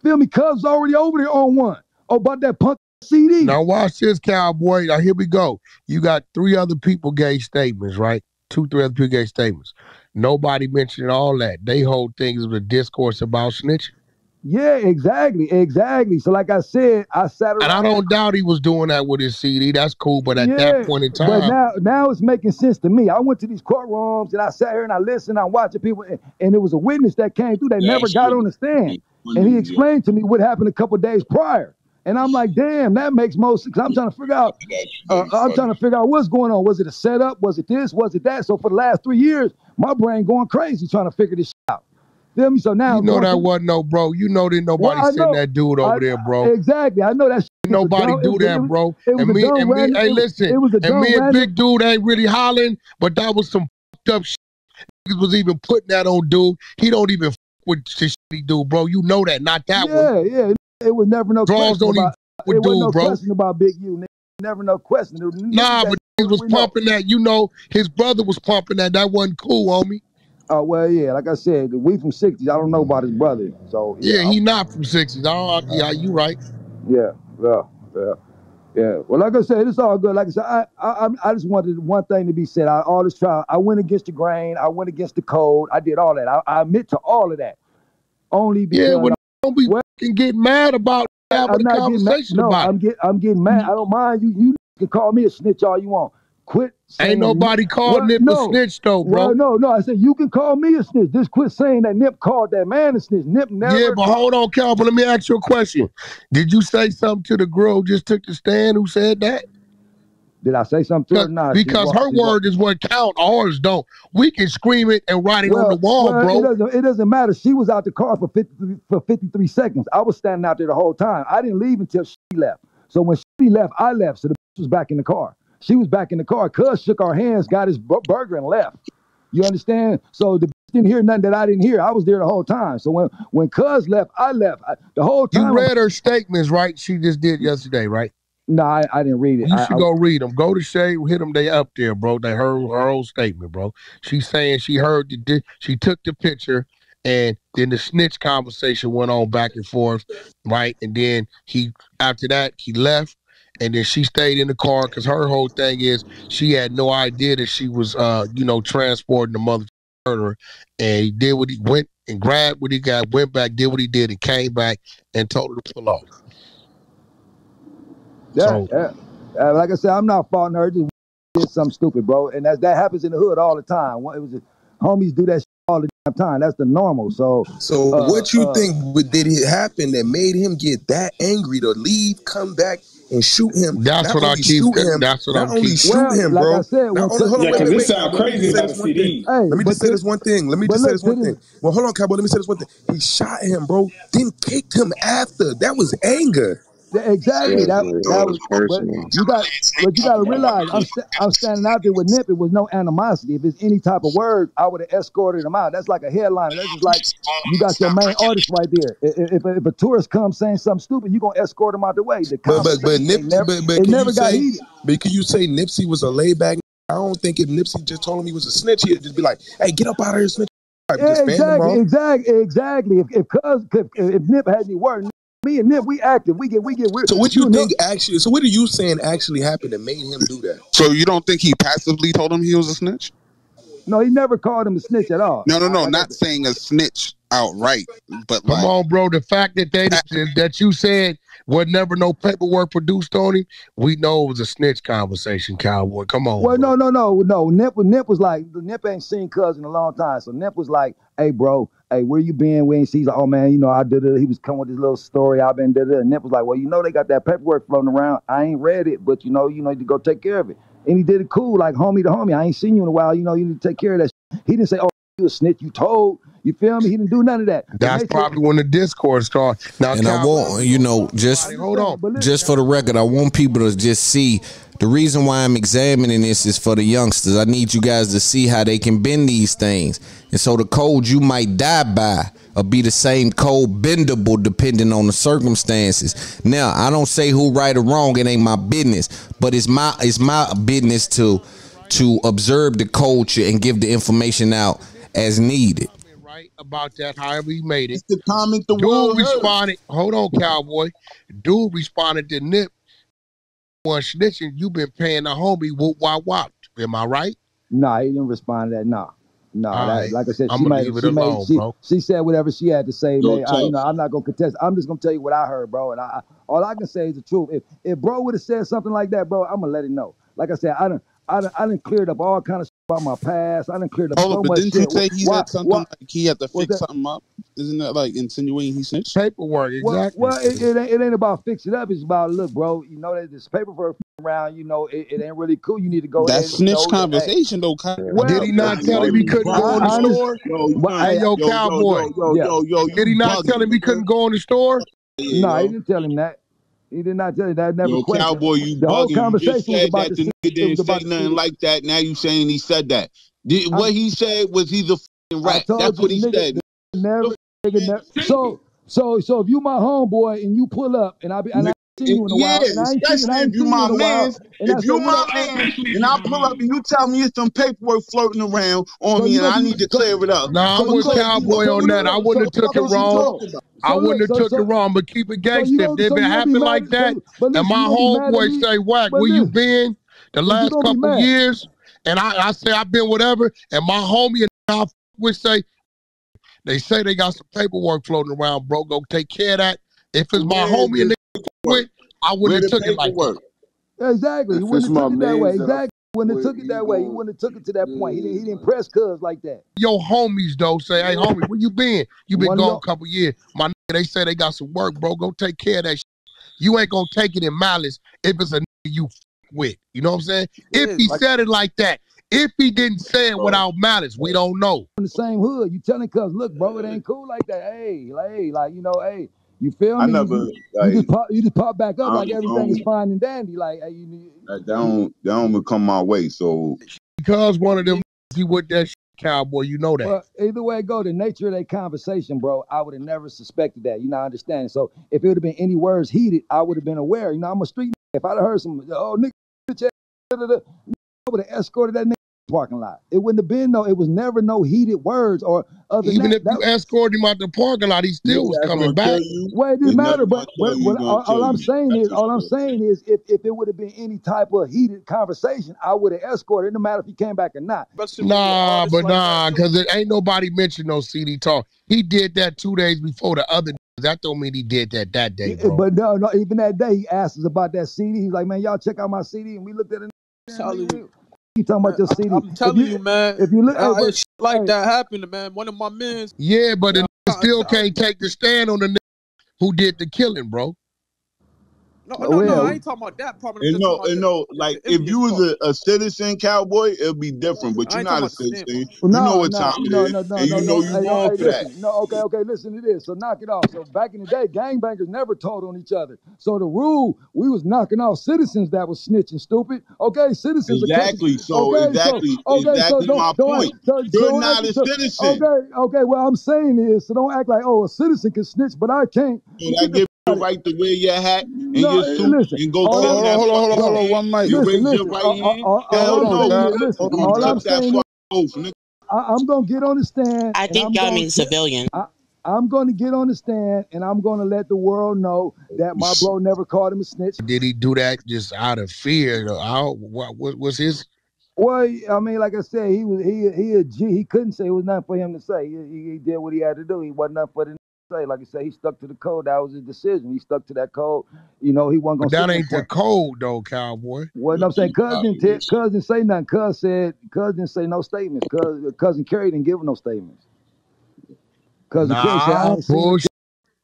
Feel me? Cuz was already over there on one. About that punk CD. Now watch this, Cowboy. Now here we go. You got 3 other people gave statements, right? 2-3 other people gave statements. Nobody mentioned all that. They hold things with a discourse about snitching. Yeah, exactly. So like I said, I sat around. And I don't doubt he was doing that with his CD. That's cool. But at that point in time. But now it's making sense to me. I went to these courtrooms and I sat here and I listened. I'm watching people. And it was a witness that came through that never got on the stand. And he explained to me what happened a couple of days prior. And I'm like, damn, that makes most sense. I'm trying to figure out. What's going on. Was it a setup? Was it this? Was it that? So for the last 3 years, my brain going crazy trying to figure this shit out. Feel me? So now you know that wasn't no bro. You know that nobody sent that dude over there, bro. Exactly. I know that. Nobody do that, bro. And me, hey, listen. And me and Big Dude ain't really hollering, but that was some fucked up shit. He was even putting that on dude. He don't even fuck with the shit he do, bro. You know that, not that one. Yeah. It was never no Draws question don't even about. fuck with It wasn't dude, no bro. question about Big U. Nigga. Never no question. Nah, but he was pumping that. You know, his brother was pumping that. That wasn't cool, homie. Oh, well, yeah, like I said, we from 60s. I don't know about his brother. So yeah, he not from 60s. Yeah, you right. Yeah. Well, like I said, it's all good. Like I said, I just wanted one thing to be said. All this trial, I went against the grain. I went against the code. I did all that. I admit to all of that. Only because don't be fucking get mad about having a conversation about it. I'm getting mad. I don't mind you. You can call me a snitch all you want. Quit saying Ain't nobody called Nip a snitch though, bro. Well, no. I said you can call me a snitch. Just quit saying that Nip called that man a snitch. Nip never. Yeah, but hold on, Cal. But let me ask you a question. Did you say something to the girl who just took the stand who said that? Did I say something to her? Nah, because her word is what count. Ours don't. We can scream it and write it on the wall, bro. It doesn't matter. She was out the car for 53 seconds. I was standing out there the whole time. I didn't leave until she left. So when she left, I left. So the bitch was back in the car. She was back in the car. Cuz shook our hands, got his burger, and left. You understand? So the bitch didn't hear nothing that I didn't hear. I was there the whole time. So when Cuz left, I left. The whole time. You read her statements, right? She just did yesterday, right? No, I didn't read it. You should go read them. Go to Shay, hit them. They up there, bro. They heard her whole statement, bro. She's saying she heard she took the picture, and then the snitch conversation went on back and forth, right? And then after that, he left. And then she stayed in the car because her whole thing is she had no idea that she was, transporting the mother murderer. And he did what he went and grabbed what he got, went back, did what he did, and came back and told her to pull off. Like I said, I'm not faulting her. Just did something stupid, bro. And that happens in the hood all the time. It was homies do that shit all the damn time. That's the normal. So what you think did it happen that made him get that angry to leave, come back, and shoot him? That's what I keep. That's what I'm keep. Shoot him, bro. Like I said, because this sounds crazy about the CD. Let me just say this one thing. Well, hold on, Cowboy. Let me say this one thing. He shot him, bro. Then kicked him after. That was anger. Exactly. That was personal. You got to realize, I'm standing out there with Nip. It was no animosity. If it's any type of word, I would have escorted him out. That's like a headliner. That's just like you got your main artist right there. If a tourist comes saying something stupid, you gonna escort him out the way. It never got heated. But can you say Nipsey was a laid back? I don't think if Nipsey just told him he was a snitch, he'd just be like, "Hey, get up out of here, snitch." Exactly. If Nip had any word. Me and Nip, we active. We get weird. So what you think actually? So what are you saying actually happened that made him do that? So you don't think he passively told him he was a snitch? No, he never called him a snitch at all. No, not saying a snitch outright, but come on, bro. The fact that you said was never no paperwork produced on him, we know it was a snitch conversation, Cowboy. Come on. Well, bro. No. Nip was like, Nip ain't seen Cuz in a long time, so Nip was like, "Hey, bro, hey, where you been?" We ain't seen. He's like, "Oh man, I did it." He was coming with this little story. I've been did it. And Nip was like, "Well, they got that paperwork floating around. I ain't read it, but you need to go take care of it." And he did it cool, like homie to homie. I ain't seen you in a while. You need to take care of that shit. He didn't say, "Oh, you a snitch. You told." You feel me? He didn't do none of that. That's probably when the discourse started. Now, and I want, hold on. Just for the record, I want people to just see the reason why I'm examining this is for the youngsters. I need you guys to see how they can bend these things. And so the code you might die by will be the same code bendable depending on the circumstances. Now, I don't say who right or wrong. It ain't my business, but it's my business to observe the culture and give the information out as needed. About that, however he made it. It's the comment the world responded. Hold on, Cowboy. Dude responded to Nip. One snitching, you been paying the homie whoop wop wop. Am I right? Nah, he didn't respond to that. Nah. Right. Like I said, bro. She said whatever she had to say. Man, I'm not gonna contest. I'm just gonna tell you what I heard, bro. And all I can say is the truth. If bro would have said something like that, bro, I'm gonna let it know. Like I said, I done cleared up all kind of shit about my past. I done cleared up so much shit. Didn't you say he had something like he had to fix something up? Isn't that like insinuating he snitched? Paperwork, exactly. Well, it ain't about fixing it up. It's about, look, bro, that this paperwork around, you know, it ain't really cool. You need to go. That's ahead, snitch conversation, though. Well, did he not tell him he couldn't go in the store? Hey, yo, Cowboy. Did he not tell him he couldn't go in the store? No, he didn't tell him that. He did not tell him that. Never Yo, questioned. Cowboy, you The whole bugging. You conversation just was said about that the the nigga didn't say nothing like that. Now you saying he said that. What he said was he's a fucking rat. That's what he said. So if you my homeboy and you pull up and I ain't seen you in a while, and I ain't especially seen if you you my in a while, man. and I If say, you what my up, man, and I pull up and you tell me it's some paperwork floating around on So me, you and know I you- need to clear it up. Nah, I'm with Cowboy on that. I wouldn't have took it wrong. I wouldn't have took it wrong, but keep it gangster. If it happened like that, and my homeboy say, Wack, where you been the last couple years? And I say I've been whatever, and my homie and I would say, they say they got some paperwork floating around, bro. Go take care of that. If it's my homie and they quit, I wouldn't have took it like that. Exactly. He If wouldn't it's have took my it that way. mans that I Exactly. Wouldn't have took it that way. He wouldn't have took it to that point. He didn't press cuz like that. Your homies though say, hey homie, where you been? You been One of gone your- a couple years. My nigga, they say they got some work, bro. Go take care of that shit. You ain't gonna take it in malice if it's a nigga you with. You know what I'm saying? If he said it like that. If he didn't say it without malice, we don't know. In the same hood, you telling cuz, look, bro, it ain't cool like that. Hey, like you know, hey, you feel me? I never, you just pop back up like I everything is don't- fine and dandy. Like, hey, you need. That don't come my way. So Because one of them he with that shit, Cowboy, you know that. Well, either way it go, the nature of that conversation, bro, I would have never suspected that. You know, I understand. So if it would have been any words heated, I would have been aware. You know, I'm a street nigga. If I'd have heard some, oh, nigga, bitch, I would have escorted that nigga parking lot. It wouldn't have been it was never no heated words or other than Even that. if you escorted him out the parking lot, he still was coming back. Well, it didn't matter, but all I'm saying is, if it would have been any type of heated conversation, I would have escorted it, no matter if he came back or not. Nah, because it ain't nobody mentioned no CD talk. He did that 2 days before the other. That don't mean he did that day, bro. But no, even that day, he asked us about that CD. He's like, man, y'all check out my CD, and we looked at it. You talking about your CD? I'm telling you, man. If you look, shit like that happened, man. One of my men's. Yeah, but the nigga still can't take the stand on the nigga who did the killing, bro. No, I ain't talking about that part. Like if you was a citizen, Cowboy, it'd be different. But you're not a citizen. You know what time it is, and you know you wrong for that. Okay, listen to this. So knock it off. So back in the day, gangbangers never told on each other. So the rule, we was knocking off citizens that was snitching, stupid. Okay, citizens. Exactly. Exactly my point. You're not a citizen. Okay. What I'm saying is, so don't act like, oh, a citizen can snitch, but I can't. I give you the right to wear your hat and your suit and go tell that. Hold on, one mic. You raise your right hand. All I'm saying is, I'm gonna get on the stand. I think y'all mean civilian. I'm going to get on the stand and I'm going to let the world know that my bro never called him a snitch. Did he do that just out of fear? What was his? Well, I mean, like I said, he a G. He couldn't say it was nothing for him to say. He did what he had to do. He wasn't nothing for the to say. Like I said, he stuck to the code. That was his decision. He stuck to that code. You know, he wasn't going to. That ain't the code, though, Cowboy. What I'm saying, Cuz didn't say nothing. Cuz didn't say no statements. Cousin Kerry didn't give him no statements. Cousin Kerry said, I ain't seen.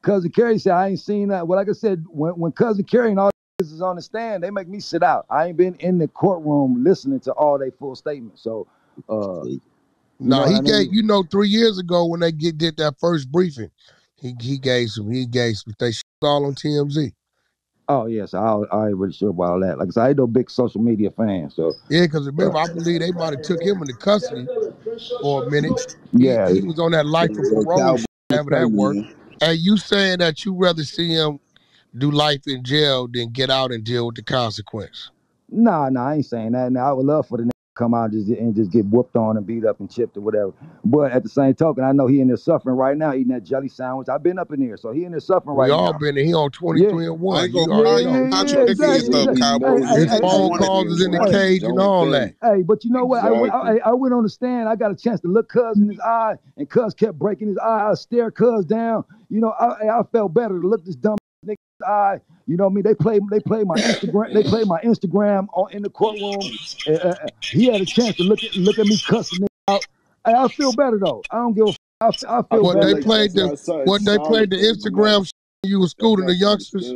Cousin Kerry said, I ain't seen that. Well, like I said, when Cousin Kerry and all this is on the stand, they make me sit out. I ain't been in the courtroom listening to all their full statements. So, he gave, 3 years ago when they did that first briefing, he gave some they shit all on TMZ. Oh yes, I ain't really sure about all that. Like I said, I ain't no big social media fan. So yeah, because remember, I believe they might have took him into custody for a minute. Yeah, he was on that life of parole, whatever that worked. And you saying that you rather see him do life in jail than get out and deal with the consequence? Nah, I ain't saying that. Now I would love for the nigga to come out and just get whooped on and beat up and chipped or whatever. But at the same token, I know he in there suffering right now, eating that jelly sandwich. I've been up in here, so he in there suffering right now. We all been there. He on 23 and 1. His phone calls is in the cage and all that. Hey, but you know what? I went on the stand. I got a chance to look Cuz in his eye, and Cuz kept breaking his eye. I stare Cuz down. You know, I felt better to look this dumb nigga's eye. You know what I mean? They played my Instagram. They played my Instagram in the courtroom. He had a chance to look at me cussing it out. I feel better though. I don't give a. I feel better. They played the Instagram. You was schooling the youngsters.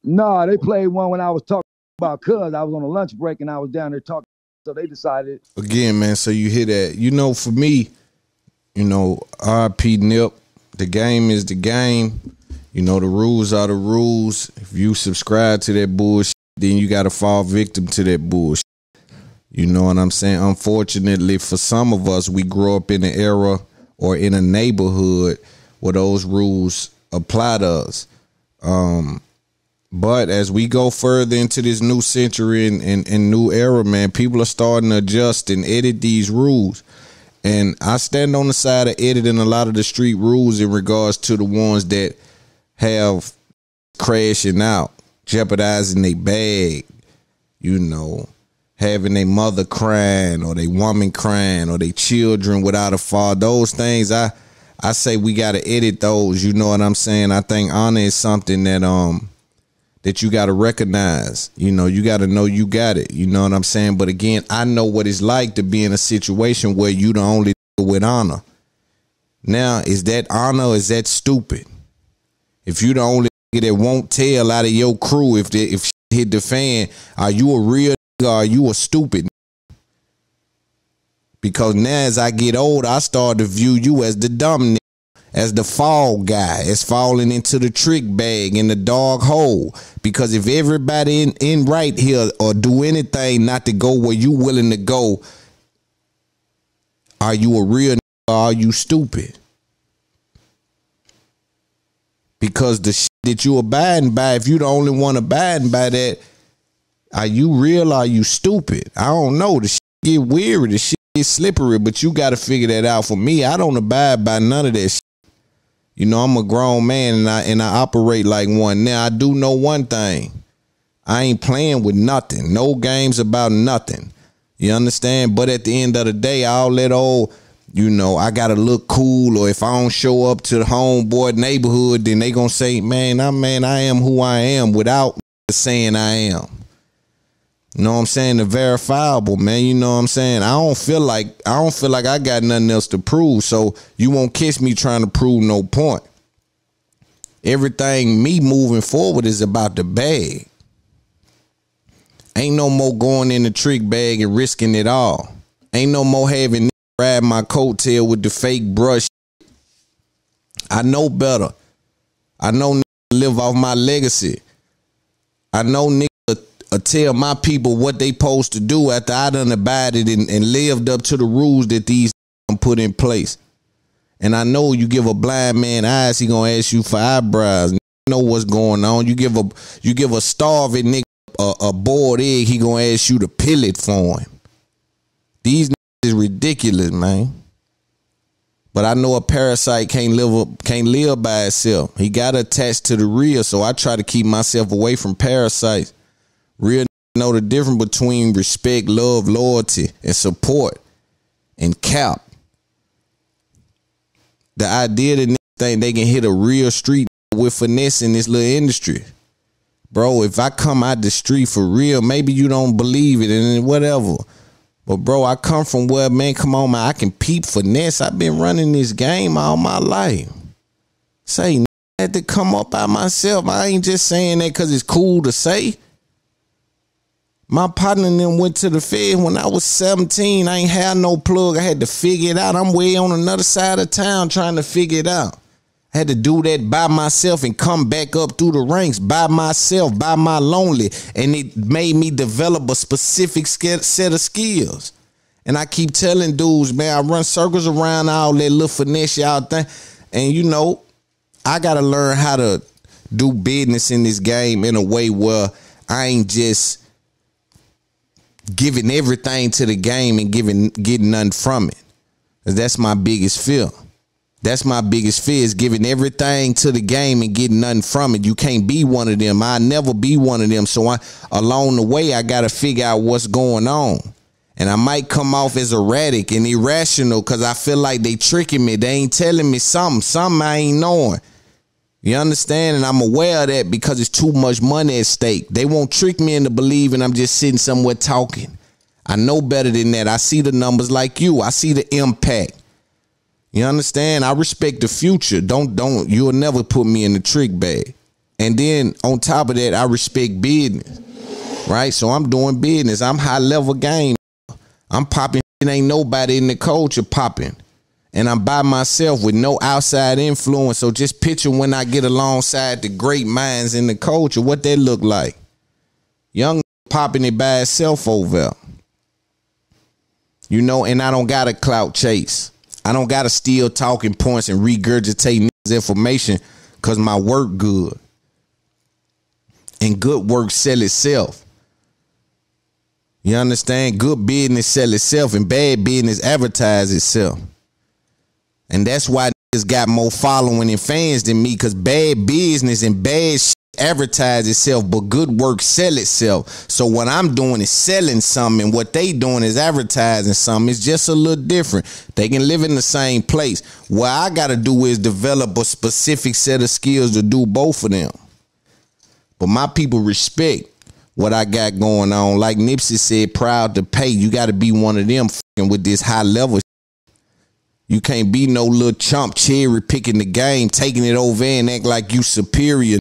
Nah, they played one when I was talking about cuz I was on a lunch break and I was down there talking. So they decided. Again, man, so you hear that. You know, for me, you know, RP Nip, the game is the game. You know, the rules are the rules. If you subscribe to that bullshit, then you got to fall victim to that bullshit. You know what I'm saying? Unfortunately, for some of us, we grow up in an era or in a neighborhood where those rules apply to us. But as we go further into this new century and new era, man, people are starting to adjust and edit these rules. And I stand on the side of editing a lot of the street rules in regards to the ones that have crashing out, jeopardizing their bag, you know, having their mother crying or their woman crying or their children without a father. Those things, I say we got to edit those. You know what I'm saying? I think honor is something that you got to recognize. You know, you got to know you got it. You know what I'm saying? But again, I know what it's like to be in a situation where you the only with honor. Now, is that honor or is that stupid? If you the only that won't tell out of your crew if shit hit the fan, are you a real nigga or are you a stupid? Because now as I get older, I start to view you as the dumb nigga, as the fall guy, as falling into the trick bag in the dog hole. Because if everybody in right here or do anything not to go where you willing to go, are you a real nigga or are you stupid? Because the shit that you abiding by, if you the only one abiding by that, are you real or are you stupid? I don't know. The shit get weird. The shit get slippery, but you got to figure that out. For me, I don't abide by none of that shit. You know, I'm a grown man and I operate like one. Now, I do know one thing. I ain't playing with nothing. No games about nothing. You understand? But at the end of the day, all that old, you know, I got to look cool, or if I don't show up to the homeboy neighborhood, then they going to say, man, I am who I am without saying I am. You know what I'm saying? The verifiable, man. You know what I'm saying? I don't feel like I got nothing else to prove, so you won't catch me trying to prove no point. Everything me moving forward is about the bag. Ain't no more going in the trick bag and risking it all. Ain't no more having ride my coattail with the fake brush. I know better. I know live off my legacy. I know niggas tell my people what they supposed to do after I done abided and lived up to the rules that these put in place. And I know you give a blind man eyes, he gonna ask you for eyebrows. You know what's going on. You give a starving nigga a boiled egg, he gonna ask you to peel it for him. These is ridiculous, man. But I know a parasite can't live by itself. He got attached to the real, so I try to keep myself away from parasites. Real know the difference between respect, love, loyalty, and support, and cap. The idea that niggas think they can hit a real street with finesse in this little industry. Bro, if I come out the street for real, maybe you don't believe it and whatever. But bro, I come from where, man, come on, man, I can peep finesse. I've been running this game all my life. Say, I had to come up by myself. I ain't just saying that because it's cool to say. My partner and them went to the Fed when I was 17. I ain't had no plug. I had to figure it out. I'm way on another side of town trying to figure it out. I had to do that by myself and come back up through the ranks by myself, by my lonely. And it made me develop a specific set of skills. And I keep telling dudes, man, I run circles around all that little finesse y'all thing. And, you know, I got to learn how to do business in this game in a way where I ain't just giving everything to the game and getting nothing from it. That's my biggest fear. That's my biggest fear, is giving everything to the game and getting nothing from it. You can't be one of them. I'll never be one of them. So along the way, I got to figure out what's going on. And I might come off as erratic and irrational because I feel like they tricking me. They ain't telling me something I ain't knowing. You understand? And I'm aware of that because it's too much money at stake. They won't trick me into believing I'm just sitting somewhere talking. I know better than that. I see the numbers like you. I see the impact. You understand? I respect the future. You'll never put me in the trick bag. And then on top of that, I respect business. right? So I'm doing business. I'm high level game. I'm popping. It ain't nobody in the culture popping. And I'm by myself with no outside influence. So just picture when I get alongside the great minds in the culture, what they look like. Young popping it by itself over. You know, and I don't got a clout chase. I don't got to steal talking points and regurgitate information because my work good. And good work sell itself. You understand? Good business sell itself and bad business advertise itself. And that's why niggas got more following and fans than me, because bad business and bad shit advertise itself, but good work sell itself. So what I'm doing is selling something, and what they doing is advertising something. It's just a little different. They can live in the same place. What I got to do is develop a specific set of skills to do both of them. But my people respect what I got going on. Like Nipsey said, proud to pay. You got to be one of them fucking with this high level. You can't be no little chump cherry picking the game, taking it over and act like you superior.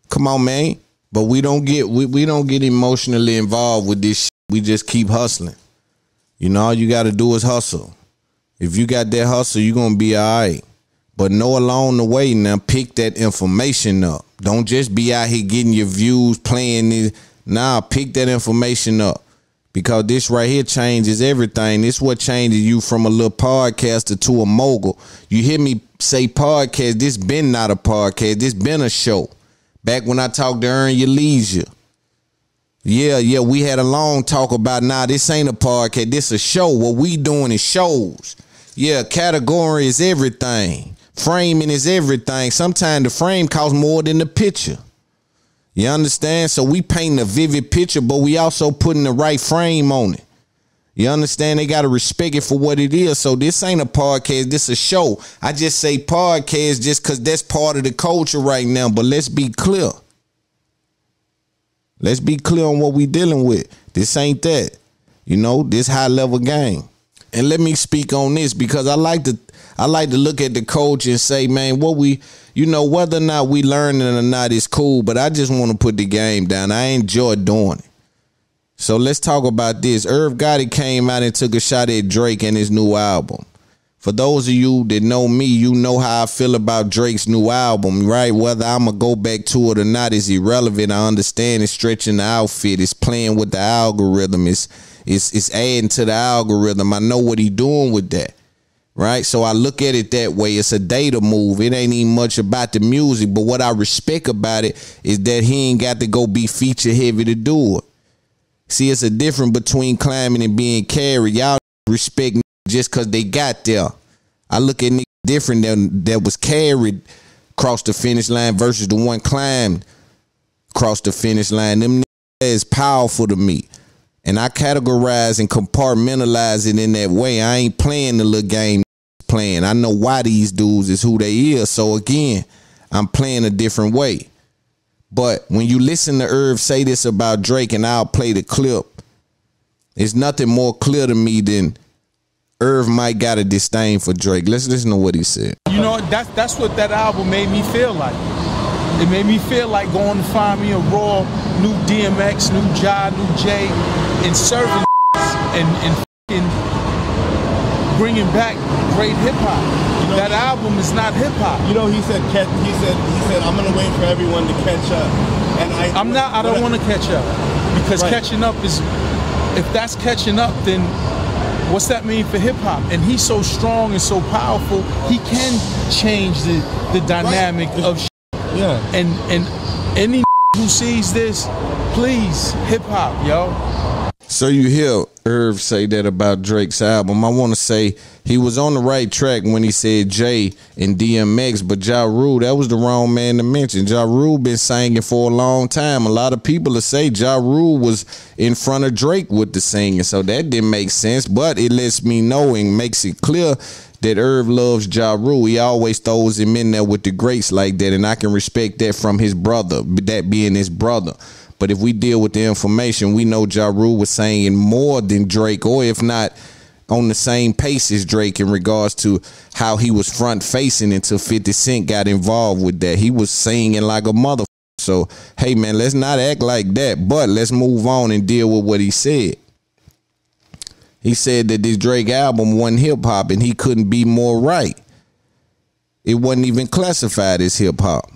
Come on, man. But we don't get emotionally involved with this shit. We just keep hustling. You know, all you got to do is hustle. If you got that hustle, you're going to be all right. But know along the way now, pick that information up. Don't just be out here getting your views, playing it. Nah, pick that information up. Because this right here changes everything. This what changes you from a little podcaster to a mogul. You hear me say podcast, this been not a podcast. This been a show. Back when I talked to Earn Your Leisure. Yeah, we had a long talk about, nah, this ain't a podcast. This a show. What we doing is shows. Yeah, category is everything. Framing is everything. Sometimes the frame costs more than the picture. You understand? So we painting a vivid picture, but we also putting the right frame on it. You understand? They got to respect it for what it is. So this ain't a podcast. This a show. I just say podcast just because that's part of the culture right now. But let's be clear. Let's be clear on what we dealing with. This ain't that. You know, this high level game. And let me speak on this because I like to look at the culture and say, man, what we, you know, whether or not we learning or not is cool, but I just want to put the game down. I enjoy doing it. So let's talk about this. Irv Gotti came out and took a shot at Drake and his new album. For those of you that know me, you know how I feel about Drake's new album, right? Whether I'm going to go back to it or not is irrelevant. I understand it's stretching the outfit. It's playing with the algorithm. It's adding to the algorithm. I know what he doing with that. Right? So I look at it that way. It's a data move. It ain't even much about the music. But what I respect about it is that he ain't got to go be feature heavy to do it. See, it's a difference between climbing and being carried. Y'all respect just because they got there. I look at niggas different than that was carried across the finish line versus the one climbed across the finish line. Them niggas is powerful to me. And I categorize and compartmentalize it in that way. I ain't playing the little game playing. I know why these dudes is who they is. So again, I'm playing a different way. But when you listen to Irv say this about Drake, and I'll play the clip, it's nothing more clear to me than Irv might got a disdain for Drake. Let's listen to what he said. You know, that's what that album made me feel like. It made me feel like going to find me a raw, new DMX, new Ja, new Jay, and serving and bringing back great hip hop. You know, that album is not hip hop. You know, he said I'm gonna wait for everyone to catch up, and I don't want to catch up because catching up is, if that's catching up, then what's that mean for hip hop? And he's so strong and so powerful, he can change the dynamic of shit. Yeah. And any who sees this, please, hip hop, yo. So you hear Irv say that about Drake's album. I want to say he was on the right track when he said Jay and DMX, but Ja Rule, that was the wrong man to mention. Ja Rule been singing for a long time. A lot of people will say Ja Rule was in front of Drake with the singing, so that didn't make sense, but it lets me know and makes it clear that Irv loves Ja Rule. He always throws him in there with the greats like that, and I can respect that from his brother, that being his brother. But if we deal with the information, we know Ja Rule was saying more than Drake, or if not on the same pace as Drake in regards to how he was front facing until 50 Cent got involved with that. He was singing like a mother. So, hey, man, let's not act like that, but let's move on and deal with what he said. He said that this Drake album wasn't hip-hop, and he couldn't be more right. It wasn't even classified as hip-hop.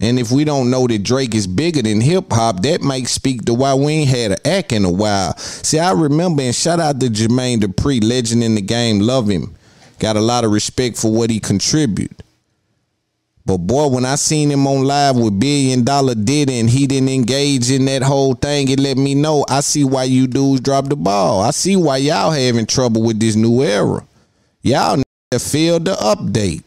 And if we don't know that Drake is bigger than hip-hop, that might speak to why we ain't had an act in a while. See, I remember, and shout out to Jermaine Dupri, legend in the game, love him. Got a lot of respect for what he contributed. But boy, when I seen him on live with $1 Billion Diddy and he didn't engage in that whole thing, it let me know I see why you dudes dropped the ball. I see why y'all having trouble with this new era. Y'all have failed to update.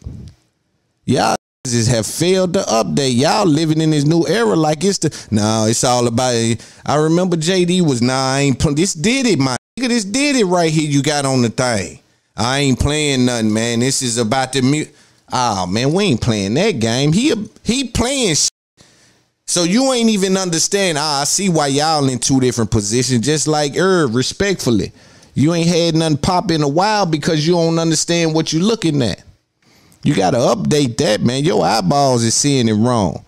Y'all just have failed to update. Y'all living in this new era like it's it's all about it. I remember JD was, I ain't playing. This Diddy, my nigga, this Diddy right here you got on the thing. I ain't playing nothing, man. This is about the music. Oh, man, we ain't playing that game. He playing shit. So you ain't even understand. I see why y'all in two different positions, just like Irv, respectfully. You ain't had nothing pop in a while because you don't understand what you looking at. You got to update that, man. Your eyeballs is seeing it wrong.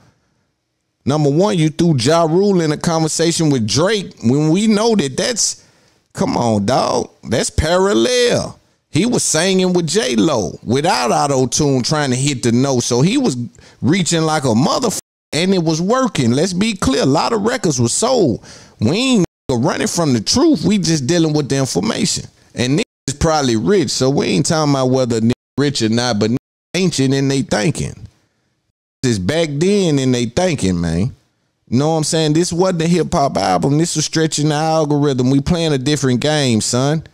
Number one, you threw Ja Rule in a conversation with Drake when we know that's, come on, dog, that's parallel. He was singing with J-Lo without auto-tune trying to hit the note. So he was reaching like a motherfucker, and it was working. Let's be clear. A lot of records were sold. We ain't running from the truth. We just dealing with the information. And niggas is probably rich, so we ain't talking about whether niggas rich or not, but niggas ancient in they thinking. This back then in they thinking, man. You know what I'm saying? This wasn't a hip-hop album. This was stretching the algorithm. We playing a different game, son.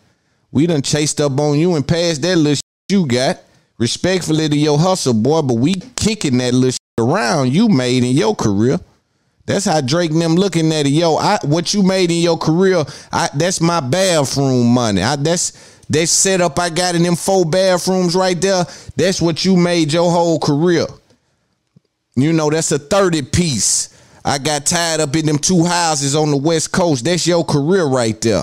We done chased up on you and passed that little shit you got. Respectfully to your hustle, boy, but we kicking that little shit around you made in your career. That's how Drake and them looking at it. Yo, what you made in your career, that's my bathroom money. That setup I got in them 4 bathrooms right there, that's what you made your whole career. You know, that's a 30 piece. I got tied up in them 2 houses on the West Coast. That's your career right there.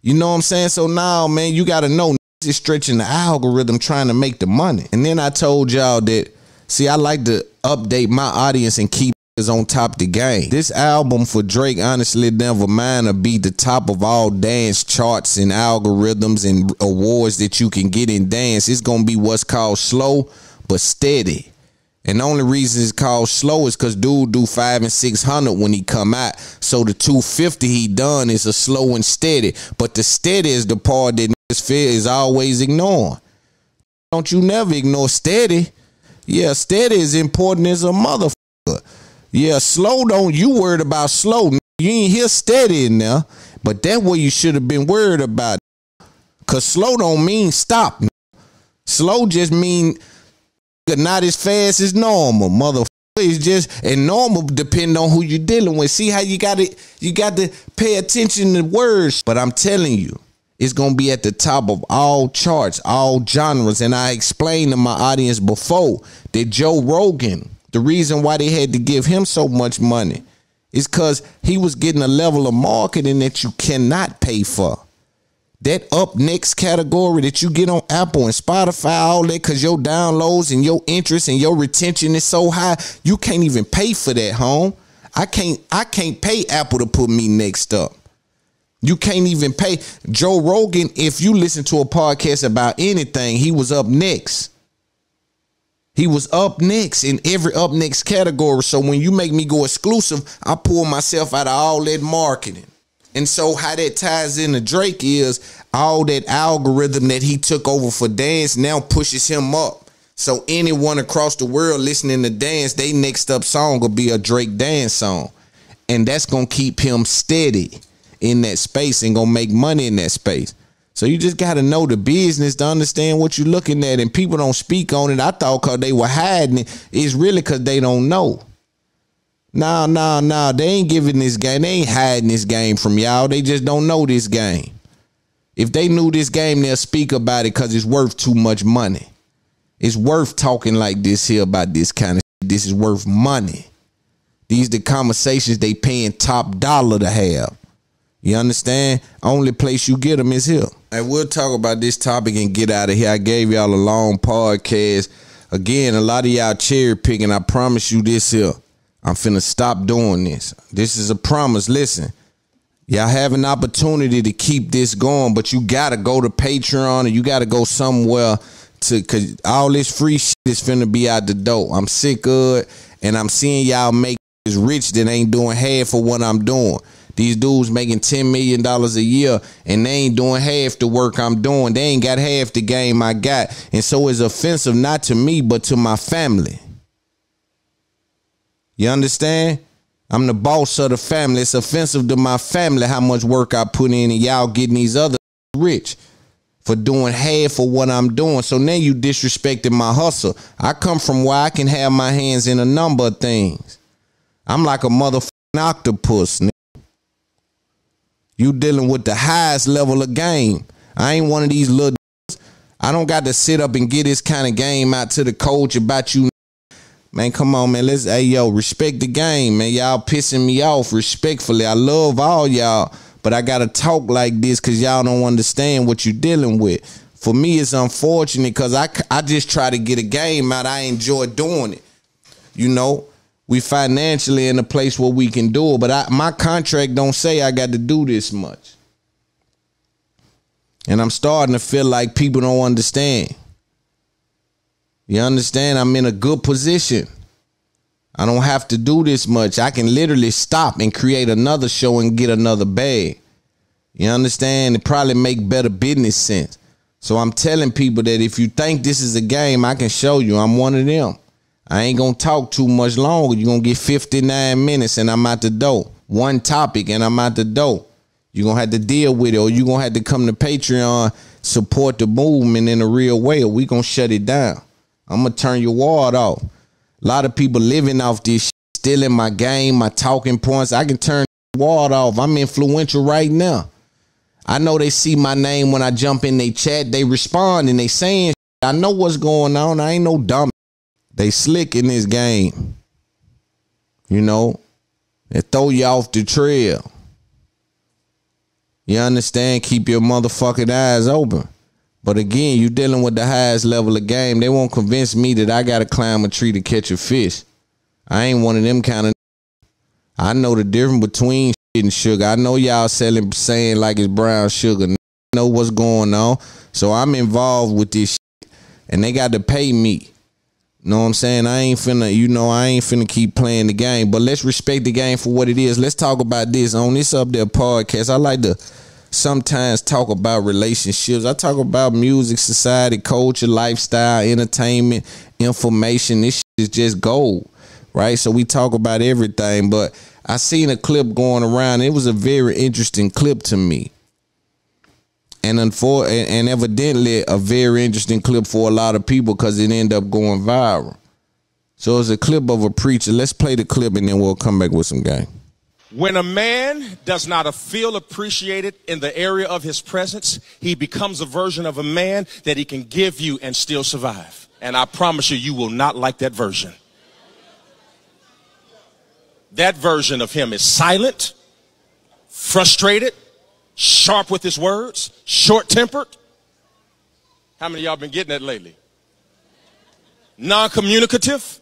You know what I'm saying? So now, man, you got to know is stretching the algorithm trying to make the money. And then I told y'all that, see, I like to update my audience and keep us on top of the game. This album for Drake, honestly, never mind to be the top of all dance charts and algorithms and awards that you can get in dance. It's going to be what's called slow but steady. And the only reason it's called slow is because dude do 500 and 600 when he come out. So the 250 he done is a slow and steady. But the steady is the part that niggas feel is always ignoring. Don't you never ignore steady. Yeah, steady is important as a motherfucker. Yeah, slow don't you worried about slow. You ain't hear steady in there. But that's what you should have been worried about. Because slow don't mean stop. Slow just mean not as fast as normal, motherfucker. It's just, and normal depend on who you're dealing with. See how you got to pay attention to words. But I'm telling you, it's gonna be at the top of all charts, all genres. And I explained to my audience before that Joe Rogan, the reason why they had to give him so much money is because he was getting a level of marketing that you cannot pay for. That up next category that you get on Apple and Spotify, all that, because your downloads and your interest and your retention is so high, you can't even pay for that, home. I can't pay Apple to put me next up. You can't even pay Joe Rogan. If you listen to a podcast about anything, he was up next. He was up next in every up next category. So when you make me go exclusive, I pull myself out of all that marketing. And so how that ties into Drake is all that algorithm that he took over for dance now pushes him up. So anyone across the world listening to dance, they next up song will be a Drake dance song. And that's going to keep him steady in that space and going to make money in that space. So you just got to know the business to understand what you're looking at. And people don't speak on it. I thought because they were hiding it. It's really because they don't know. No. They ain't giving this game. They ain't hiding this game from y'all. They just don't know this game. If they knew this game, they'll speak about it because it's worth too much money. It's worth talking like this here about this kind of shit. This is worth money. These the conversations they paying top dollar to have. You understand? Only place you get them is here. And we'll talk about this topic and get out of here. I gave y'all a long podcast. Again, a lot of y'all cherry picking. I promise you this here. I'm finna stop doing this. This is a promise. Listen, y'all have an opportunity to keep this going, but you gotta go to Patreon or you gotta go somewhere cause all this free shit is finna be out the door. I'm sick of it, and I'm seeing y'all make this rich that ain't doing half of what I'm doing. These dudes making $10 million a year and they ain't doing half the work I'm doing. They ain't got half the game I got. And so it's offensive not to me, but to my family. You understand? I'm the boss of the family. It's offensive to my family how much work I put in, and y'all getting these other rich for doing half of what I'm doing. So now you disrespecting my hustle. I come from where I can have my hands in a number of things. I'm like a motherfucking octopus, nigga. You dealing with the highest level of game. I ain't one of these little dudes. I don't got to sit up and get this kind of game out to the coach about you. Man, come on, man. Hey, yo, respect the game, man. Y'all pissing me off respectfully. I love all y'all, but I got to talk like this because y'all don't understand what you're dealing with. For me, it's unfortunate because I just try to get a game out. I enjoy doing it. You know, we financially in a place where we can do it, but my contract don't say I got to do this much. And I'm starting to feel like people don't understand. You understand? I'm in a good position. I don't have to do this much. I can literally stop and create another show and get another bag. You understand? It probably make better business sense. So I'm telling people that if you think this is a game, I can show you. I'm one of them. I ain't going to talk too much longer. You're going to get 59 minutes and I'm out the door. One topic and I'm out the door. You're going to have to deal with it, or you're going to have to come to Patreon, support the movement in a real way, or we going to shut it down. I'm going to turn your water off. A lot of people living off this shit, stealing my game, my talking points. I can turn the water off. I'm influential right now. I know they see my name when I jump in they chat. They respond and they saying shit. I know what's going on. I ain't no dumb. They slick in this game. You know, they throw you off the trail. You understand? Keep your motherfucking eyes open. But again, you dealing with the highest level of game. They won't convince me that I got to climb a tree to catch a fish. I ain't one of them kind of. I know the difference between shit and sugar. I know y'all saying like it's brown sugar. I know what's going on. So I'm involved with this shit. And they got to pay me. Know what I'm saying? I ain't finna keep playing the game. But let's respect the game for what it is. Let's talk about this on this Up There podcast. I like to sometimes talk about relationships. I talk about music, society, culture, lifestyle, entertainment, information. This shit is just gold, right? So we talk about everything. But I seen a clip going around. It was a very interesting clip to me. And evidently a very interesting clip for a lot of people because it ended up going viral. So it's a clip of a preacher. Let's play the clip and then we'll come back with some game. When a man does not feel appreciated in the area of his presence, he becomes a version of a man that he can give you and still survive. And I promise you, you will not like that version. That version of him is silent, frustrated, sharp with his words, short-tempered. How many of y'all been getting that lately? Non-communicative.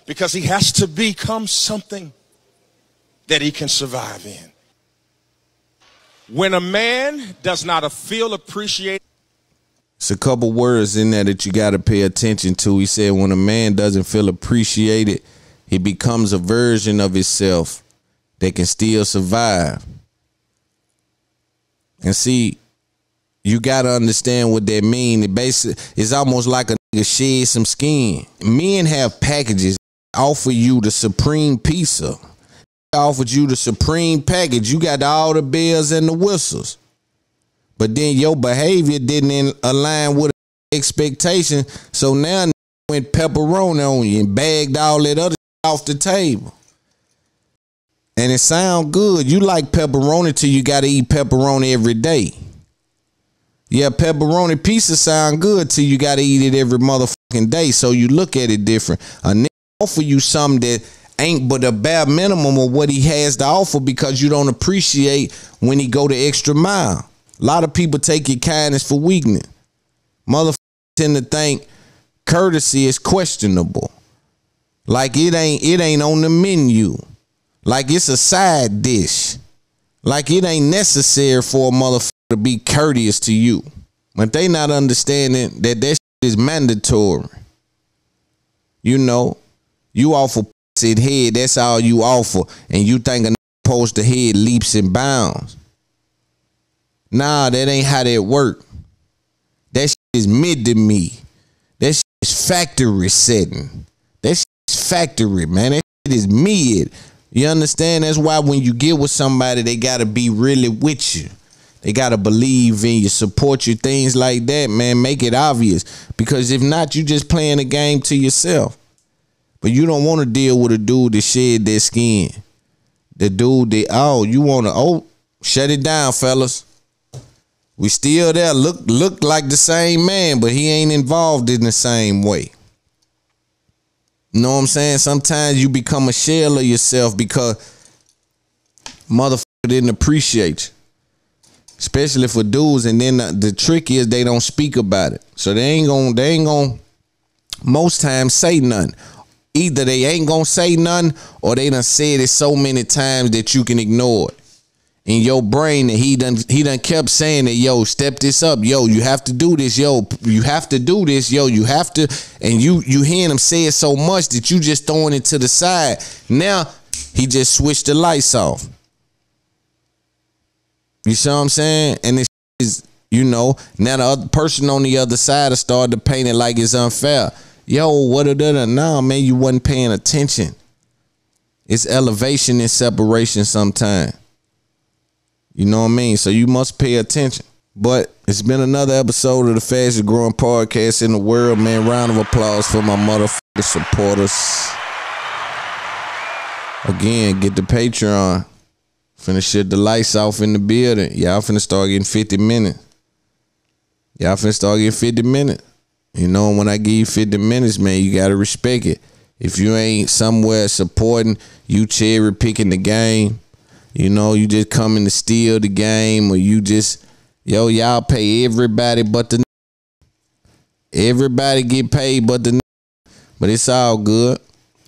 Because he has to become something that he can survive in. When a man does not feel appreciated. It's a couple words in there that you got to pay attention to. He said when a man doesn't feel appreciated, he becomes a version of himself that can still survive. And see, you got to understand what that means. It basically, it's almost like a nigga shed some skin. Men have packages offer you the supreme pizza. Offered you the supreme package. You got all the bells and the whistles. But then your behavior didn't align with expectation. So now went pepperoni on you and bagged all that other off the table. And it sound good. You like pepperoni till you got to eat pepperoni every day. Yeah, pepperoni pizza sound good till you got to eat it every motherfucking day. So you look at it different. A nigga offer you something that ain't but a bare minimum of what he has to offer because you don't appreciate when he go the extra mile. A lot of people take your kindness for weakness. Motherfuckers tend to think courtesy is questionable. Like it ain't on the menu. Like it's a side dish. Like it ain't necessary for a motherfucker to be courteous to you. But they not understanding that shit is mandatory. You know, you offer pussy head, that's all you offer. And you think a nigga supposed to head leaps and bounds. Nah, that ain't how that work. That shit is mid to me. That shit is factory setting. That shit is factory, man. That shit is mid. You understand? That's why when you get with somebody, they gotta be really with you. They gotta believe in you, support you, things like that, man. Make it obvious. Because if not, you just playing the game to yourself. But you don't want to deal with a dude that shed their skin. The dude that, you want to, shut it down, fellas. We still there. Look like the same man, but he ain't involved in the same way. You know what I'm saying? Sometimes you become a shell of yourself because motherfucker didn't appreciate you. Especially for dudes, and then the trick is they don't speak about it. So they ain't gonna most times say nothing. Either they ain't gonna say nothing or they done said it so many times that you can ignore it. In your brain that he done kept saying that, yo, step this up, yo, you have to do this, yo, you have to do this, yo, you have to, and you hearing him say it so much that you just throwing it to the side. Now he just switched the lights off. You see what I'm saying? And it is, you know, now the other person on the other side has started to paint it like it's unfair. Yo, what are that? Nah, man, you wasn't paying attention. It's elevation and separation sometimes. You know what I mean? So you must pay attention. But it's been another episode of the fastest growing podcast in the world, man. Round of applause for my motherfucking supporters. Again, get the Patreon. Finna shut the lights off in the building. Y'all finna start getting 50 minutes. Y'all finna start getting 50 minutes. You know, when I give you 50 minutes, man, you gotta respect it. If you ain't somewhere supporting, you cherry picking the game, you know, you just coming to steal the game, or you just, y'all pay everybody but the everybody get paid but the but it's all good.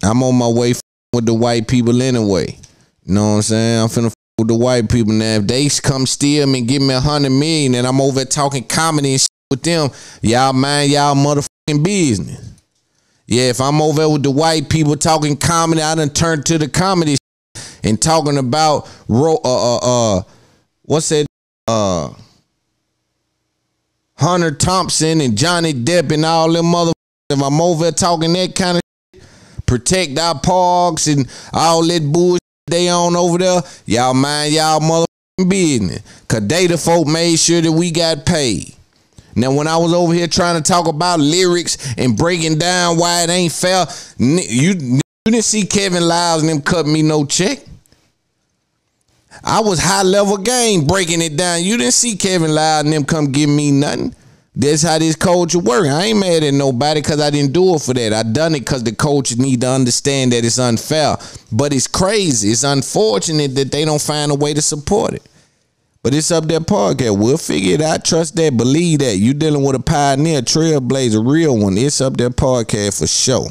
I'm on my way with the white people anyway. You know what I'm saying? I'm finna with the white people now. If they come steal me and give me 100 million and I'm over there talking comedy and shit with them, y'all mind y'all motherfucking business. Yeah, if I'm over there with the white people talking comedy, I done turned to the comedy shit and talking about what's that Hunter Thompson and Johnny Depp and all them motherfuckers. If I'm over there talking that kind of shit, protect our parks and all that bullshit they on over there, y'all mind y'all motherfucking business. Cause they the folk made sure that we got paid. Now when I was over here trying to talk about lyrics and breaking down why it ain't fair, you didn't see Kevin Lyles and them cut me no check. I was high level game breaking it down. You didn't see Kevin Lyles and them come give me nothing. That's how this culture work. I ain't mad at nobody because I didn't do it for that. I done it because the coaches need to understand that it's unfair. But it's crazy. It's unfortunate that they don't find a way to support it. But it's up there podcast. We'll figure it out. Trust that. Believe that. You dealing with a pioneer, trailblazer, real one. It's up there podcast for sure.